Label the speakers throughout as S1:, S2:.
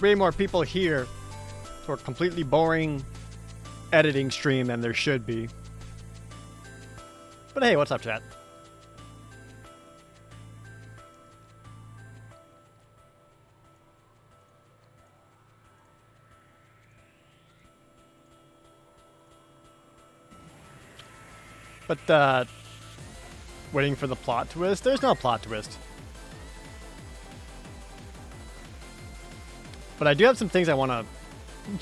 S1: way more people here for a completely boring editing stream than there should be. But hey, what's up, chat? But, waiting for the plot twist? There's no plot twist. But I do have some things I want to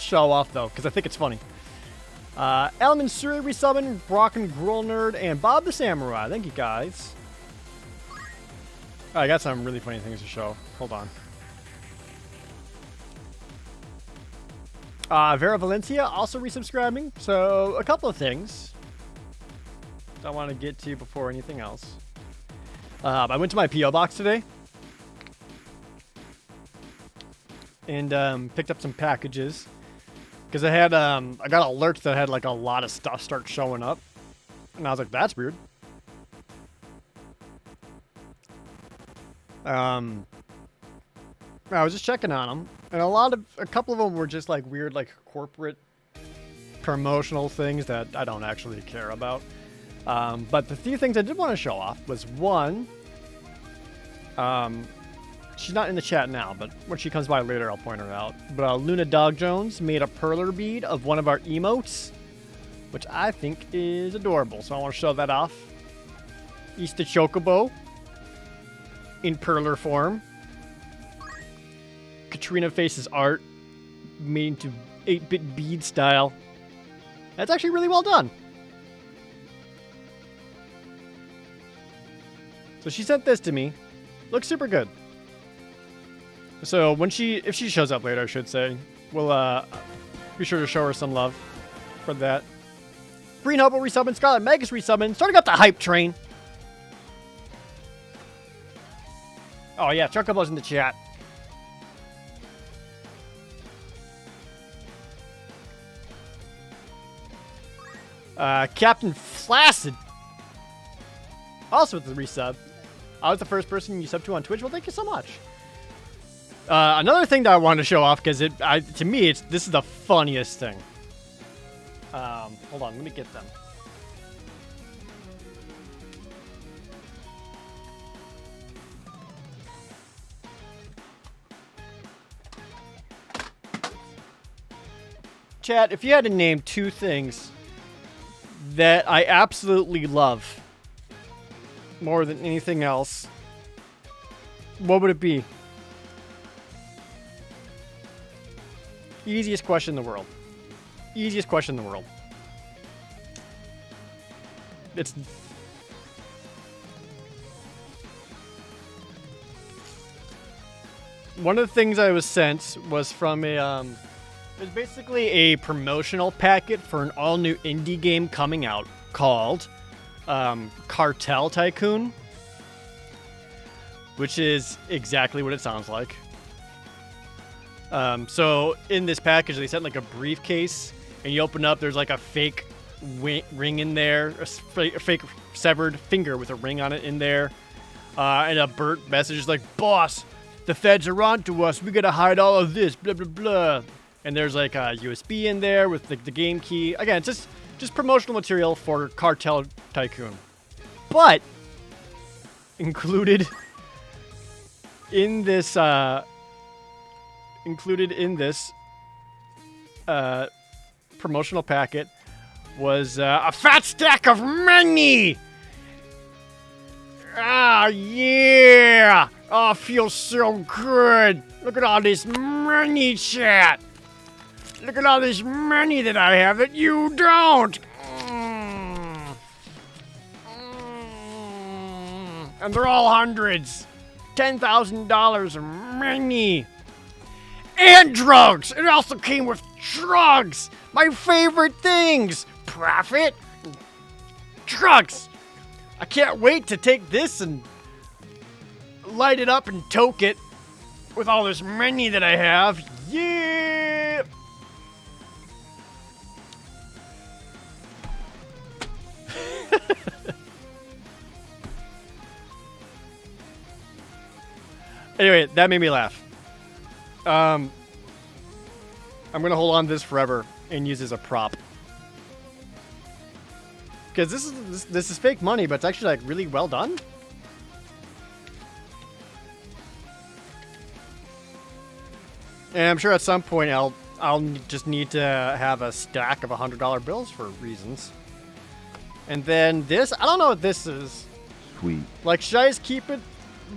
S1: show off, though, because I think it's funny. Alan Suri resubming, Brock and Gruel Nerd, and Bob the Samurai. Thank you, guys. I got some really funny things to show. Hold on. Vera Valencia also resubscribing. So, a couple of things I want to get to before anything else. I went to my P.O. box today and picked up some packages because I had I got alerts that had like a lot of stuff start showing up, and I was like, that's weird. I was just checking on them, and a couple of them were just like weird, like corporate promotional things that I don't actually care about. But the few things I did want to show off was one, she's not in the chat now, but when she comes by later, I'll point her out. But Luna Dog Jones made a perler bead of one of our emotes, which I think is adorable. So I want to show that off. Easter Chocobo in perler form. Katrina Face's art made into 8-bit bead style. That's actually really well done. So she sent this to me. Looks super good. So when if she shows up later, I should say, we'll be sure to show her some love for that. Green Hobo resubbing, Scarlet Magus resubbing, starting up the hype train. Oh yeah, Chocobo's in the chat. Captain Flaccid. Also with the resub. I was the first person you subbed to on Twitch. Well, thank you so much. Another thing that I wanted to show off, because to me, this is the funniest thing. Hold on, let me get them. Chat, if you had to name two things that I absolutely love more than anything else, what would it be? Easiest question in the world. Easiest question in the world. It's... One of the things I was sent was from a, it was basically a promotional packet for an all-new indie game coming out called Cartel Tycoon, which is exactly what it sounds like. So in this package, they sent like a briefcase, and you open up, there's like a fake ring in there, a fake severed finger with a ring on it in there, and a burnt message is like, "Boss, the feds are on to us. We gotta hide all of this, blah, blah, blah." And there's like a USB in there with the game key. Again, it's just promotional material for Cartel Tycoon. But included in this promotional packet was a fat stack of money. Ah, yeah. Oh, feels so good. Look at all this money, chat. Look at all this money that I have that you don't. And they're all hundreds. $10,000 of money. And drugs. It also came with drugs. My favorite things. Profit. Drugs. I can't wait to take this and light it up and toke it with all this money that I have. Yeah. Anyway, that made me laugh. I'm gonna hold on to this forever and use as a prop. Because this is fake money, but it's actually like really well done. And I'm sure at some point I'll just need to have a stack of $100 bills for reasons. And then this, I don't know what this is.
S2: Sweet.
S1: Like, should I just keep it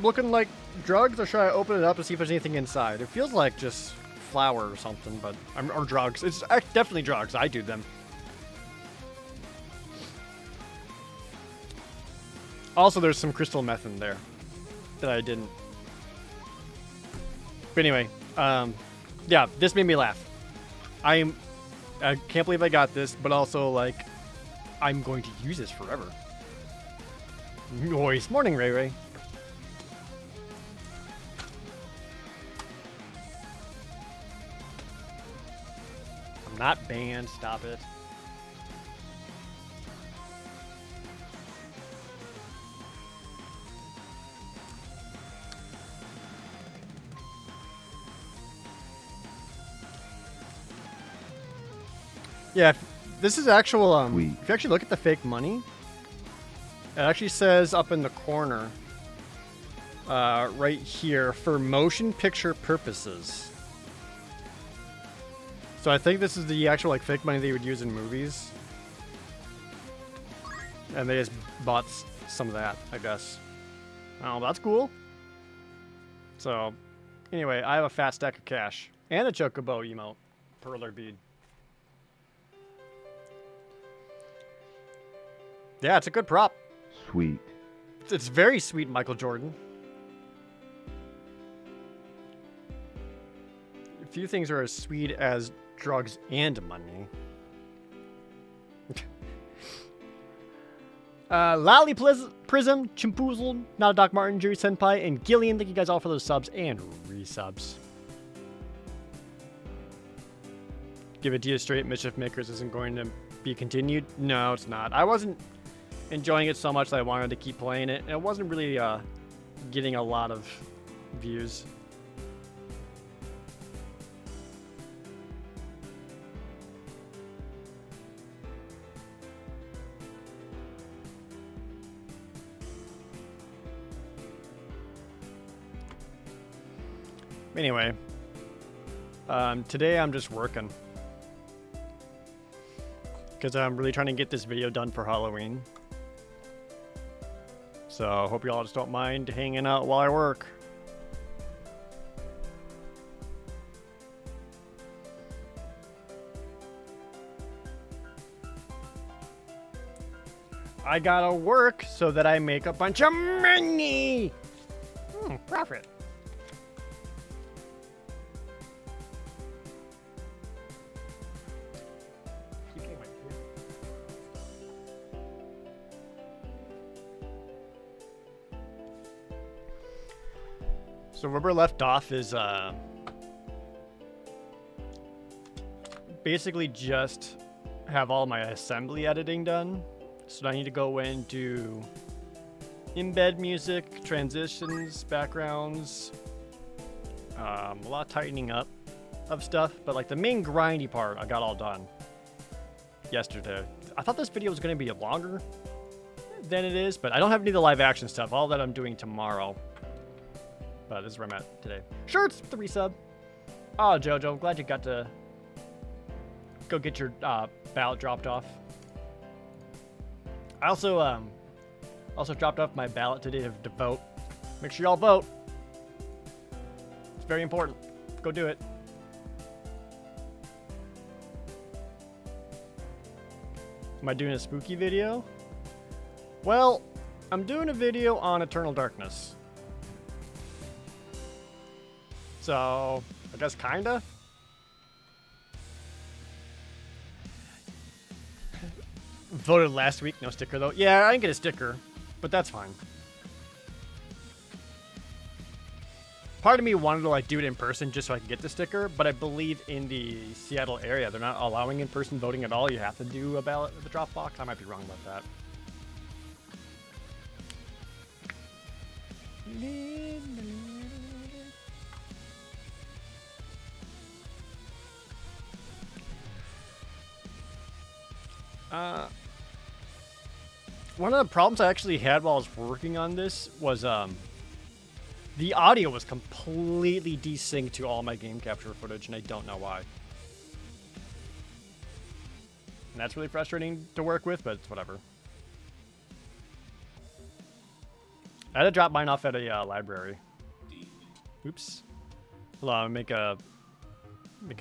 S1: looking like drugs, or should I open it up and see if there's anything inside? It feels like just flour or something, but or drugs. It's definitely drugs. I do them. Also, there's some crystal meth in there that I didn't. But anyway, yeah, this made me laugh. I can't believe I got this, but also, like, I'm going to use this forever. Noise. Morning, Ray Ray. I'm not banned. Stop it. Yeah, this is actual, if you actually look at the fake money, it actually says up in the corner, right here, for motion picture purposes. So I think this is the actual, like, fake money they would use in movies. And they just bought some of that, I guess. Oh, that's cool. So, anyway, I have a fat stack of cash. And a Chocobo emote. Perler bead. Yeah, it's a good prop.
S2: Sweet.
S1: It's very sweet, Michael Jordan. Few things are as sweet as drugs and money. Lally Prism, Chimpoozle, Not a Doc Martin, Jerry Senpai, and Gillian. Thank you guys all for those subs and resubs. Give it to you straight. Mischief Makers isn't going to be continued. No, it's not. I wasn't enjoying it so much that I wanted to keep playing it. And it wasn't really getting a lot of views. Anyway, today I'm just working because I'm really trying to get this video done for Halloween. So hope you all just don't mind hanging out while I work. I gotta work so that I make a bunch of money. Profit. So where we left off is basically just have all my assembly editing done. So I need to go in, do embed music, transitions, backgrounds, a lot of tightening up of stuff. But like the main grindy part, I got all done yesterday. I thought this video was going to be longer than it is, but I don't have any of the live action stuff. All that I'm doing tomorrow. But this is where I'm at today. Shirts with the resub. Oh, Jojo, I'm glad you got to go get your ballot dropped off. I also dropped off my ballot today to vote. Make sure y'all vote. It's very important. Go do it. Am I doing a spooky video? Well, I'm doing a video on Eternal Darkness. So, I guess kinda. Voted last week, no sticker though. Yeah, I didn't get a sticker, but that's fine. Part of me wanted to like do it in person just so I could get the sticker, but I believe in the Seattle area they're not allowing in-person voting at all. You have to do a ballot at the drop box. I might be wrong about that. Uh, one of the problems I actually had while I was working on this was the audio was completely desynced to all my game capture footage, and I don't know why. And that's really frustrating to work with, but it's whatever. I had to drop mine off at a library. Oops. Hold on, make it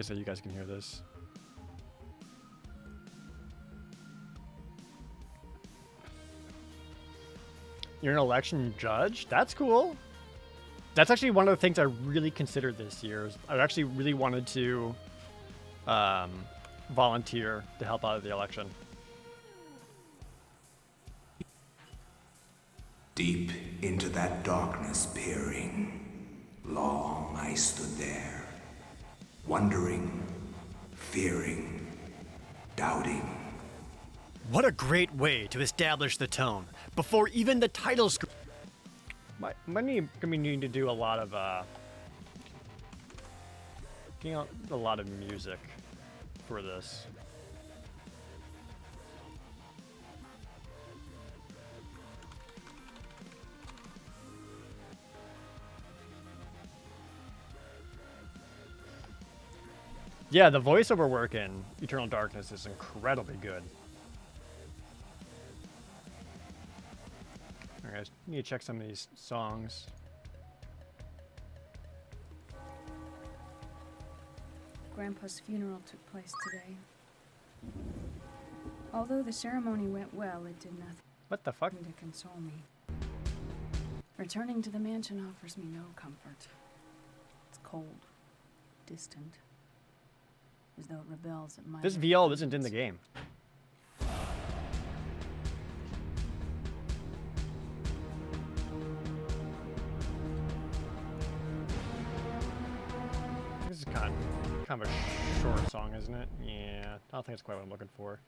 S1: so you guys can hear this. You're an election judge? That's cool. That's actually one of the things I really considered this year. I actually really wanted to volunteer to help out at the election.
S2: Deep into that darkness peering, long I stood there, wondering, fearing, doubting.
S1: What a great way to establish the tone before even the title screen. Might need to do a lot of music for this. Yeah, the voiceover work in Eternal Darkness is incredibly good. Alright, guys, need to check some of these songs.
S3: Grandpa's funeral took place today. Although the ceremony went well, it did nothing
S1: What the fuck?
S3: to console me. Returning to the mansion offers me no comfort. It's cold, distant, as though it rebels at my...
S1: This VL isn't in the game. This is kind of a short song, isn't it? Yeah, I don't think it's quite what I'm looking for.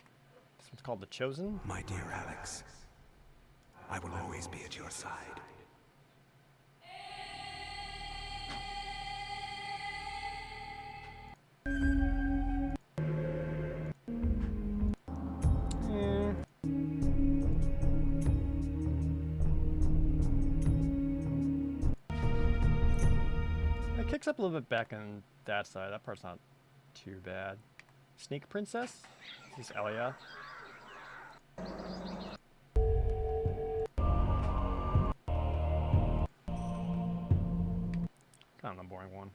S1: This one's called The Chosen.
S2: My dear Alex, I will always be at your side.
S1: It kicks up a little bit back on that side. That part's not too bad. Snake Princess? This is Elia. Kind of a boring one.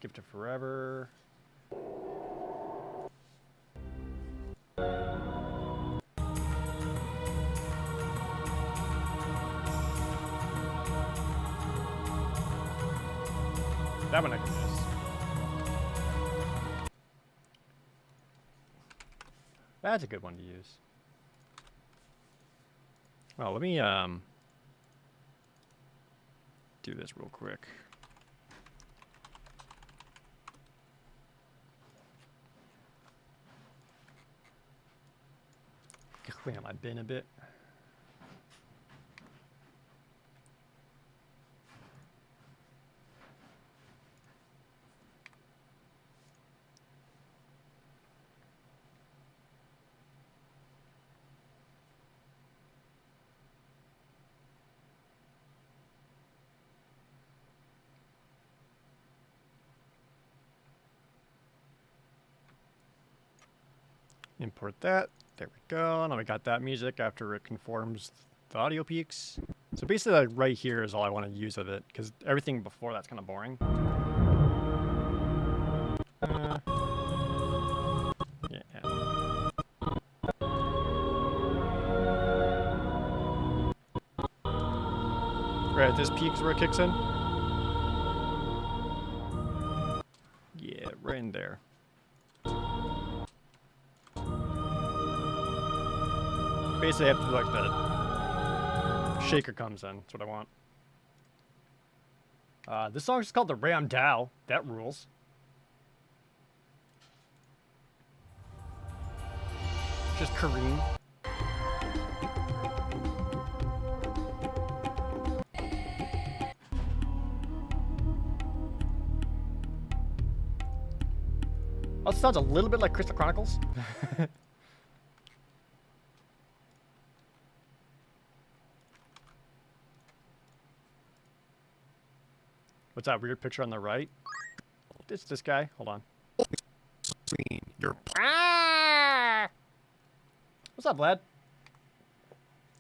S1: Gift of Forever. That one I can miss. That's a good one to use. Well, let me do this real quick. Clean up my bin a bit. Import that. There we go. Now we got that music after it conforms the audio peaks. So basically, like, right here is all I want to use of it, because everything before that's kind of boring. Yeah. Right, this peaks where it kicks in. Yeah, right in there. Basically, I have to do like the shaker comes in. That's what I want. This song is called the Ram Dow. That rules. Just Kareem. Also, also sounds a little bit like Crystal Chronicles. What's that weird picture on the right? It's this guy. Hold on.
S2: Screen. Your
S1: Ah! What's up, Vlad?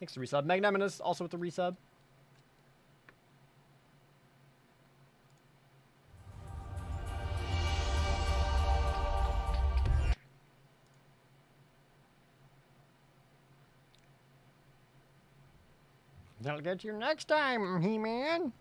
S1: Thanks for the resub. Magnanimous also with the resub. I'll get you next time, He-Man.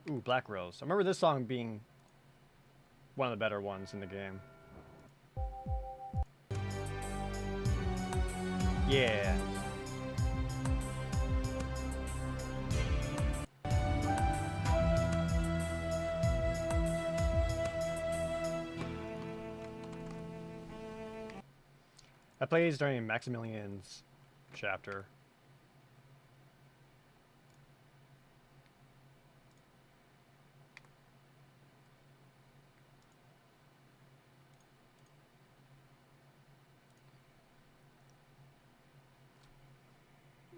S1: Ooh, Black Rose. I remember this song being one of the better ones in the game. Yeah. That plays during Maximilian's chapter.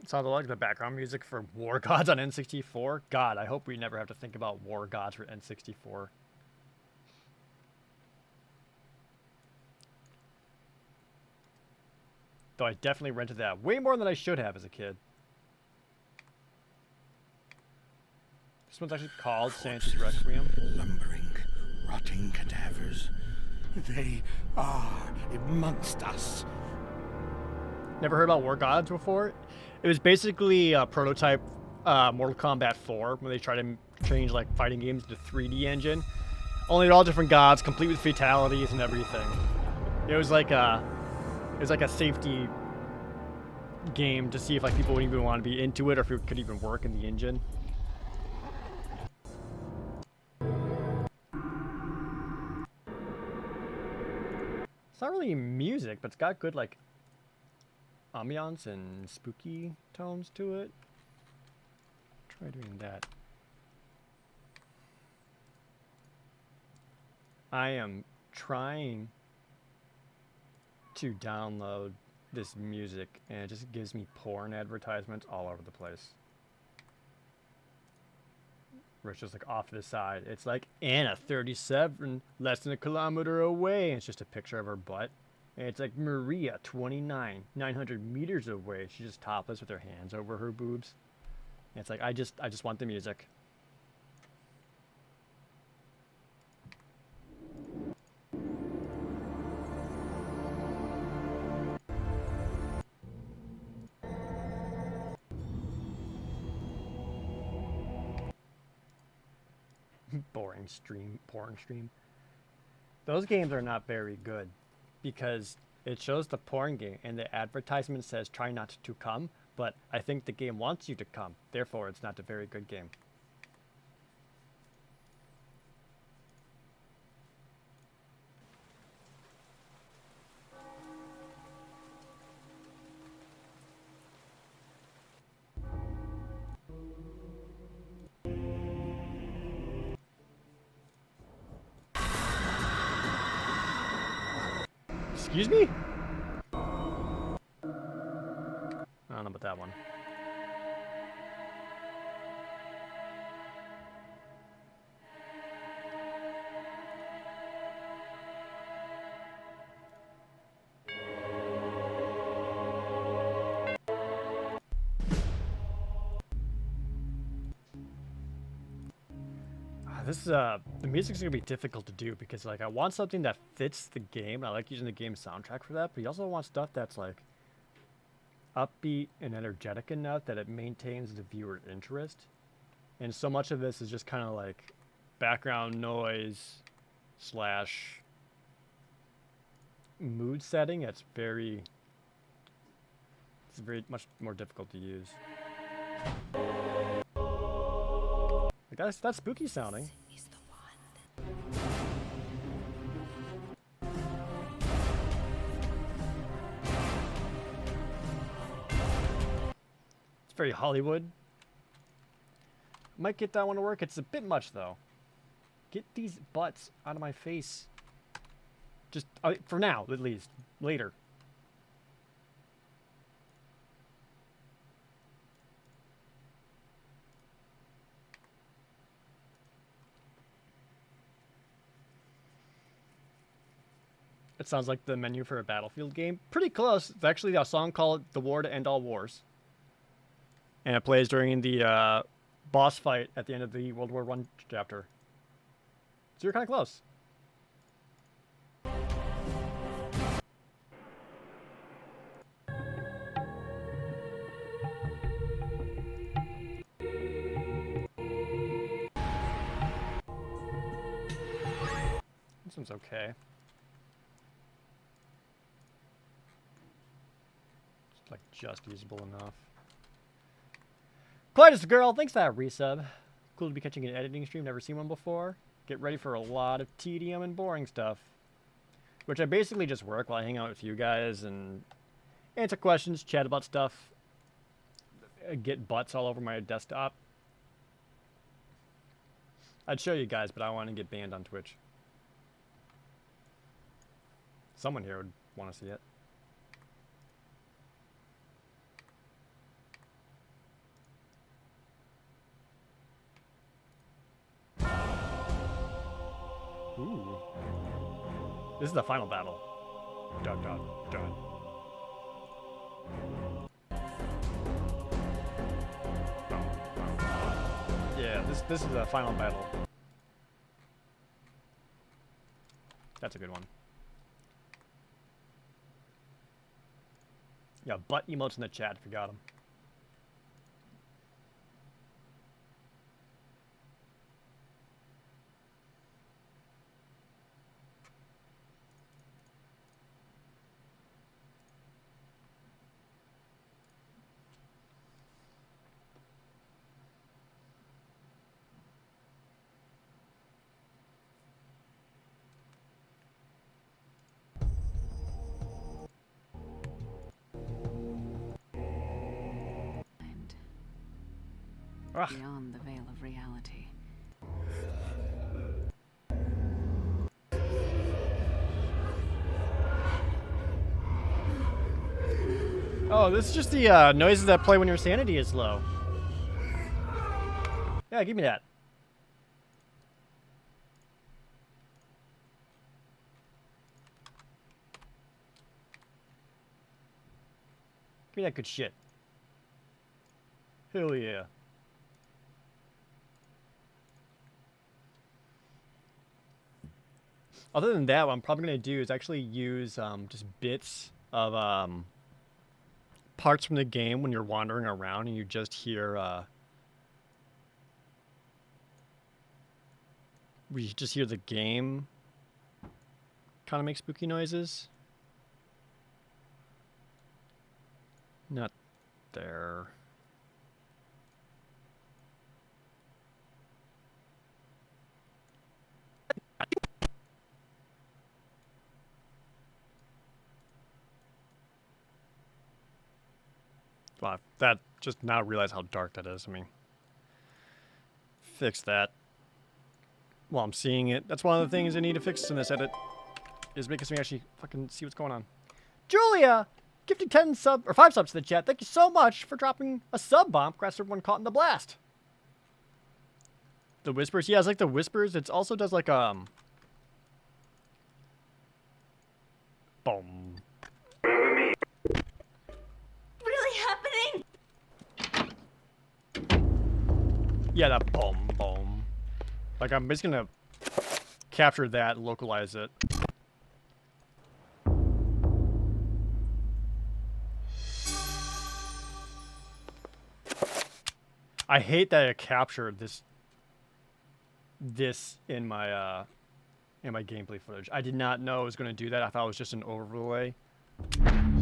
S1: Sounded like the background music for War Gods on N64. God, I hope we never have to think about War Gods for N64. Though I definitely rented that way more than I should have as a kid. This one's actually called Santa's Requiem.
S2: lumbering, rotting cadavers. They are amongst us.
S1: Never heard about War Gods before? It was basically a prototype Mortal Kombat 4 when they tried to change like fighting games into 3D engine. Only all different gods, complete with fatalities and everything. It was like a safety game to see if like people would even want to be into it or if it could even work in the engine. It's not really music, but it's got good like ambiance and spooky tones to it. Try doing that. I am trying to download this music and it just gives me porn advertisements all over the place. Where it's just like off to the side. It's like Anna 37, less than a kilometer away. And it's just a picture of her butt. And it's like Maria 29, 900 meters away. She's just topless with her hands over her boobs. And it's like I just want the music. Boring stream, porn stream. Those games are not very good because it shows the porn game and the advertisement says try not to come, but I think the game wants you to come. Therefore, it's not a very good game. Excuse me? I don't know about that one. This is the music's gonna be difficult to do because like I want something that fits the game. I like using the game soundtrack for that, but you also want stuff that's like upbeat and energetic enough that it maintains the viewer interest. And so much of this is just kind of like background noise slash mood setting. It's very much more difficult to use. That's spooky sounding. very Hollywood. Might get that one to work. It's a bit much, though. Get these butts out of my face. Just, for now, at least. Later. It sounds like the menu for a Battlefield game. Pretty close. It's actually a song called The War to End All Wars. And it plays during the boss fight at the end of the World War I chapter. So you're kind of close. This one's okay. It's like just usable enough. Clyde is the girl. Thanks for that resub. Cool to be catching an editing stream. Never seen one before. Get ready for a lot of tedium and boring stuff. Which I basically just work while I hang out with you guys and answer questions, chat about stuff, get butts all over my desktop. I'd show you guys, but I want to get banned on Twitch. Someone here would want to see it. Ooh. This is the final battle. Dun, dun, dun. Yeah, this is the final battle. That's a good one. Yeah, butt emotes in the chat if you got them. Ugh.
S3: Beyond the veil of reality.
S1: Oh, this is just the noises that play when your sanity is low. Yeah, give me that. Give me that good shit. Hell yeah. Other than that, what I'm probably going to do is actually use just bits of parts from the game when you're wandering around and you just hear we just hear the game kind of make spooky noises. Not there. Wow, that just now realize how dark that is. I mean, fix that while I'm seeing it. That's one of the things I need to fix in this edit, is making me actually fucking see what's going on. Julia, gifting 10 sub or 5 subs to the chat. Thank you so much for dropping a sub bomb. Congrats to everyone caught in the blast. The whispers, yeah, it's like the whispers. It also does like boom. Yeah, that boom, boom. Like, I'm just gonna capture that, localize it. I hate that I captured this in my gameplay footage. I did not know it was gonna do that. I thought it was just an overlay.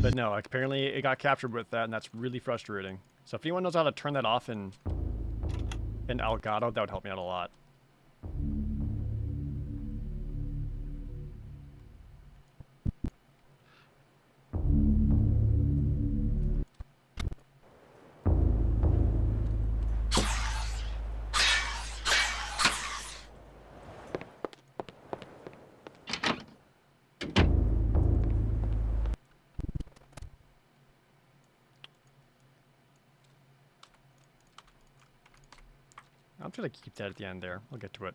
S1: But no, like, apparently it got captured with that, and that's really frustrating. So if anyone knows how to turn that off in Elgato, that would help me out a lot. I'm just gonna keep that at the end there. I'll get to it.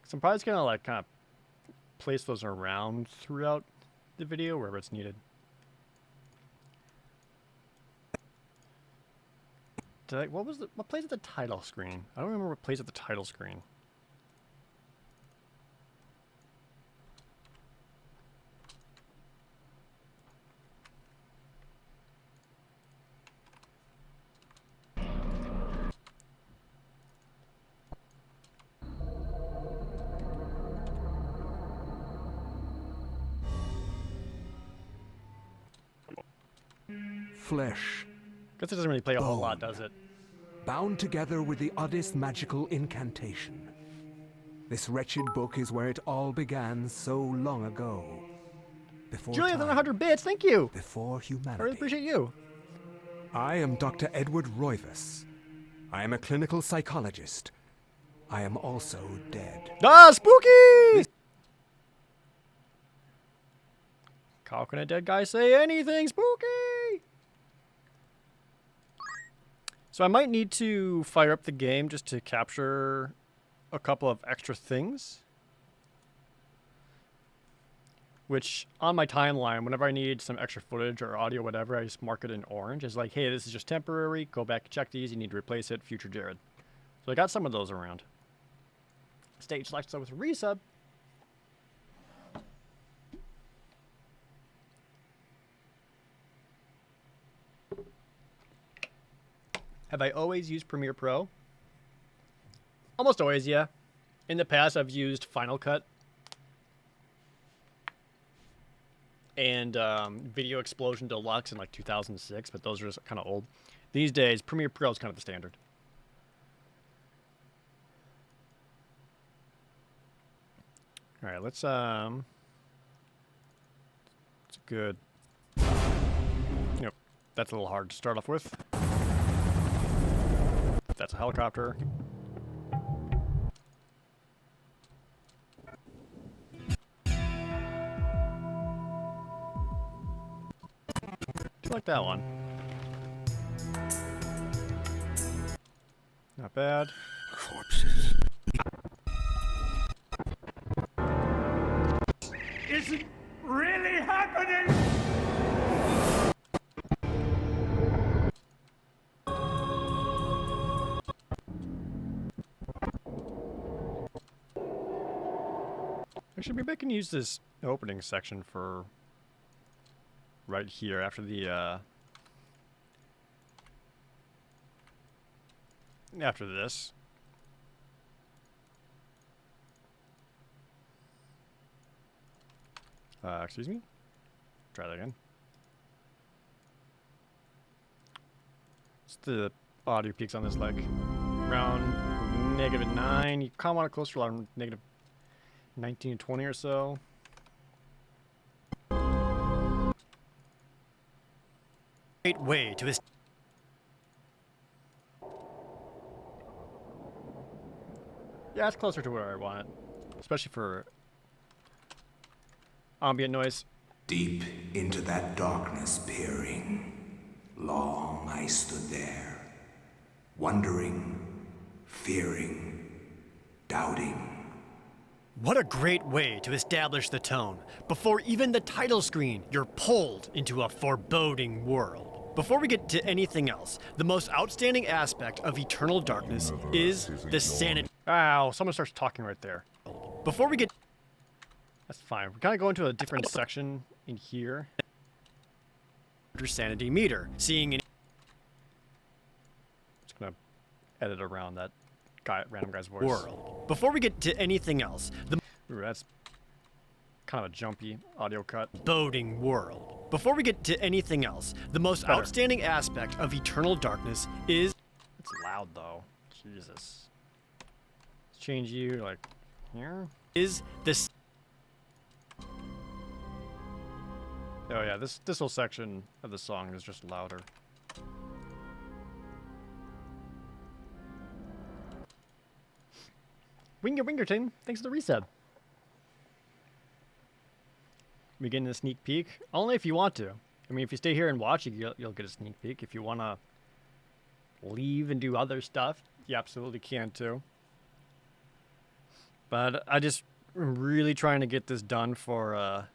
S1: So I'm probably just gonna like kind of place those around throughout the video wherever it's needed. What plays at the title screen? I don't remember what plays at the title screen.
S2: Flesh,
S1: Guess it doesn't really play a whole lot, does it?
S2: bound together with the oddest magical incantation. This wretched book is where it all began so long ago. Before
S1: Julia,
S2: time,
S1: than 100 bits. Thank you.
S2: before
S1: I really
S2: humanity.
S1: appreciate you.
S2: I am Dr. Edward Roivas. I am a clinical psychologist. I am also dead.
S1: Ah, spooky! How can a dead guy say anything spooky? So I might need to fire up the game just to capture a couple of extra things. Which, on my timeline, whenever I need some extra footage or audio, whatever, I just mark it in orange. It's like, hey, this is just temporary. Go back and check these. You need to replace it. Future Jared. So I got some of those around. Stage select with resub. Have I always used Premiere Pro? Almost always, yeah. In the past, I've used Final Cut and Video Explosion Deluxe in like 2006, but those are just kind of old. These days, Premiere Pro is kind of the standard. All right, let's it's good. Yep, that's a little hard to start off with. That's a helicopter. Do like that one. Not bad.
S2: Corpses.
S4: Is it really happening?
S1: Actually, maybe I can use this opening section for right here after the after this. Excuse me? Try that again. What's the audio peaks on this like? Around -9. You kind of want it closer to around -19 to 20 or so. Great way to yeah, it's closer to where I want it. Especially for ambient noise.
S5: Deep into that darkness peering, long I stood there, wondering, fearing, doubting.
S1: What a great way to establish the tone. Before even the title screen, you're pulled into a foreboding world. Before we get to anything else, the most outstanding aspect of Eternal Darkness is the sanity. Ow, someone starts talking right there. Before we get... That's fine. We're gonna go into a different section in here. Sanity meter. Seeing any... Just gonna edit around that random guy's voice. World. Before we get to anything else, the... Ooh, that's kind of a jumpy audio cut. Boding world. Before we get to anything else, the most outstanding aspect of Eternal Darkness is... It's loud, though. Jesus. Let's change you, like, here? Is this... Oh yeah, this whole section of the song is just louder. Wingerton, thanks for the resub. We getting a sneak peek? Only if you want to. I mean, if you stay here and watch, you'll get a sneak peek. If you want to leave and do other stuff, You absolutely can too. But I just am really trying to get this done for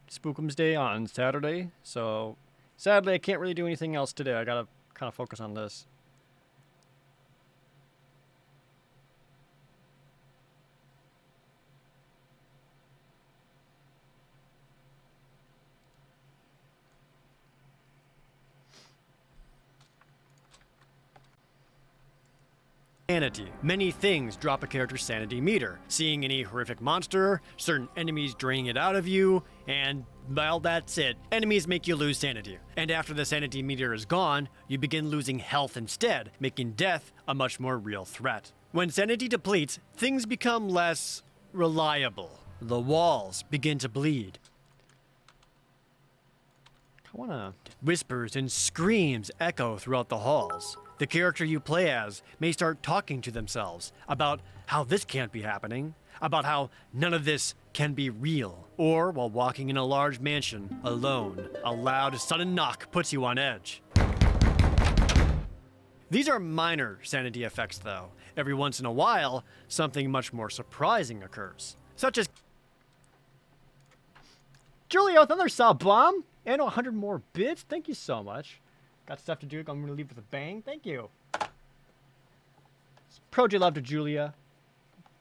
S1: Spookums Day on Saturday. So sadly, I can't really do anything else today. I gotta kind of focus on this. Sanity. Many things drop a character's sanity meter. Seeing any horrific monster, certain enemies draining it out of you, and, well, that's it. Enemies make you lose sanity. And after the sanity meter is gone, you begin losing health instead, making death a much more real threat. When sanity depletes, things become less reliable. The walls begin to bleed. Whispers and screams echo throughout the halls. The character you play as may start talking to themselves about how this can't be happening, about how none of this can be real. Or while walking in a large mansion, alone, a loud, sudden knock puts you on edge. These are minor sanity effects, though. Every once in a while, something much more surprising occurs, such as Julio with another sub bomb and 100 more bits. Thank you so much. Got stuff to do. I'm going to leave with a bang. Thank you. Pro J love to Julia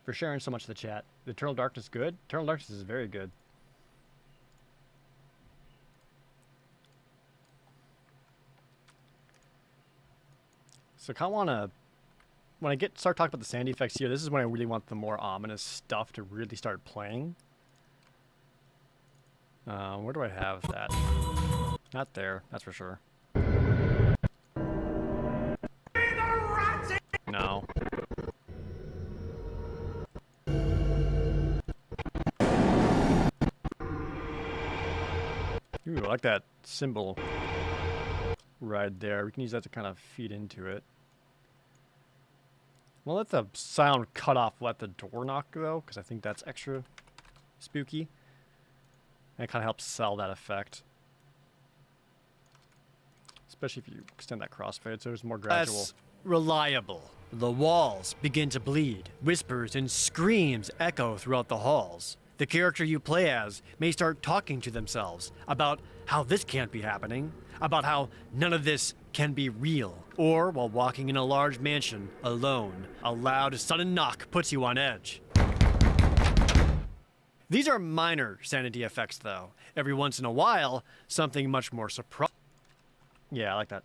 S1: for sharing so much of the chat. The Eternal Darkness good? Eternal Darkness is very good. So I kind of want to, when I start talking about the sanity effects here, this is when I really want the more ominous stuff to really start playing. Where do I have that? Not there, that's for sure. No. Ooh, I like that symbol right there. We can use that to kind of feed into it. We'll let the sound cut off, let the door knock though, because I think that's extra spooky. And it kind of helps sell that effect. Especially if you extend that crossfade, so it's more gradual. Less reliable. The walls begin to bleed. Whispers and screams echo throughout the halls. The character you play as may start talking to themselves about how this can't be happening, about how none of this can be real. Or while walking in a large mansion, alone, a loud, sudden knock puts you on edge. These are minor sanity effects, though. Every once in a while, something much more surprising. Yeah, I like that.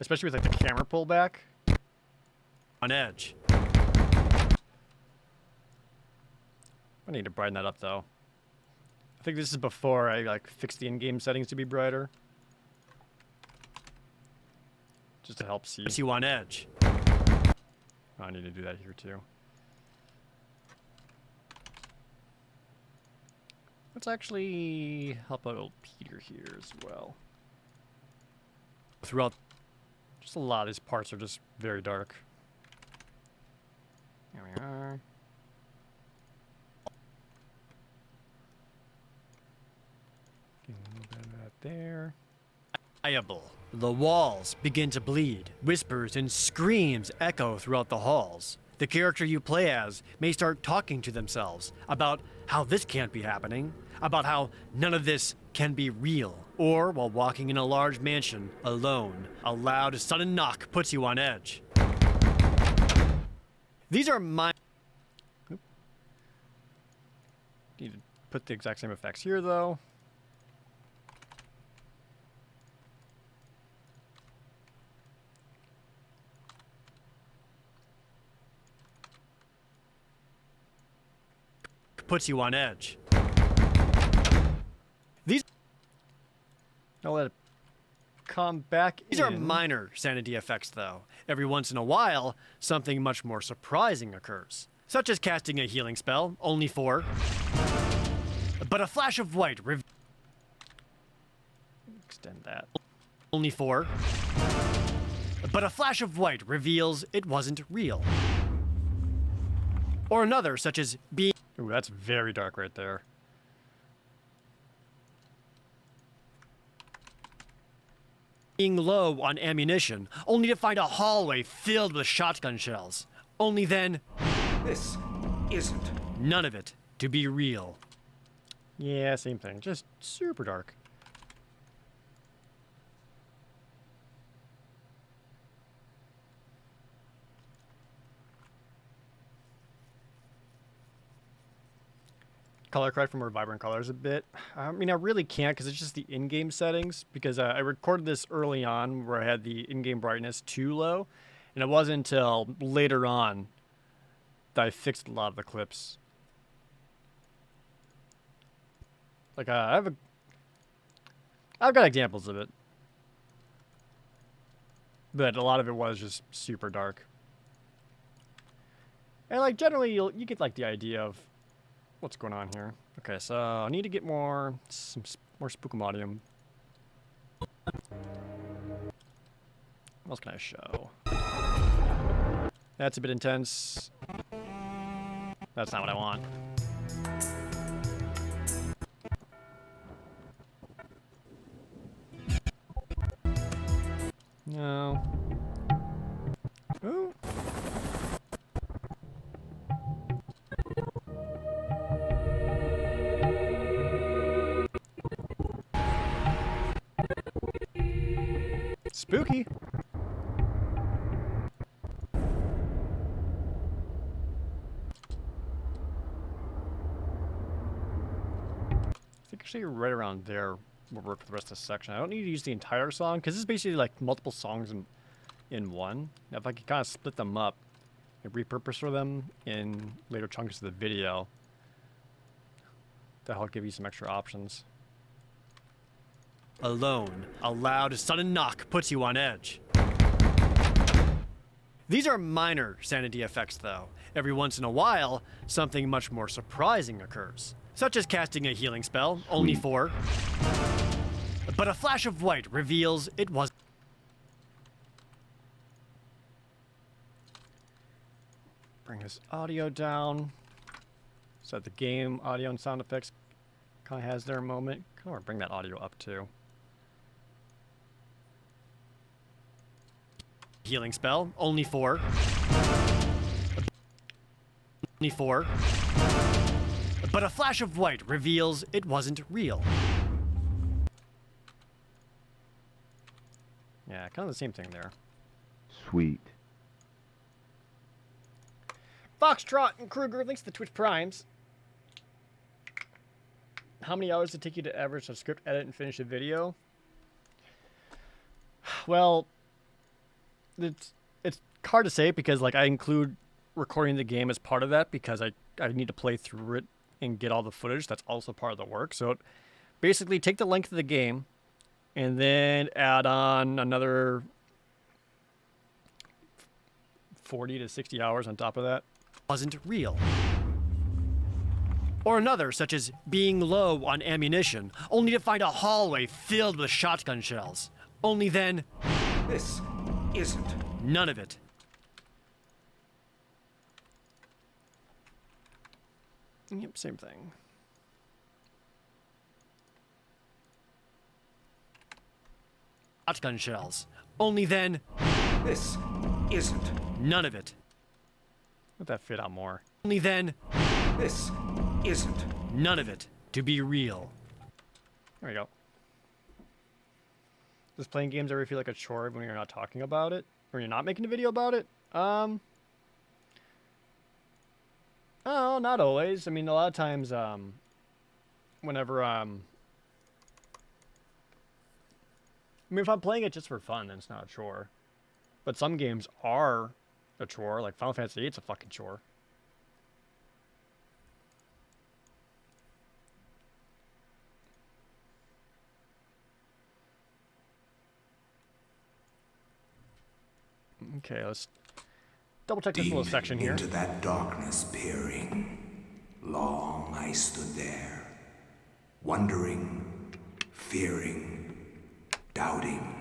S1: Especially with like the camera pullback. On edge. I need to brighten that up though. I think this is before I like fix the in-game settings to be brighter. Just to help see. Puts you on edge. Oh, I need to do that here too. Let's actually help out old Peter here as well. Throughout, just a lot of these parts are just very dark. There we are. Get a little bit of that there. The walls begin to bleed. Whispers and screams echo throughout the halls. The character you play as may start talking to themselves about how this can't be happening, about how none of this can be real. Or while walking in a large mansion, alone, a loud, sudden knock puts you on edge. These are my... Oop. Need to put the exact same effects here, though. Puts you on edge. These... I'll let it come back in. These are minor sanity effects, though. Every once in a while, something much more surprising occurs. Such as casting a healing spell, only for... But a flash of white extend that. Only for... But a flash of white reveals it wasn't real. Or another, such as being... Ooh, that's very dark right there. Being low on ammunition, only to find a hallway filled with shotgun shells. Only then,
S5: This isn't.
S1: none of it to be real. Yeah, same thing. Just super dark. Color correct for more vibrant colors a bit. I mean, I really can't because it's just the in-game settings. Because I recorded this early on where I had the in-game brightness too low, and it wasn't until later on that I fixed a lot of the clips. Like I've got examples of it, but a lot of it was just super dark. And like generally, you get like the idea of what's going on here. Okay, so I need to get more Spookamodium. What else can I show? That's a bit intense. That's not what I want. No. Ooh. Spooky. I think actually right around there will work for the rest of the section. I don't need to use the entire song because this is basically like multiple songs in one. Now, if I could kind of split them up and repurpose for them in later chunks of the video, that'll give you some extra options. Alone, a loud, sudden knock puts you on edge. These are minor sanity effects, though. Every once in a while, something much more surprising occurs, such as casting a healing spell, only for... But a flash of white reveals it was... Bring his audio down, so that the game audio and sound effects kind of has their moment. Or bring that audio up, too. Healing spell, only for... But a flash of white reveals it wasn't real. Yeah, kind of the same thing there.
S6: Sweet.
S1: Foxtrot and Kruger, thanks to the Twitch Primes. How many hours did it take you to average a script, edit, and finish a video? Well, it's hard to say because like I include recording the game as part of that because I need to play through it and get all the footage. That's also part of the work. So basically take the length of the game and then add on another 40 to 60 hours on top of that. Wasn't real. Or another, such as being low on ammunition, only to find a hallway filled with shotgun shells. Only then,
S5: This isn't.
S1: none of it. Yep, same thing. Shotgun shells. Only then,
S5: This isn't.
S1: none of it. Let that fit out more. Only then,
S5: This isn't.
S1: none of it to be real. There we go. Does playing games ever feel like a chore when you're not talking about it? Or you're not making a video about it? Oh, not always. I mean, a lot of times, whenever, I mean, if I'm playing it just for fun, then it's not a chore. But some games are a chore, like Final Fantasy VIII's a fucking chore. Okay, let's double check this little section here.
S5: Into that darkness peering. Long I stood there, wondering, fearing, doubting.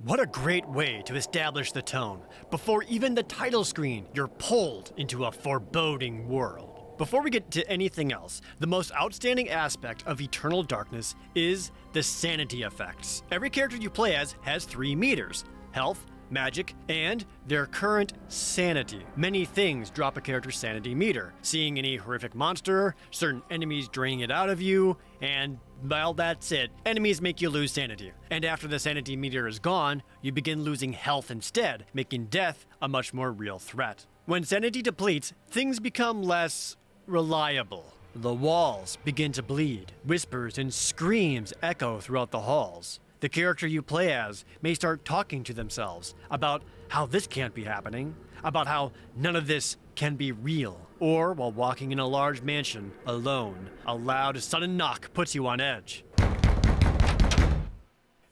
S1: What a great way to establish the tone. Before even the title screen, you're pulled into a foreboding world. Before we get to anything else, the most outstanding aspect of Eternal Darkness is the sanity effects. Every character you play as has 3 meters: health, magic, and their current sanity. Many things drop a character's sanity meter. Seeing any horrific monster, certain enemies draining it out of you, and well, that's it. Enemies make you lose sanity. And after the sanity meter is gone, you begin losing health instead, making death a much more real threat. When sanity depletes, things become less reliable. The walls begin to bleed. Whispers and screams echo throughout the halls. The character you play as may start talking to themselves about how this can't be happening, about how none of this can be real. Or while walking in a large mansion, alone, a loud, sudden knock puts you on edge.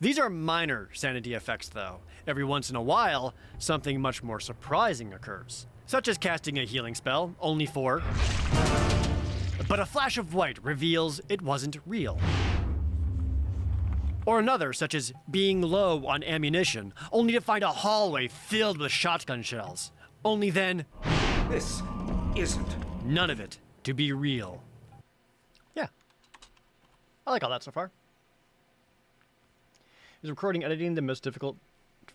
S1: These are minor sanity effects, though. Every once in a while, something much more surprising occurs, such as casting a healing spell, only 4, but a flash of white reveals it wasn't real. Or another, such as being low on ammunition, only to find a hallway filled with shotgun shells. Only then,
S5: This isn't.
S1: none of it to be real. Yeah. I like all that so far. Is recording editing the most difficult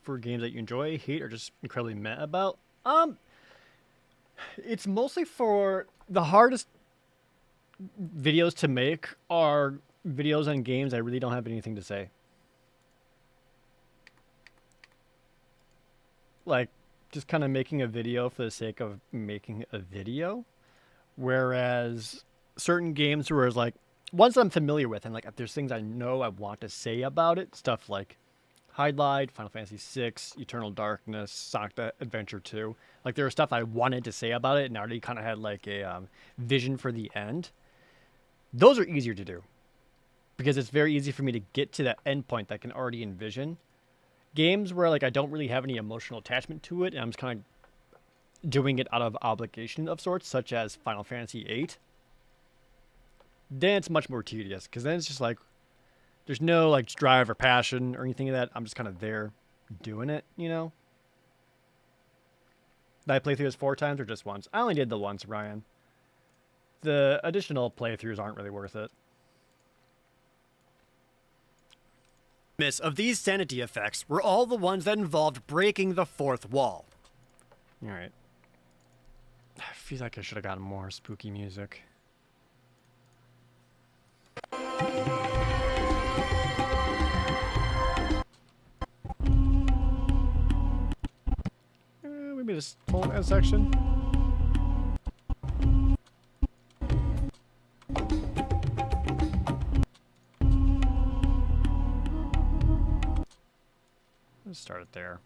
S1: for games that you enjoy, hate, or just incredibly meh about? It's mostly for the hardest videos to make are videos on games I really don't have anything to say. Like, just kind of making a video for the sake of making a video. Whereas certain games where it's like, ones that I'm familiar with, and like if there's things I know I want to say about it, stuff like Hydlide, Final Fantasy VI, Eternal Darkness, Sonic the Adventure 2. Like there was stuff I wanted to say about it and I already kind of had like a vision for the end. Those are easier to do because it's very easy for me to get to that end point that I can already envision. Games where like I don't really have any emotional attachment to it and I'm just kind of doing it out of obligation of sorts, such as Final Fantasy VIII, then it's much more tedious because then it's just like there's no like drive or passion or anything of that. I'm just kind of there doing it, you know? Did I play through this 4 times or just once? I only did the once, Ryan. The additional playthroughs aren't really worth it. Miss of these sanity effects were all the ones that involved breaking the 4th wall. All right. I feel like I should have gotten more spooky music. Maybe just hold that section. Let's start it there.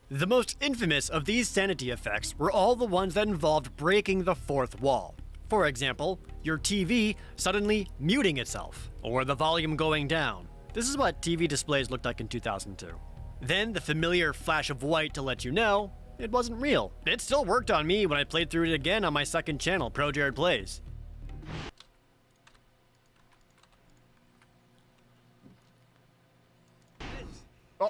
S1: The most infamous of these sanity effects were all the ones that involved breaking the 4th wall. For example, your TV suddenly muting itself, or the volume going down. This is what TV displays looked like in 2002. Then the familiar flash of white to let you know it wasn't real. It still worked on me when I played through it again on my second channel, Pro Jared Plays. Oh.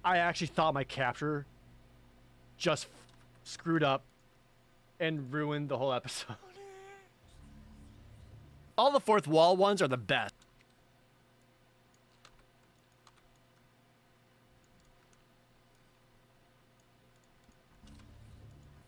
S1: I actually thought my capture just screwed up and ruined the whole episode. All the 4th wall ones are the best.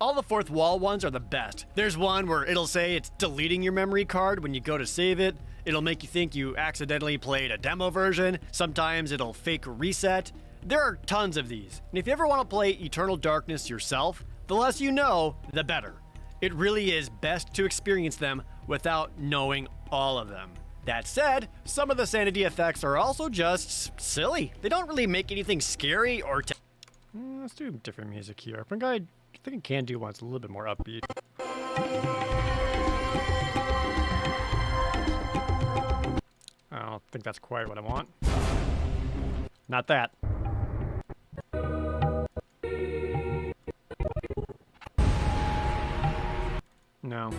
S1: All the 4th wall ones are the best. There's one where it'll say it's deleting your memory card when you go to save it. It'll make you think you accidentally played a demo version. Sometimes it'll fake reset. There are tons of these. And if you ever want to play Eternal Darkness yourself, the less you know, the better. It really is best to experience them without knowing all of them. That said, some of the sanity effects are also just silly. They don't really make anything scary or let's do different music here. I think I can do one that's a little bit more upbeat. I don't think that's quite what I want. Not that. No.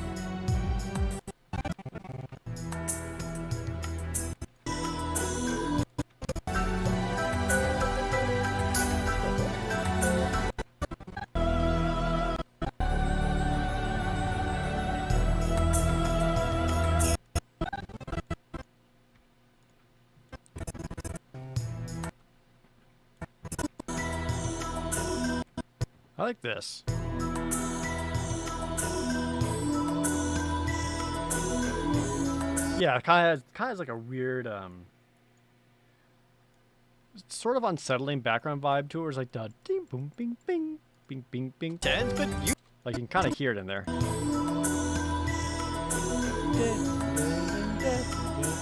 S1: I like this. Yeah, it kind of has like a weird, sort of unsettling background vibe to it. Where it's like the ding boom bing bing bing bing bing. Tense, but you like you can kind of hear it in there.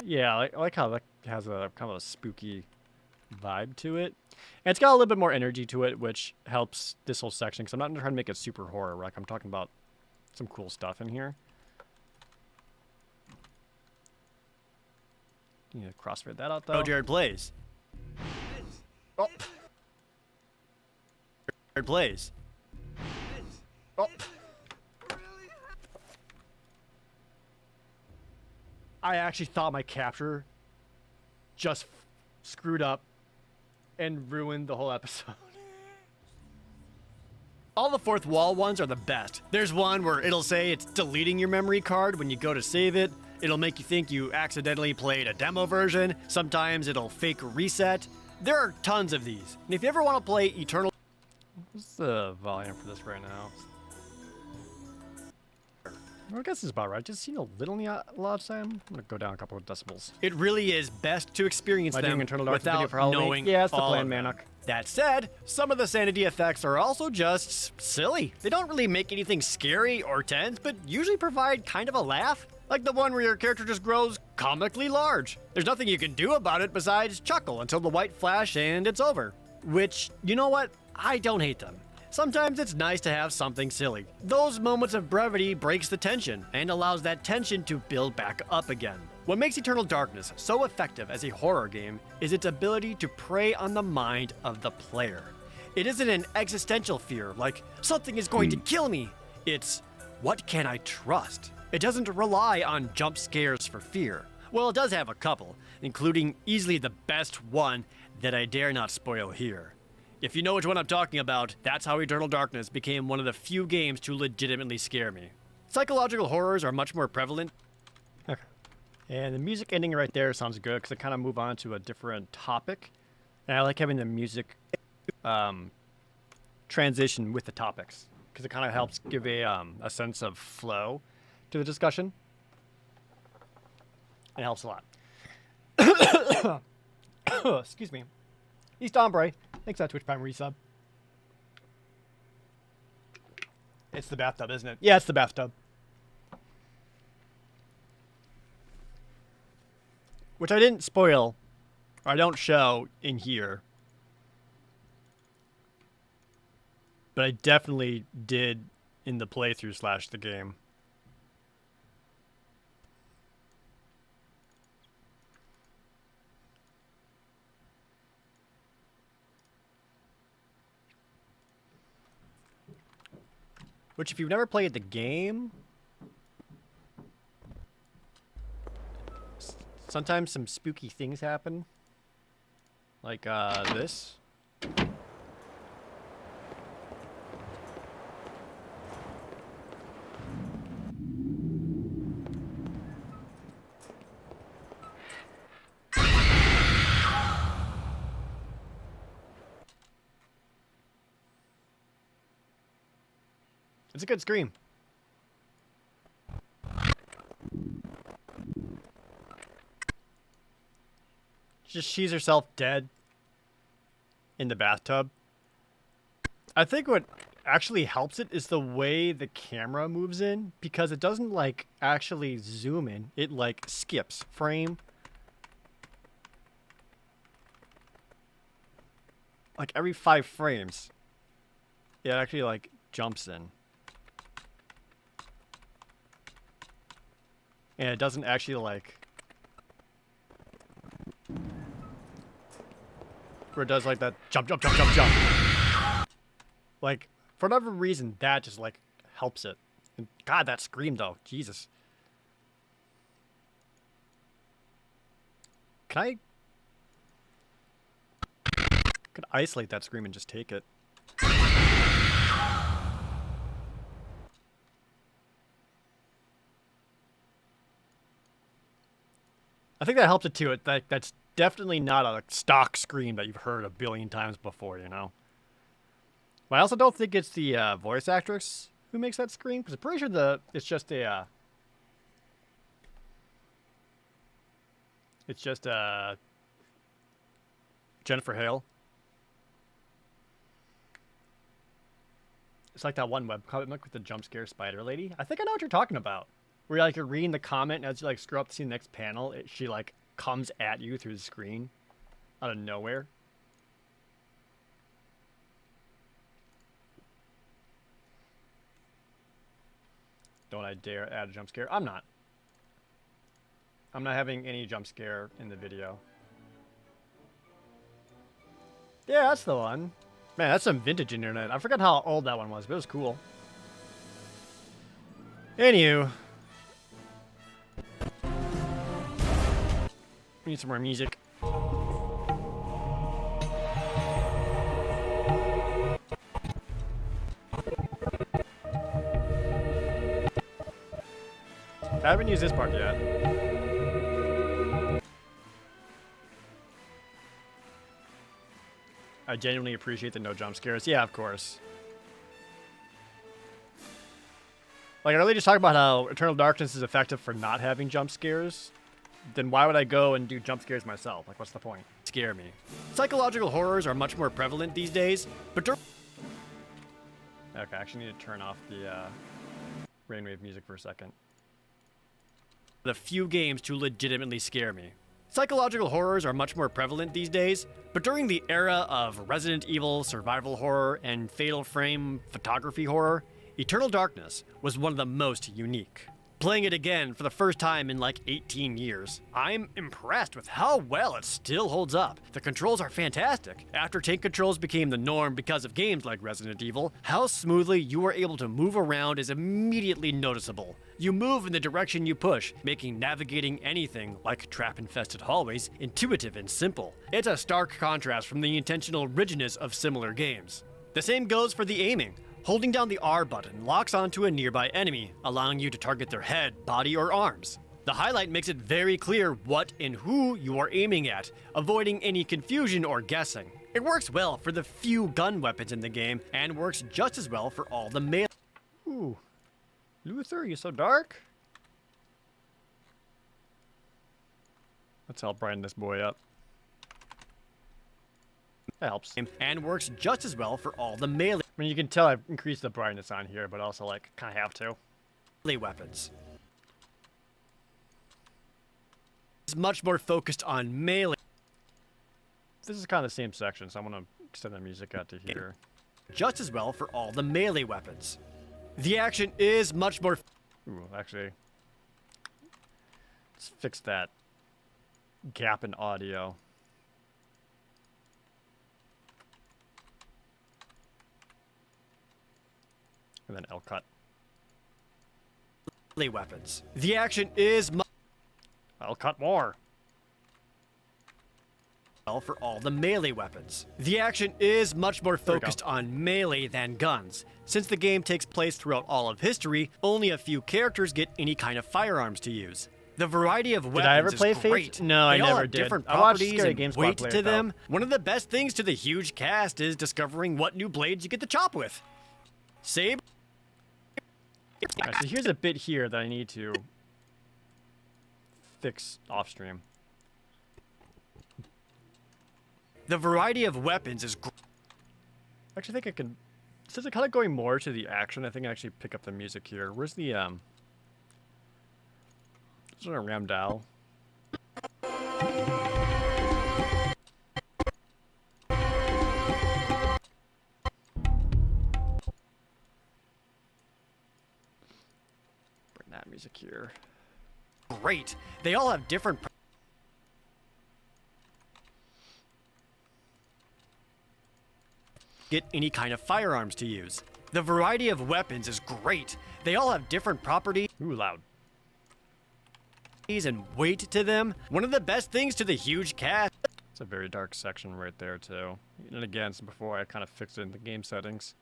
S1: Yeah, I like how that has a kind of a spooky vibe to it. And it's got a little bit more energy to it, which helps this whole section, because I'm not trying to make it super horror. Like, I'm talking about some cool stuff in here. You need to crossfade that out, though. Oh, Jared plays. Oh. Jared plays. Oh. I actually thought my capture just screwed up and ruined the whole episode. All the fourth wall ones are the best. There's one where it'll say it's deleting your memory card when you go to save it. It'll make you think you accidentally played a demo version. Sometimes it'll fake reset. There are tons of these. And if you ever want to play Eternal... What's the volume for this right now? I guess it's about right. Just seen a little in the loud time. I'm gonna go down a couple of decibels. It really is best to experience them without knowing. Yeah, it's the plan, Manok. That said, some of the sanity effects are also just silly. They don't really make anything scary or tense, but usually provide kind of a laugh. Like the one where your character just grows comically large. There's nothing you can do about it besides chuckle until the white flash and it's over. Which, you know what? I don't hate them. Sometimes it's nice to have something silly. Those moments of brevity breaks the tension and allows that tension to build back up again. What makes Eternal Darkness so effective as a horror game is its ability to prey on the mind of the player. It isn't an existential fear like, something is going to kill me. It's, what can I trust? It doesn't rely on jump scares for fear. Well, it does have a couple, including easily the best one that I dare not spoil here. If you know which one I'm talking about, that's how Eternal Darkness became one of the few games to legitimately scare me. Psychological horrors are much more prevalent. Okay. And the music ending right there sounds good because it kind of move on to a different topic. And I like having the music transition with the topics because it kind of helps give a sense of flow to the discussion. It helps a lot. Excuse me. East Ombre. Thanks for that Twitch Prime resub. It's the bathtub, isn't it? Yeah, it's the bathtub. Which I didn't spoil, or I don't show in here. But I definitely did in the playthrough / the game. Which, if you've never played the game, sometimes some spooky things happen. Like, this. It's a good scream. Just sees herself dead in the bathtub. I think what actually helps it is the way the camera moves in, because it doesn't like actually zoom in. It like skips frame. Like every 5 frames, it actually like jumps in. And it doesn't actually, like... Where it does, like, that jump, jump, jump, jump, jump. Like, for whatever reason, that just, like, helps it. And God, that scream, though. Jesus. Can I... could isolate that scream and just take it. I think that helps it too. That's definitely not a stock scream that you've heard a billion times before, you know? Well, I also don't think it's the voice actress who makes that scream, because I'm pretty sure it's just a Jennifer Hale. It's like that one webcomic with the jump scare spider lady. I think I know what you're talking about. Where like you're reading the comment, and as you like scroll up to see the next panel, she like comes at you through the screen out of nowhere. Don't I dare add a jump scare? I'm not. I'm not having any jump scare in the video. Yeah, that's the one. Man, that's some vintage internet. I forgot how old that one was, but it was cool. Anywho. We need some more music. I haven't used this part yet. I genuinely appreciate the no jump scares. Yeah, of course. Like, I really just talk about how Eternal Darkness is effective for not having jump scares. Then why would I go and do jump scares myself? Like, what's the point? Scare me. Psychological horrors are much more prevalent these days, but okay, I actually need to turn off the Rainwave music for a second. The few games to legitimately scare me. Psychological horrors are much more prevalent these days, but during the era of Resident Evil survival horror and Fatal Frame photography horror, Eternal Darkness was one of the most unique. Playing it again for the first time in like 18 years, I'm impressed with how well it still holds up. The controls are fantastic. After tank controls became the norm because of games like Resident Evil, how smoothly you are able to move around is immediately noticeable. You move in the direction you push, making navigating anything, like trap-infested hallways, intuitive and simple. It's a stark contrast from the intentional rigidness of similar games. The same goes for the aiming. Holding down the R button locks onto a nearby enemy, allowing you to target their head, body, or arms. The highlight makes it very clear what and who you are aiming at, avoiding any confusion or guessing. It works well for the few gun weapons in the game, and works just as well for all the melee. Ooh. Luther, you so dark? Let's help brighten this boy up. That helps. And works just as well for all the melee. I mean, you can tell I've increased the brightness on here, but also, like, kind of have to. Melee weapons. It's much more focused on melee. This is kind of the same section, so I'm going to extend the music out to here. Just as well for all the melee weapons. The action is much more... Ooh, actually... Let's fix that gap in audio. And then L cut. Melee weapons. The action is... I'll cut more. For all the melee weapons. The action is much more focused on melee than guns. Since the game takes place throughout all of history, only a few characters get any kind of firearms to use. The variety of weapons did I ever play
S5: is great.
S1: Fate? No, I
S5: They all
S1: never
S5: have
S1: did.
S5: different
S1: I watched
S5: properties
S1: Scary
S5: and
S1: Game Squad
S5: weight
S1: play
S5: to
S1: it, though.
S5: them. One of the best things to the huge cast is discovering what new blades you get to chop with. Saber.
S1: Alright, so here's a bit here that I need to fix off stream.
S5: The variety of weapons is
S1: Actually, I think I can... Since I'm kind of going more to the action, I think I actually pick up the music here. Where's the, Is there a Ramdal? Bring that music here.
S5: great. They all have different... Get any kind of firearms to use. The variety of weapons is great. They all have different properties.
S1: Ooh, loud.
S5: And weight to them. One of the best things to the huge cast.
S1: It's a very dark section right there, too. And again, so before I kind of fixed it in the game settings.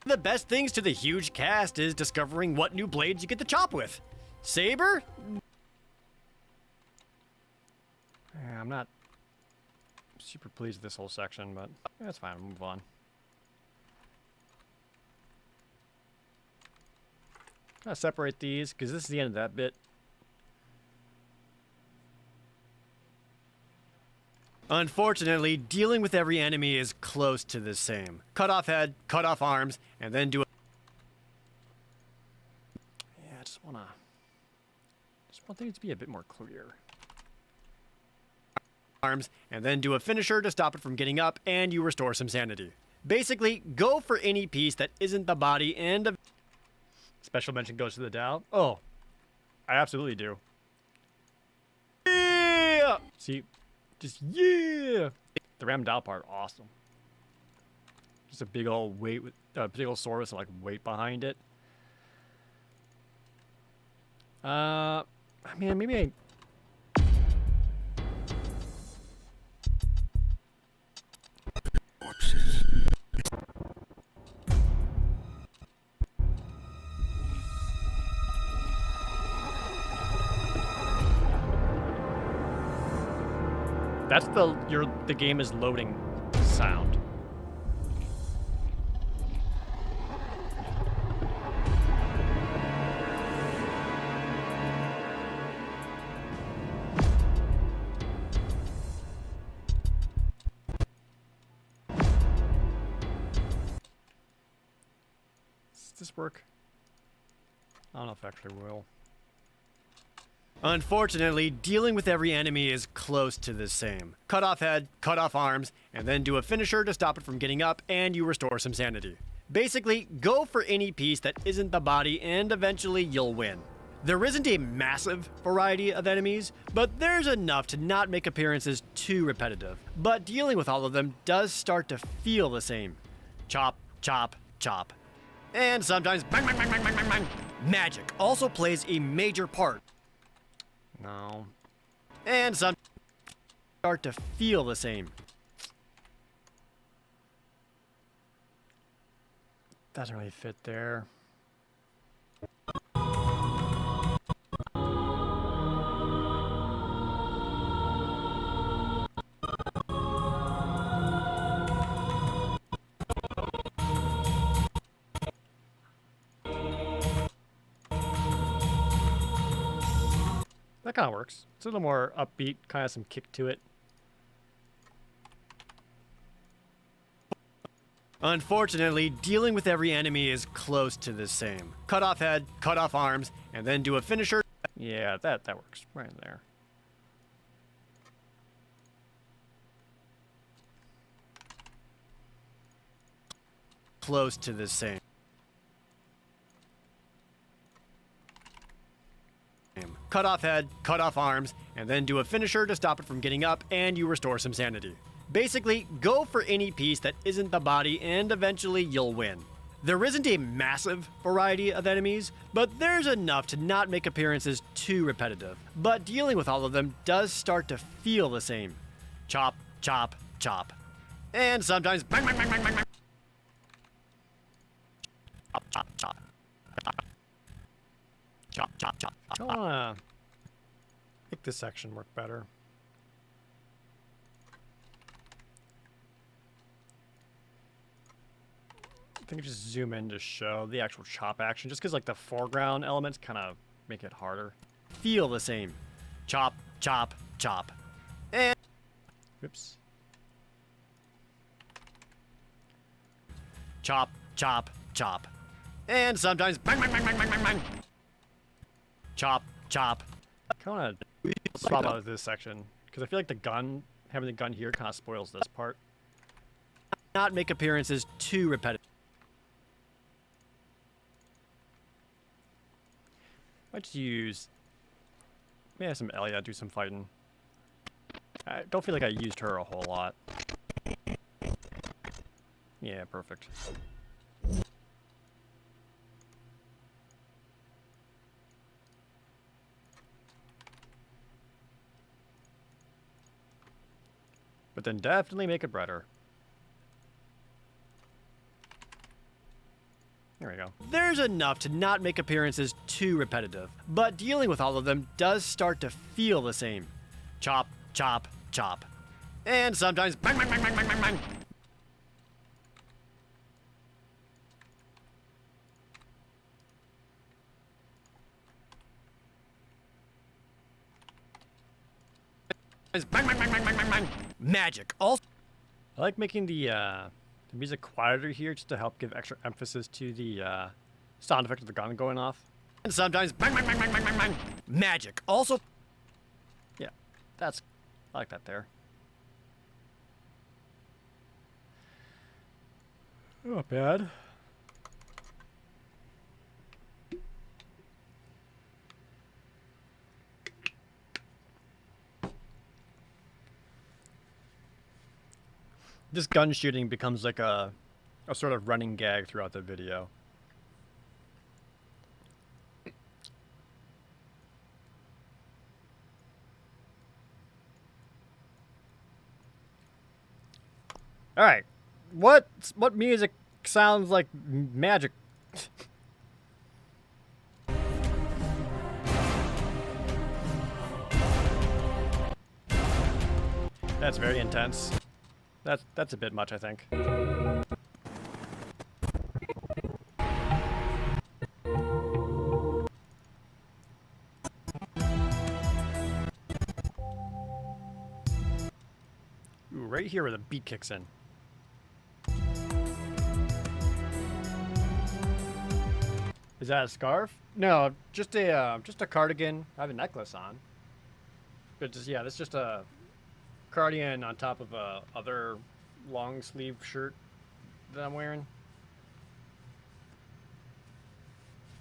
S5: The best things to the huge cast is discovering what new blades you get to chop with. Saber?
S1: Yeah, I'm not super pleased with this whole section, but that's fine. We'll move on. Gotta separate these because this is the end of that bit.
S5: Unfortunately, dealing with every enemy is close to the same. Cut off head, cut off arms, and then do a...
S1: Yeah, I just want things to be a bit more clear.
S5: arms, and then do a finisher to stop it from getting up, and you restore some sanity. Basically, go for any piece that isn't the body and...
S1: Special mention goes to the Dao. Oh, I absolutely do. Yeah! See, just yeah! The Ram Dao part, awesome. Just a big old weight with big old sword with some, like, weight behind it. I mean, maybe I... That's the game is loading sound. Does this work? I don't know if it actually will.
S5: Unfortunately, dealing with every enemy is close to the same. Cut off head, cut off arms, and then do a finisher to stop it from getting up, and you restore some sanity. Basically, go for any piece that isn't the body, and eventually you'll win. There isn't a massive variety of enemies, but there's enough to not make appearances too repetitive. But dealing with all of them does start to feel the same. Chop, chop, chop. And sometimes bang, bang, bang, bang, bang, bang, bang. Magic also plays a major part.
S1: No.
S5: And some start to feel the same.
S1: Doesn't really fit there. That kind of works. It's a little more upbeat, kind of some kick to it.
S5: Unfortunately, dealing with every enemy is close to the same. Cut off head, cut off arms, and then do a finisher.
S1: Yeah, that works right in there.
S5: Close to the same. Cut off head, cut off arms, and then do a finisher to stop it from getting up, and you restore some sanity. Basically, go for any piece that isn't the body, and eventually you'll win. There isn't a massive variety of enemies, but there's enough to not make appearances too repetitive. But dealing with all of them does start to feel the same. Chop, chop, chop. And sometimes bang, bang, bang, bang, bang, bang. Chop, chop, chop. Chop, chop, chop.
S1: I want to make this section work better. I think just zoom in to show the actual chop action, just because like the foreground elements kind of make it harder.
S5: Feel the same. Chop, chop, chop. And
S1: Oops.
S5: chop, chop, chop. And sometimes bang, bang, bang, bang, bang, bang, bang. Chop, chop.
S1: I want to swap out this section because I feel like having the gun here kind of spoils this part.
S5: Not make appearances too repetitive.
S1: Might just use maybe some Elia, do some fighting. I don't feel like I used her a whole lot. Yeah, perfect. But then definitely make it brighter. There we go.
S5: There's enough to not make appearances too repetitive, but dealing with all of them does start to feel the same. Chop, chop, chop. And sometimes bang, bang, bang, bang, bang, bang, bang. Bang, bang, bang, bang, bang, bang, bang. Magic. Also,
S1: I like making the music quieter here just to help give extra emphasis to the sound effect of the gun going off.
S5: and sometimes bang, bang, bang, bang, bang, bang, bang. Magic. Also,
S1: Yeah, I like that there. Not bad. This gun shooting becomes like a sort of running gag throughout the video. All right, what music sounds like magic? That's very intense. That's a bit much, I think. Ooh, right here where the beat kicks in. Is that a scarf? No, just a cardigan. I have a necklace on. But just yeah, that's just a cardigan on top of a other long sleeve shirt that I'm wearing.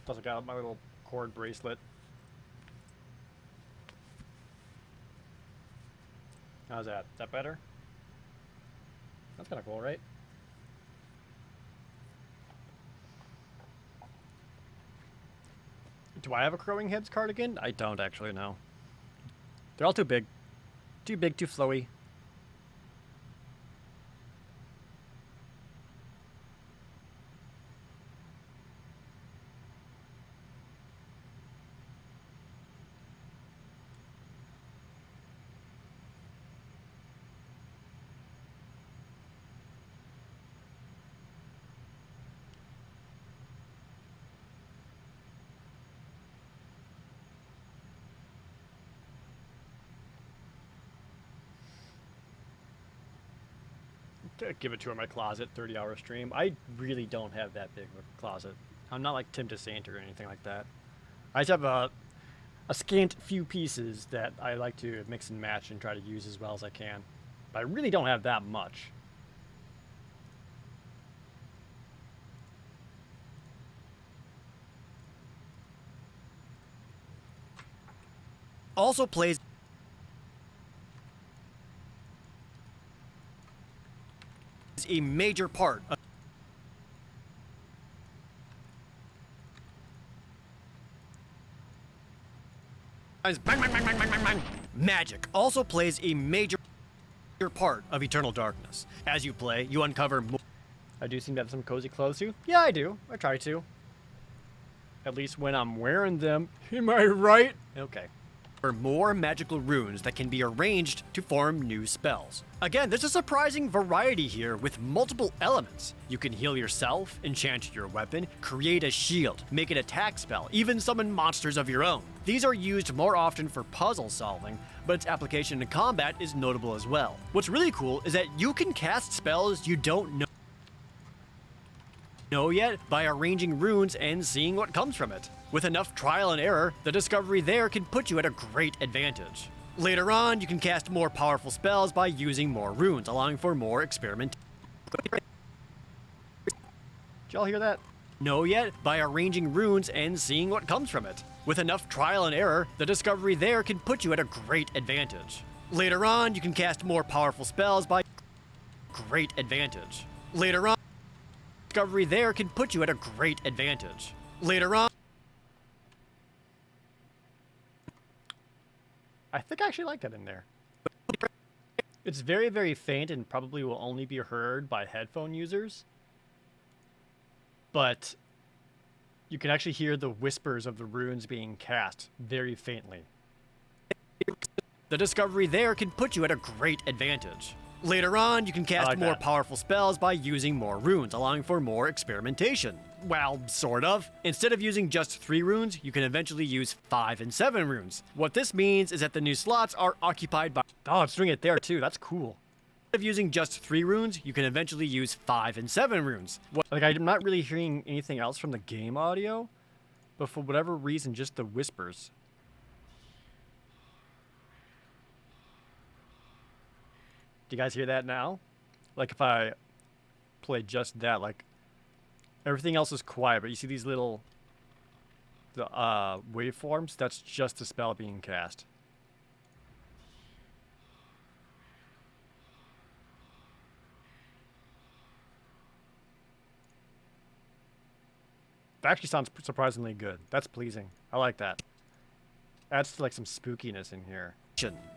S1: Plus I got my little cord bracelet. How's that? Is that better? That's kind of cool, right? Do I have a Crowing Heads cardigan? I don't actually know. They're all too big. Too big, too flowy. Give it to her in my closet, 30-hour stream. I really don't have that big of a closet. I'm not like Tim DeSaint or anything like that. I just have a scant few pieces that I like to mix and match and try to use as well as I can. But I really don't have that much.
S5: also plays a major part of bang, bang, bang, bang, bang, bang, bang. Magic also plays a major part of Eternal Darkness. As you play, you uncover more.
S1: I do seem to have some cozy clothes too. Yeah, I do. I try to. At least when I'm wearing them. Am I right? Okay.
S5: More magical runes that can be arranged to form new spells. Again, there's a surprising variety here with multiple elements. You can heal yourself, enchant your weapon, create a shield, make an attack spell, even summon monsters of your own. These are used more often for puzzle solving, but its application in combat is notable as well. What's really cool is that you can cast spells you don't know yet by arranging runes and seeing what comes from it. With enough trial and error, the discovery there can put you at a great advantage. Later on, you can cast more powerful spells by using more runes, allowing for more experiment.
S1: Did y'all hear that?
S5: Know yet by arranging runes and seeing what comes from it. With enough trial and error, the discovery there can put you at a great advantage. Later on, you can cast more powerful spells by great advantage. Later on, discovery there can put you at a great advantage. Later on,
S1: I think I actually like that in there. It's very, very faint and probably will only be heard by headphone users. But you can actually hear the whispers of the runes being cast very faintly.
S5: The discovery there can put you at a great advantage. Later on, you can cast
S1: like
S5: more
S1: that.
S5: powerful spells by using more runes, allowing for more experimentation. Well, sort of. Instead of using just 3 runes, you can eventually use 5 and 7 runes. What this means is that the new slots are occupied by...
S1: Oh, it's doing it there too. That's cool.
S5: Instead of using just 3 runes, you can eventually use 5 and 7 runes.
S1: Like, I'm not really hearing anything else from the game audio, but for whatever reason, just the whispers. Do you guys hear that now? Like, if I play just that, like, everything else is quiet, but you see these little waveforms? That's just the spell being cast. That actually sounds surprisingly good. That's pleasing. I like that. Adds to like some spookiness in here.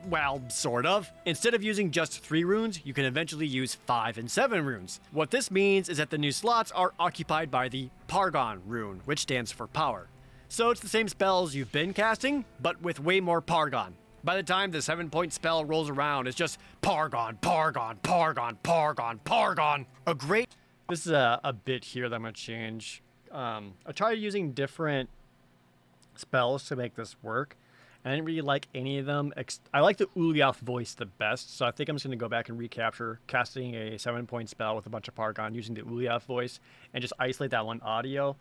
S5: Well, sort of. Instead of using just 3 runes, you can eventually use 5 and 7 runes. What this means is that the new slots are occupied by the Pargon rune, which stands for power. So it's the same spells you've been casting, but with way more Pargon. By the time the 7-point spell rolls around, it's just Pargon, Pargon, Pargon, Pargon, Pargon. A great...
S1: This is a bit here that I'm going to change. I tried using different spells to make this work. I didn't really like any of them. I like the Ulyaoth voice the best, so I think I'm just going to go back and recapture casting a 7-point spell with a bunch of Pargon using the Ulyaoth voice and just isolate that one audio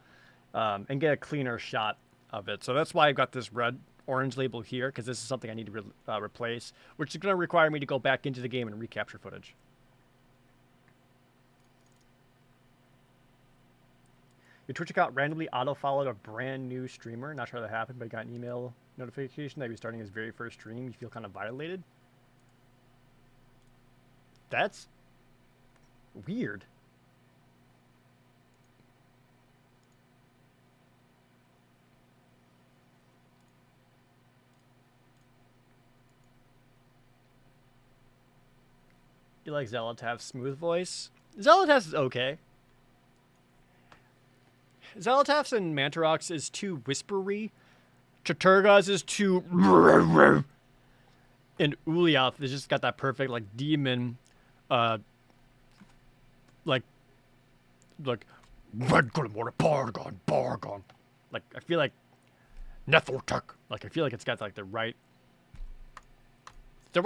S1: and get a cleaner shot of it. So that's why I've got this red-orange label here, because this is something I need to replace, which is going to require me to go back into the game and recapture footage. Your Twitch account randomly auto-followed a brand new streamer. Not sure how that happened, but I got an email notification that he was starting his very first stream. You feel kind of violated? That's weird. You like Xelotav's smooth voice? Xelotav's is okay. Xelotav's and Mantarox is too whispery. Chaturga's is too... And Ulyaoth has just got that perfect, like, demon, like, Red Grimwater, Pargon, Pargon. Like, I feel like Netheltek. Like, I feel like it's got, like, the right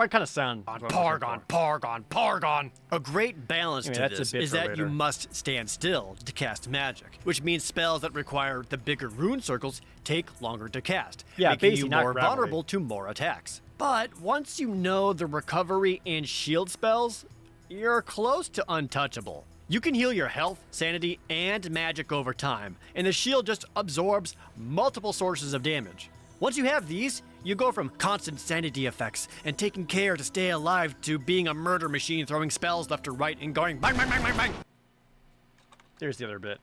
S1: kind of sound.
S5: Pargon, Pargon, Pargon. A great balance
S1: Anyway,
S5: to
S1: that's a
S5: this
S1: bit
S5: is
S1: for
S5: that you
S1: later.
S5: must stand still to cast magic, which means spells that require the bigger rune circles take longer to cast,
S1: Yeah,
S5: making
S1: basically
S5: you
S1: not
S5: more
S1: Gravelry.
S5: vulnerable to more attacks. But once you know the recovery and shield spells, you're close to untouchable. You can heal your health, sanity, and magic over time, and the shield just absorbs multiple sources of damage. Once you have these, you go from constant sanity effects and taking care to stay alive to being a murder machine throwing spells left to right and going bang, bang, bang, bang, bang.
S1: There's the other bit.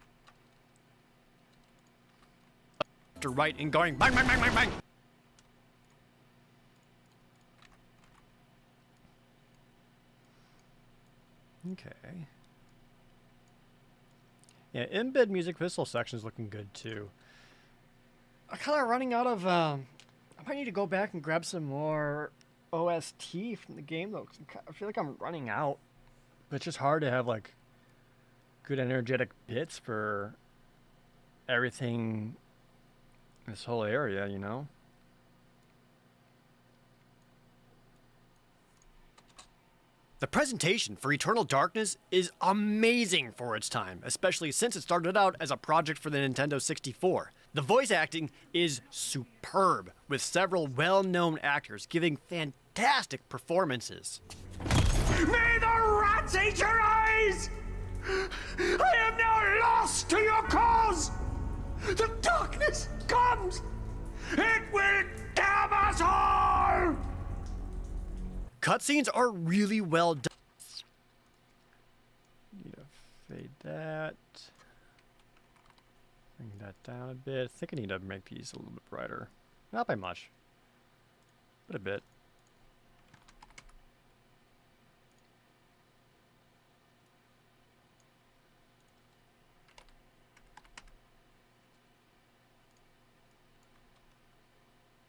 S5: To right and going bang, bang, bang, bang, bang.
S1: Okay. Yeah, embed music pistol section is looking good too. I'm kind of running out of. I might need to go back and grab some more OST from the game though. 'Cause I feel like I'm running out. But it's just hard to have like good energetic bits for everything. This whole area, you know.
S5: The presentation for Eternal Darkness is amazing for its time, especially since it started out as a project for the Nintendo 64. The voice acting is superb, with several well-known actors giving fantastic performances.
S4: May the rats eat your eyes! I am now lost to your cause! The darkness comes! It will damn us all!
S5: Cutscenes are really well done.
S1: Need to fade that. Bring that down a bit. I think I need to make these a little bit brighter. Not by much, but a bit.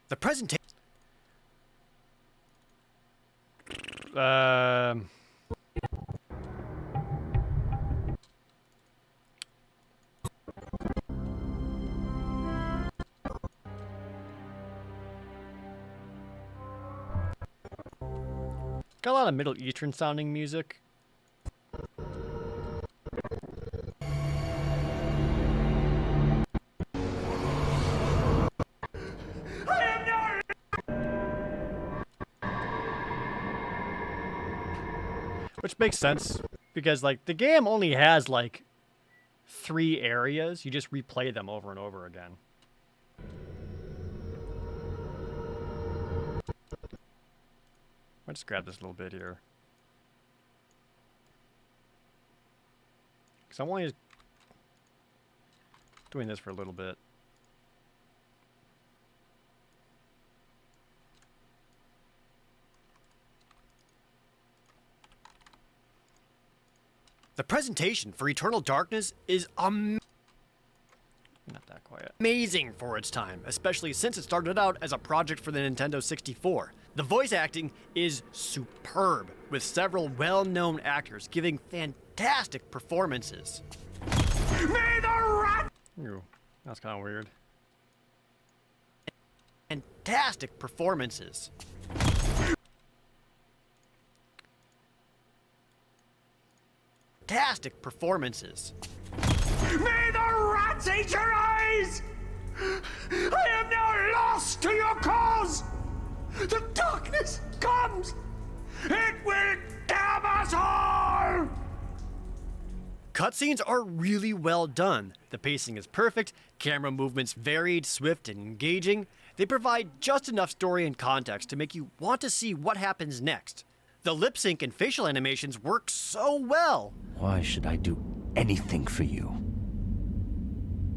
S5: The presentation.
S1: Got a lot of Middle Eastern sounding music. Which makes sense because like the game only has like 3 areas. You just replay them over and over again. I'll just grab this little bit here. Because I'm only doing this for a little bit.
S5: The presentation for Eternal Darkness is
S1: Not that quiet.
S5: amazing for its time, especially since it started out as a project for the Nintendo 64. The voice acting is superb, with several well-known actors giving fantastic performances.
S4: May the rat
S1: Ooh, that's kind of weird.
S5: Fantastic performances. Fantastic performances.
S4: May the rats eat your eyes! I am now lost to your cause! The darkness comes! It will damn us all!
S5: Cutscenes are really well done. The pacing is perfect, camera movements varied, swift, and engaging. They provide just enough story and context to make you want to see what happens next. The lip sync and facial animations work so well.
S6: Why should I do anything for you?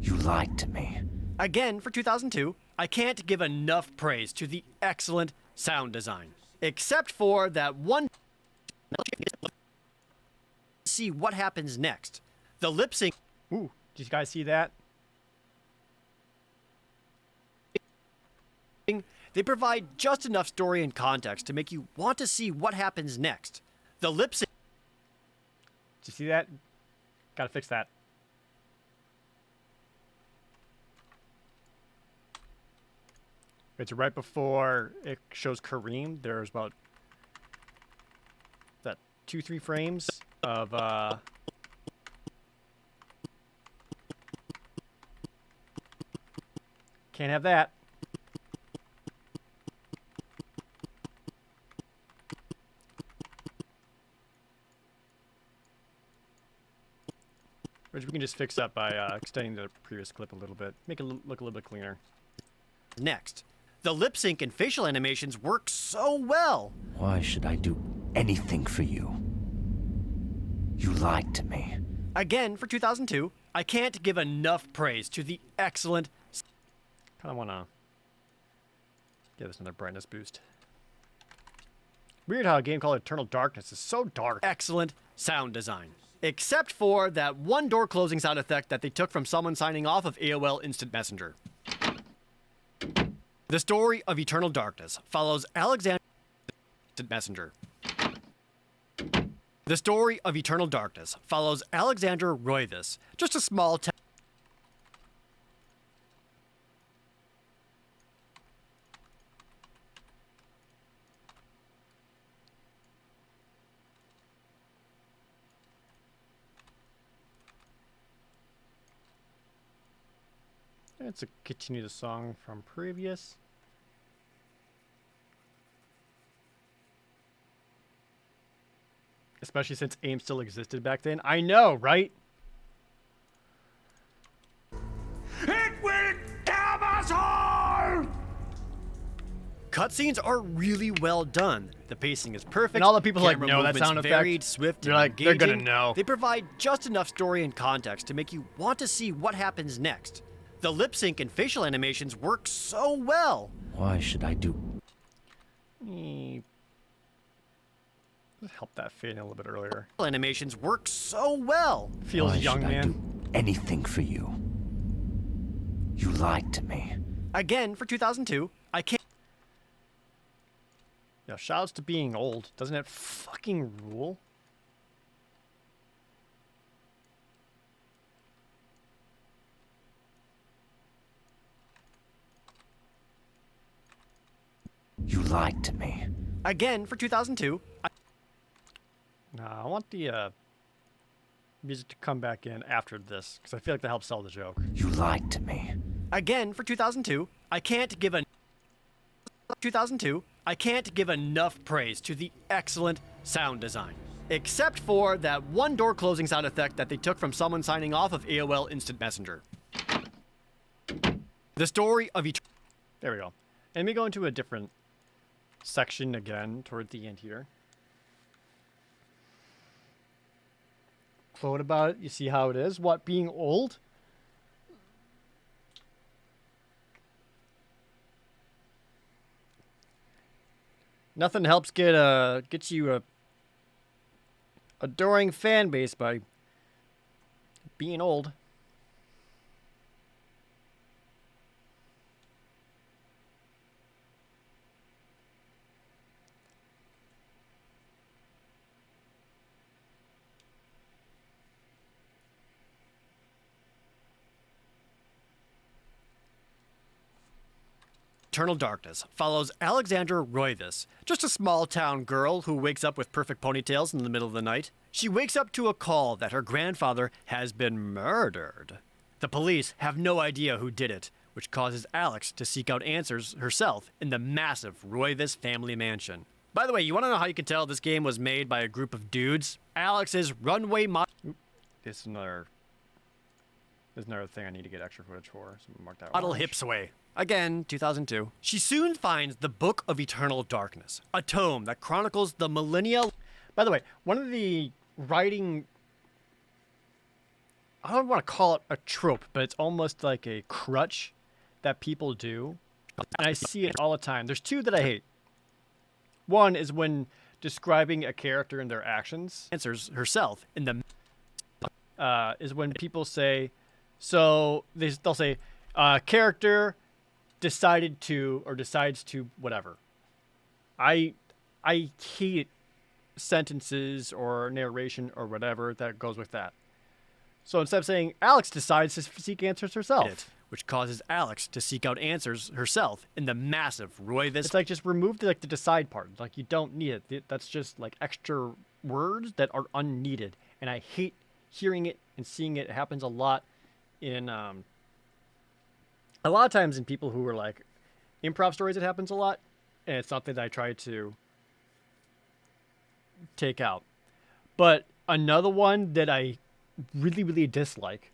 S6: You lied to me.
S5: Again, for 2002, I can't give enough praise to the excellent sound design. Except for that one see what happens next. The lip sync
S1: Ooh, did you guys see that?
S5: they provide just enough story and context to make you want to see what happens next. The lip sync
S1: Did you see that? Gotta fix that. It's right before it shows Kareem. There's about that 2-3 frames of can't have that. Which we can just fix up by extending the previous clip a little bit. Make it look a little bit cleaner.
S5: next. The lip sync and facial animations work so well.
S6: Why should I do anything for you? You lied to me.
S5: Again, for 2002, I can't give enough praise to the excellent
S1: Kind of want to give this another brightness boost. Weird how a game called Eternal Darkness is so dark.
S5: excellent sound design. Except for that one door closing sound effect that they took from someone signing off of AOL Instant Messenger. The story of Eternal Darkness follows Alexander Instant Messenger. The story of Eternal Darkness follows Alexander Roivas, just a small town.
S1: Let's continue the song from previous. Especially since AIM still existed back then. I know, right?
S4: It will damn us all!
S5: Cutscenes are really well done. The pacing is perfect.
S1: And all the people like
S5: camera
S1: know that
S5: movements
S1: sound effect.
S5: varied, swift,
S1: They're
S5: and
S1: like, they're gonna
S5: engaging.
S1: know.
S5: They provide just enough story and context to make you want to see what happens next. The lip sync and facial animations work so well.
S6: Why should I do...
S1: Help that fade in a little bit earlier.
S5: Animations work so well.
S1: Feels
S6: Why
S1: young,
S6: should I
S1: man.
S6: do anything for you? You lied to me.
S5: Again, for 2002, I can't.
S1: Yeah, shoutouts to being old. Doesn't it fucking rule?
S6: You lied to me.
S5: Again for 2002.
S1: Nah, I want the music to come back in after this, because I feel like that helps sell the joke.
S6: You lied to me.
S5: Again for 2002. I can't give 2002. I can't give enough praise to the excellent sound design. Except for that one door closing sound effect that they took from someone signing off of AOL Instant Messenger. The story of each.
S1: There we go. And we go into a different section again toward the end here. Quote about it. You see how it is. What, being old? Nothing helps get you a adoring fan base by being old.
S5: Eternal Darkness follows Alexandra Roivas, just a small town girl who wakes up with perfect ponytails in the middle of the night. She wakes up to a call that her grandfather has been murdered. The police have no idea who did it, which causes Alex to seek out answers herself in the massive Roivas family mansion. By the way, you want to know how you can tell this game was made by a group of dudes? Alex's runway
S1: This is another thing I need to get extra footage for. So mark that
S5: model
S1: orange.
S5: hips away. Again, 2002. She soon finds the Book of Eternal Darkness, a tome that chronicles the millennia.
S1: By the way, one of the writing, I don't want to call it a trope, but it's almost like a crutch that people do. And I see it all the time. There's two that I hate. One is when describing a character and their actions.
S5: Answers herself in the.
S1: Is when people say, so they'll say, character decided to or decides to whatever. I hate sentences or narration or whatever that goes with that. So instead of saying Alex decides to seek answers herself,
S5: which causes Alex to seek out answers herself in the massive Roivas.
S1: it's like just remove the decide part. Like you don't need it. That's just like extra words that are unneeded. And I hate hearing it and seeing it. It happens a lot in a lot of times in people who are like improv stories. It happens a lot, and it's something that I try to take out. But another one that I really, really dislike,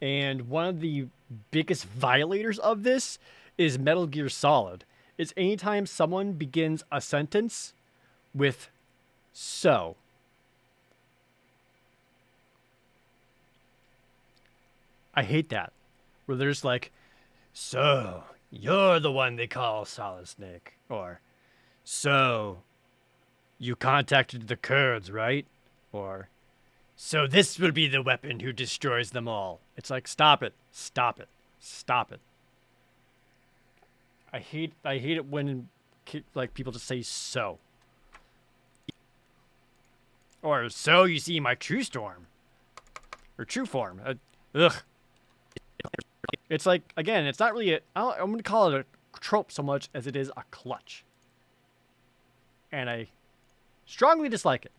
S1: and one of the biggest violators of this is Metal Gear Solid. Is anytime someone begins a sentence with "so." I hate that. Where there's like, "So, you're the one they call Solid Snake." Or, "So, you contacted the Kurds, right?" Or, "So this will be the weapon who destroys them all." It's like, stop it. Stop it. Stop it. I hate it when like people just say "so." Or, "So you see my true storm." Or true form. Ugh. It's like, again, it's not really I'm going to call it a trope so much as it is a clutch. And I strongly dislike it.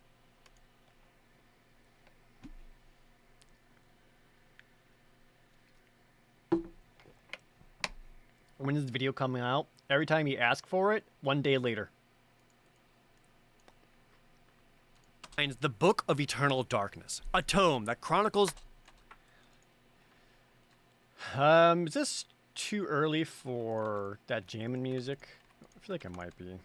S1: When is the video coming out? Every time you ask for it, 1 day later.
S5: The Book of Eternal Darkness, a tome that chronicles.
S1: Is this too early for that jamming music? I feel like it might be.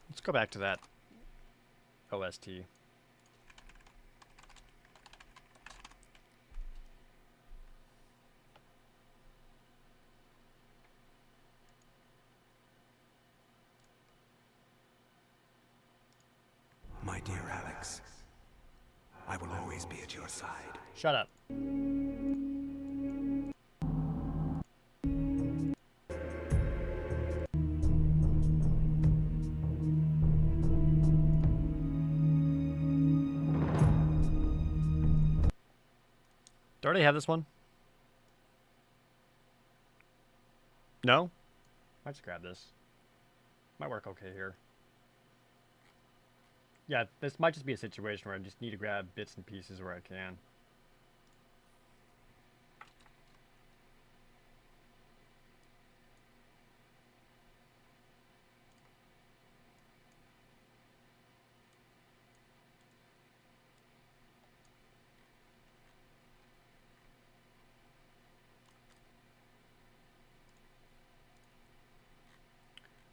S1: Let's go back to that OST.
S2: My dear Alex, I will always be at your side.
S1: Shut up. already have this one. No? Might just grab this. Might work okay here. Yeah, this might just be a situation where I just need to grab bits and pieces where I can.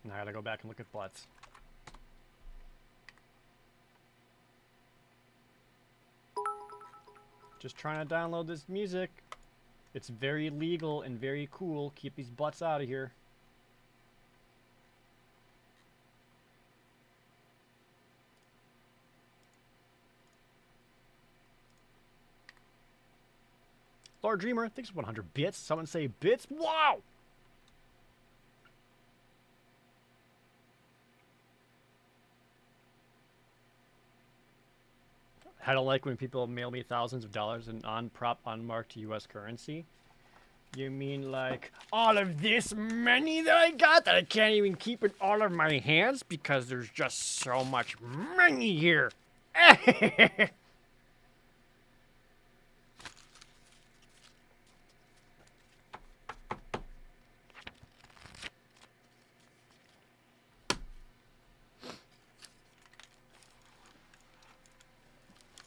S1: Now I gotta go back and look at butts. Just trying to download this music. It's very legal and very cool. Keep these butts out of here. Lord Dreamer, thanks for 100 bits. Someone say bits. Wow! I don't like when people mail me thousands of dollars in unmarked U.S. currency. You mean like all of this money that I got that I can't even keep in all of my hands because there's just so much money here?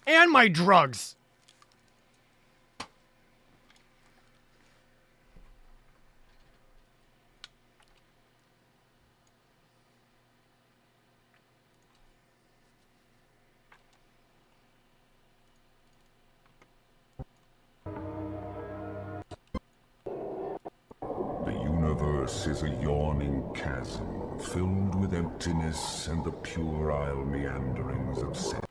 S1: And my drugs.
S7: The universe is a yawning chasm, filled with emptiness and the puerile meanderings of sentience.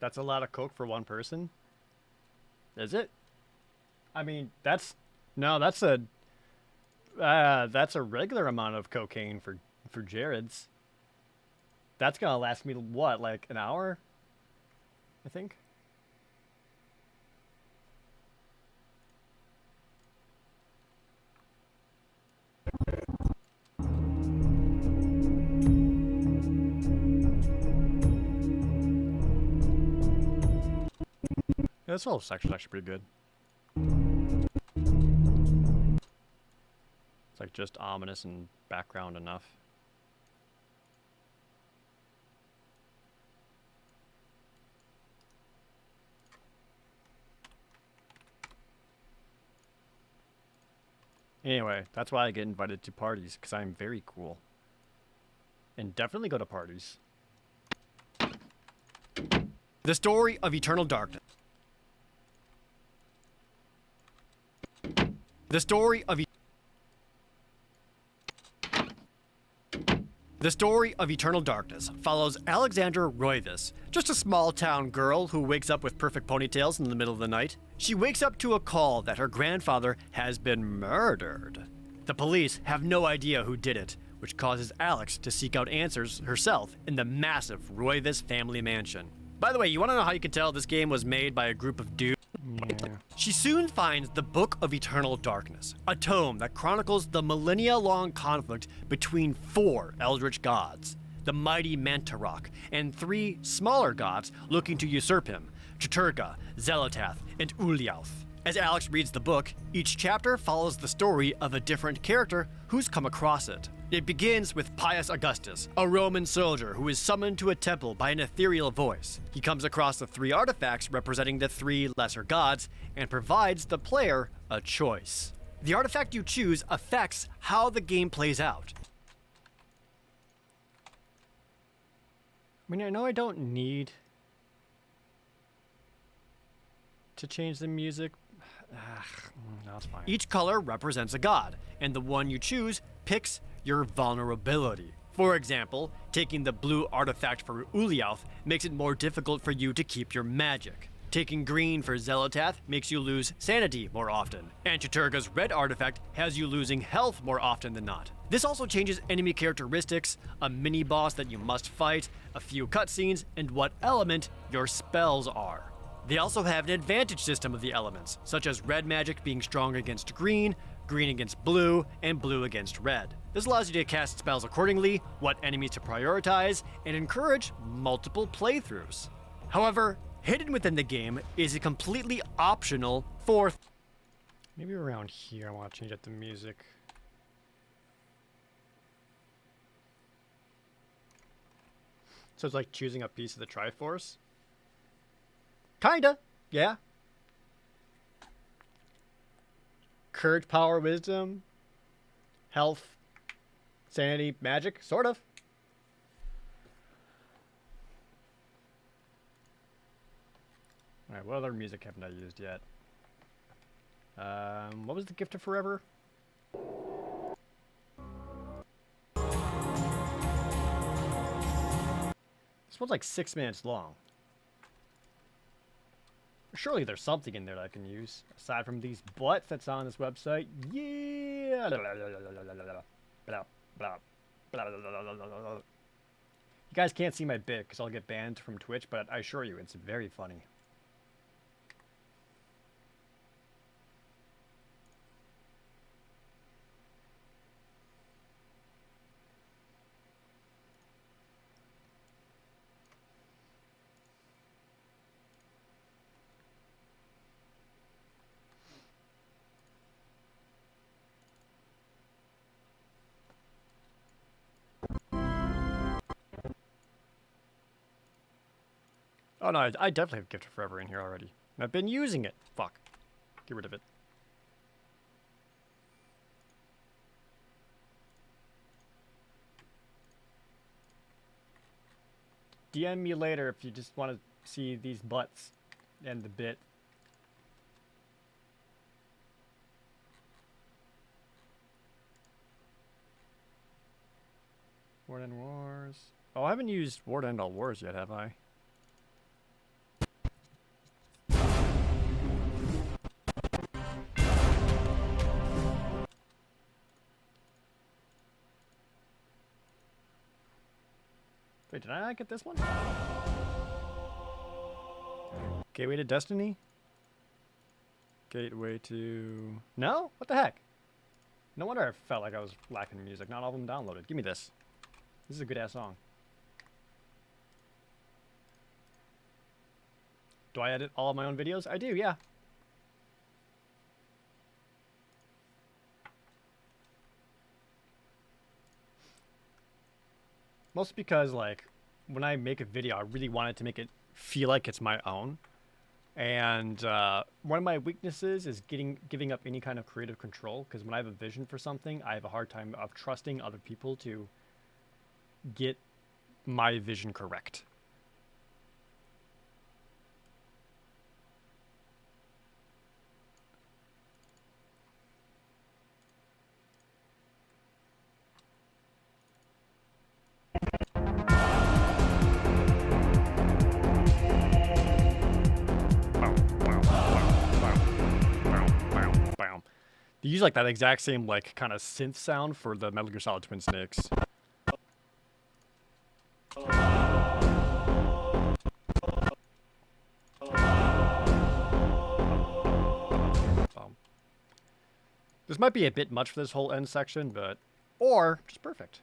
S1: That's a lot of coke for one person. Is it? I mean, that's a regular amount of cocaine for Jared's. That's gonna last me what, like an hour? I think. Yeah, this whole section's actually pretty good. It's like just ominous and background enough. Anyway, that's why I get invited to parties, because I'm very cool. And definitely go to parties. The story of Eternal Darkness. The story of Eternal Darkness follows Alexandra Roivas, just a small-town girl who wakes up with perfect ponytails in the middle of the night. She wakes up to a call that her grandfather has been murdered. The police have no idea who did it, which causes Alex to seek out answers herself in the massive Roivas family mansion. By the way, you want to know how you can tell this game was made by a group of dudes? Yeah. She soon finds the Book of Eternal Darkness, a tome that chronicles the millennia-long conflict between 4 eldritch gods, the mighty Mantarok, and 3 smaller gods looking to usurp him, Juturga, Zelotath, and Ulyaoth. As Alex reads the book, each chapter follows the story of a different character who's come across it. It begins with Pius Augustus, a Roman soldier who is summoned to a temple by an ethereal voice. He comes across the 3 artifacts representing the 3 lesser gods and provides the player a choice. The artifact you choose affects how the game plays out. I mean, I know I don't need to change the music. No, it's fine. Each color represents a god, and the one you choose picks your vulnerability. For example, taking the blue artifact for Ulyaoth makes it more difficult for you to keep your magic.
S5: Taking green for Xel'lotath makes you lose sanity more often, and Chattur'gha's red artifact has you losing health more often than not. This also changes enemy characteristics, a mini-boss that you must fight, a few cutscenes, and what element your spells are. They also have an advantage system of the elements, such as red magic being strong against green, green against blue, and blue against red. This allows you to cast spells accordingly, what enemies to prioritize, and encourage multiple playthroughs. However, hidden within the game is a completely optional fourth.
S1: Maybe around here I want to change up the music. So it's like choosing a piece of the Triforce? Kinda, yeah. Courage, power, wisdom, health, sanity, magic, sort of. Alright, what other music haven't I used yet? What was the Gift of Forever? This one's like 6 minutes long. Surely there's something in there that I can use, aside from these butts that's on this website. Yeah! You guys can't see my bit because I'll get banned from Twitch, but I assure you, it's very funny. Oh no, I definitely have Gift of Forever in here already. And I've been using it. Fuck. Get rid of it. DM me later if you just want to see these butts and the bit. War to End Wars. Oh, I haven't used War to End All Wars yet, have I? Wait, did I not get this one? Gateway to Destiny? Gateway to... No? What the heck? No wonder I felt like I was lacking music. Not all of them downloaded. Give me this. This is a good-ass song. Do I edit all of my own videos? I do, yeah. Mostly because, like, when I make a video, I really wanted to make it feel like it's my own. And one of my weaknesses is giving up any kind of creative control, because when I have a vision for something, I have a hard time of trusting other people to get my vision correct. They use like that exact same like kind of synth sound for the Metal Gear Solid Twin Snakes. This might be a bit much for this whole end section, but or just perfect.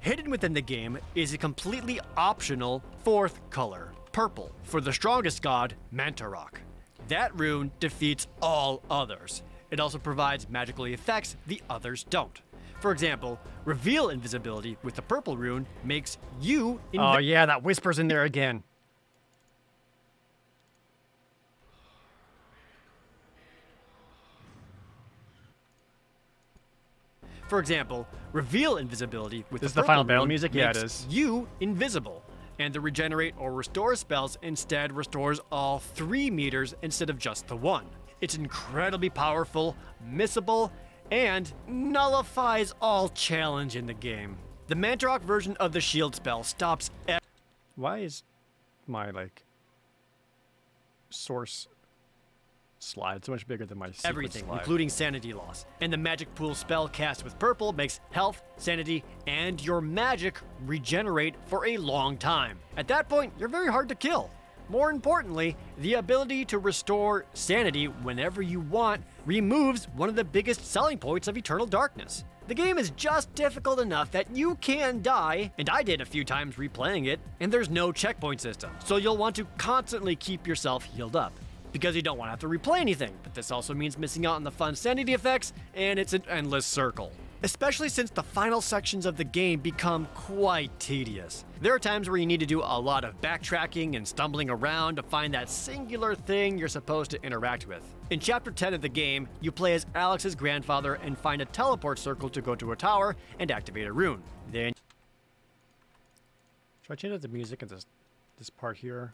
S5: Hidden within the game is a completely optional fourth color, purple, for the strongest god, Mantarok. That rune defeats all others. It also provides magical effects the others don't. For example, reveal invisibility with the purple rune makes you
S1: Oh yeah, that whisper's in there again.
S5: For example, reveal invisibility with
S1: This is
S5: the
S1: the final
S5: purple
S1: battle
S5: rune
S1: music? Yeah, it
S5: makes
S1: is.
S5: you invisible. And the regenerate or restore spells instead restores all 3 meters instead of just the 1. It's incredibly powerful, missable, and nullifies all challenge in the game. The Mantarok version of the shield spell stops
S1: Why is my, like, source slide so much bigger than my sequence
S5: everything,
S1: slide?
S5: including sanity loss. And the magic pool spell cast with purple makes health, sanity, and your magic regenerate for a long time. At that point, you're very hard to kill. More importantly, the ability to restore sanity whenever you want removes one of the biggest selling points of Eternal Darkness. The game is just difficult enough that you can die, and I did a few times replaying it, and there's no checkpoint system, so you'll want to constantly keep yourself healed up, because you don't want to have to replay anything, but this also means missing out on the fun sanity effects, and it's an endless circle. Especially since the final sections of the game become quite tedious. There are times where you need to do a lot of backtracking and stumbling around to find that singular thing you're supposed to interact with. In Chapter 10 of the game, you play as Alex's grandfather and find a teleport circle to go to a tower and activate a rune. Then
S1: Should I change up the music in this part here?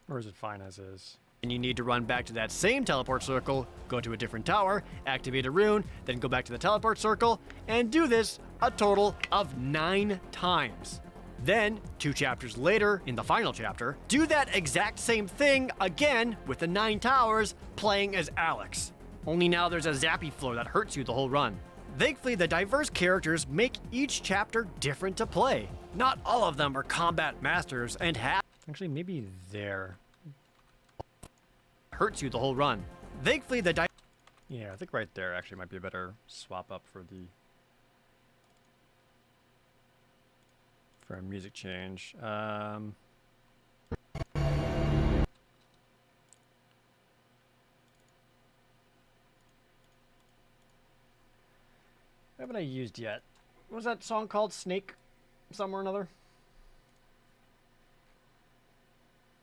S1: Or is it fine as is?
S5: you need to run back to that same teleport circle, go to a different tower, activate a rune, then go back to the teleport circle, and do this a total of 9 times. Then, 2 chapters later, in the final chapter, do that exact same thing again with the 9 towers, playing as Alex. Only now there's a zappy flow that hurts you the whole run. Thankfully, the diverse characters make each chapter different to play. Not all of them are combat masters and have
S1: Actually, maybe there.
S5: hurts you the whole run. Thankfully, the
S1: Yeah, I think right there actually might be a better swap up for a music change. Haven't I used yet? What was that song called? Snake somewhere or another?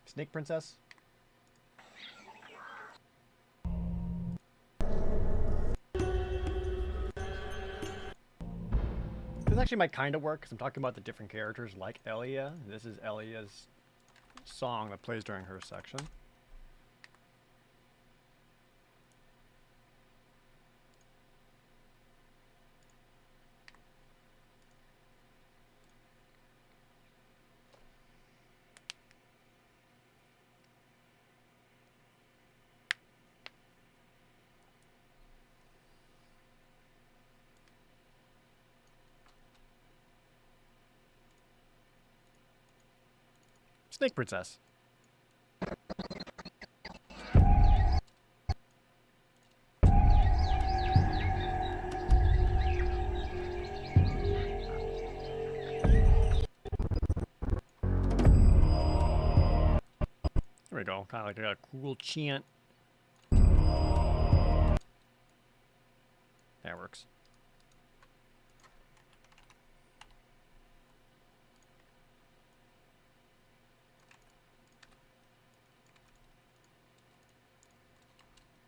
S1: Snake Princess? This actually might kind of work because I'm talking about the different characters like Elia. This is Elia's song that plays during her section. Snake Princess. There we go. Kind of like a cool chant. That works.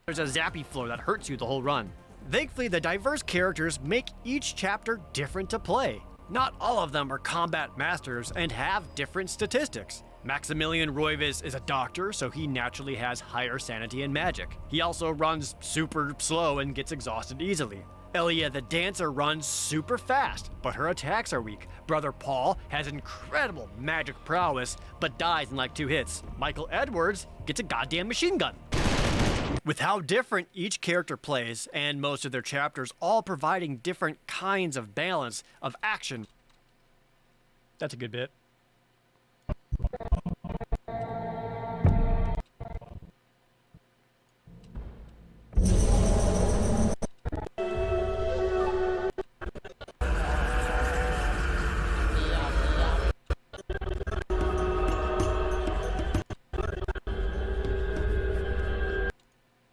S5: There's a zappy flow that hurts you the whole run. Thankfully, the diverse characters make each chapter different to play. Not all of them are combat masters and have different statistics. Maximilian Roivis is a doctor, so he naturally has higher sanity and magic. He also runs super slow and gets exhausted easily. Elia the dancer runs super fast, but her attacks are weak. Brother Paul has incredible magic prowess, but dies in like 2 hits. Michael Edwards gets a goddamn machine gun. With how different each character plays, and most of their chapters all providing different kinds of balance of action.
S1: That's a good bit.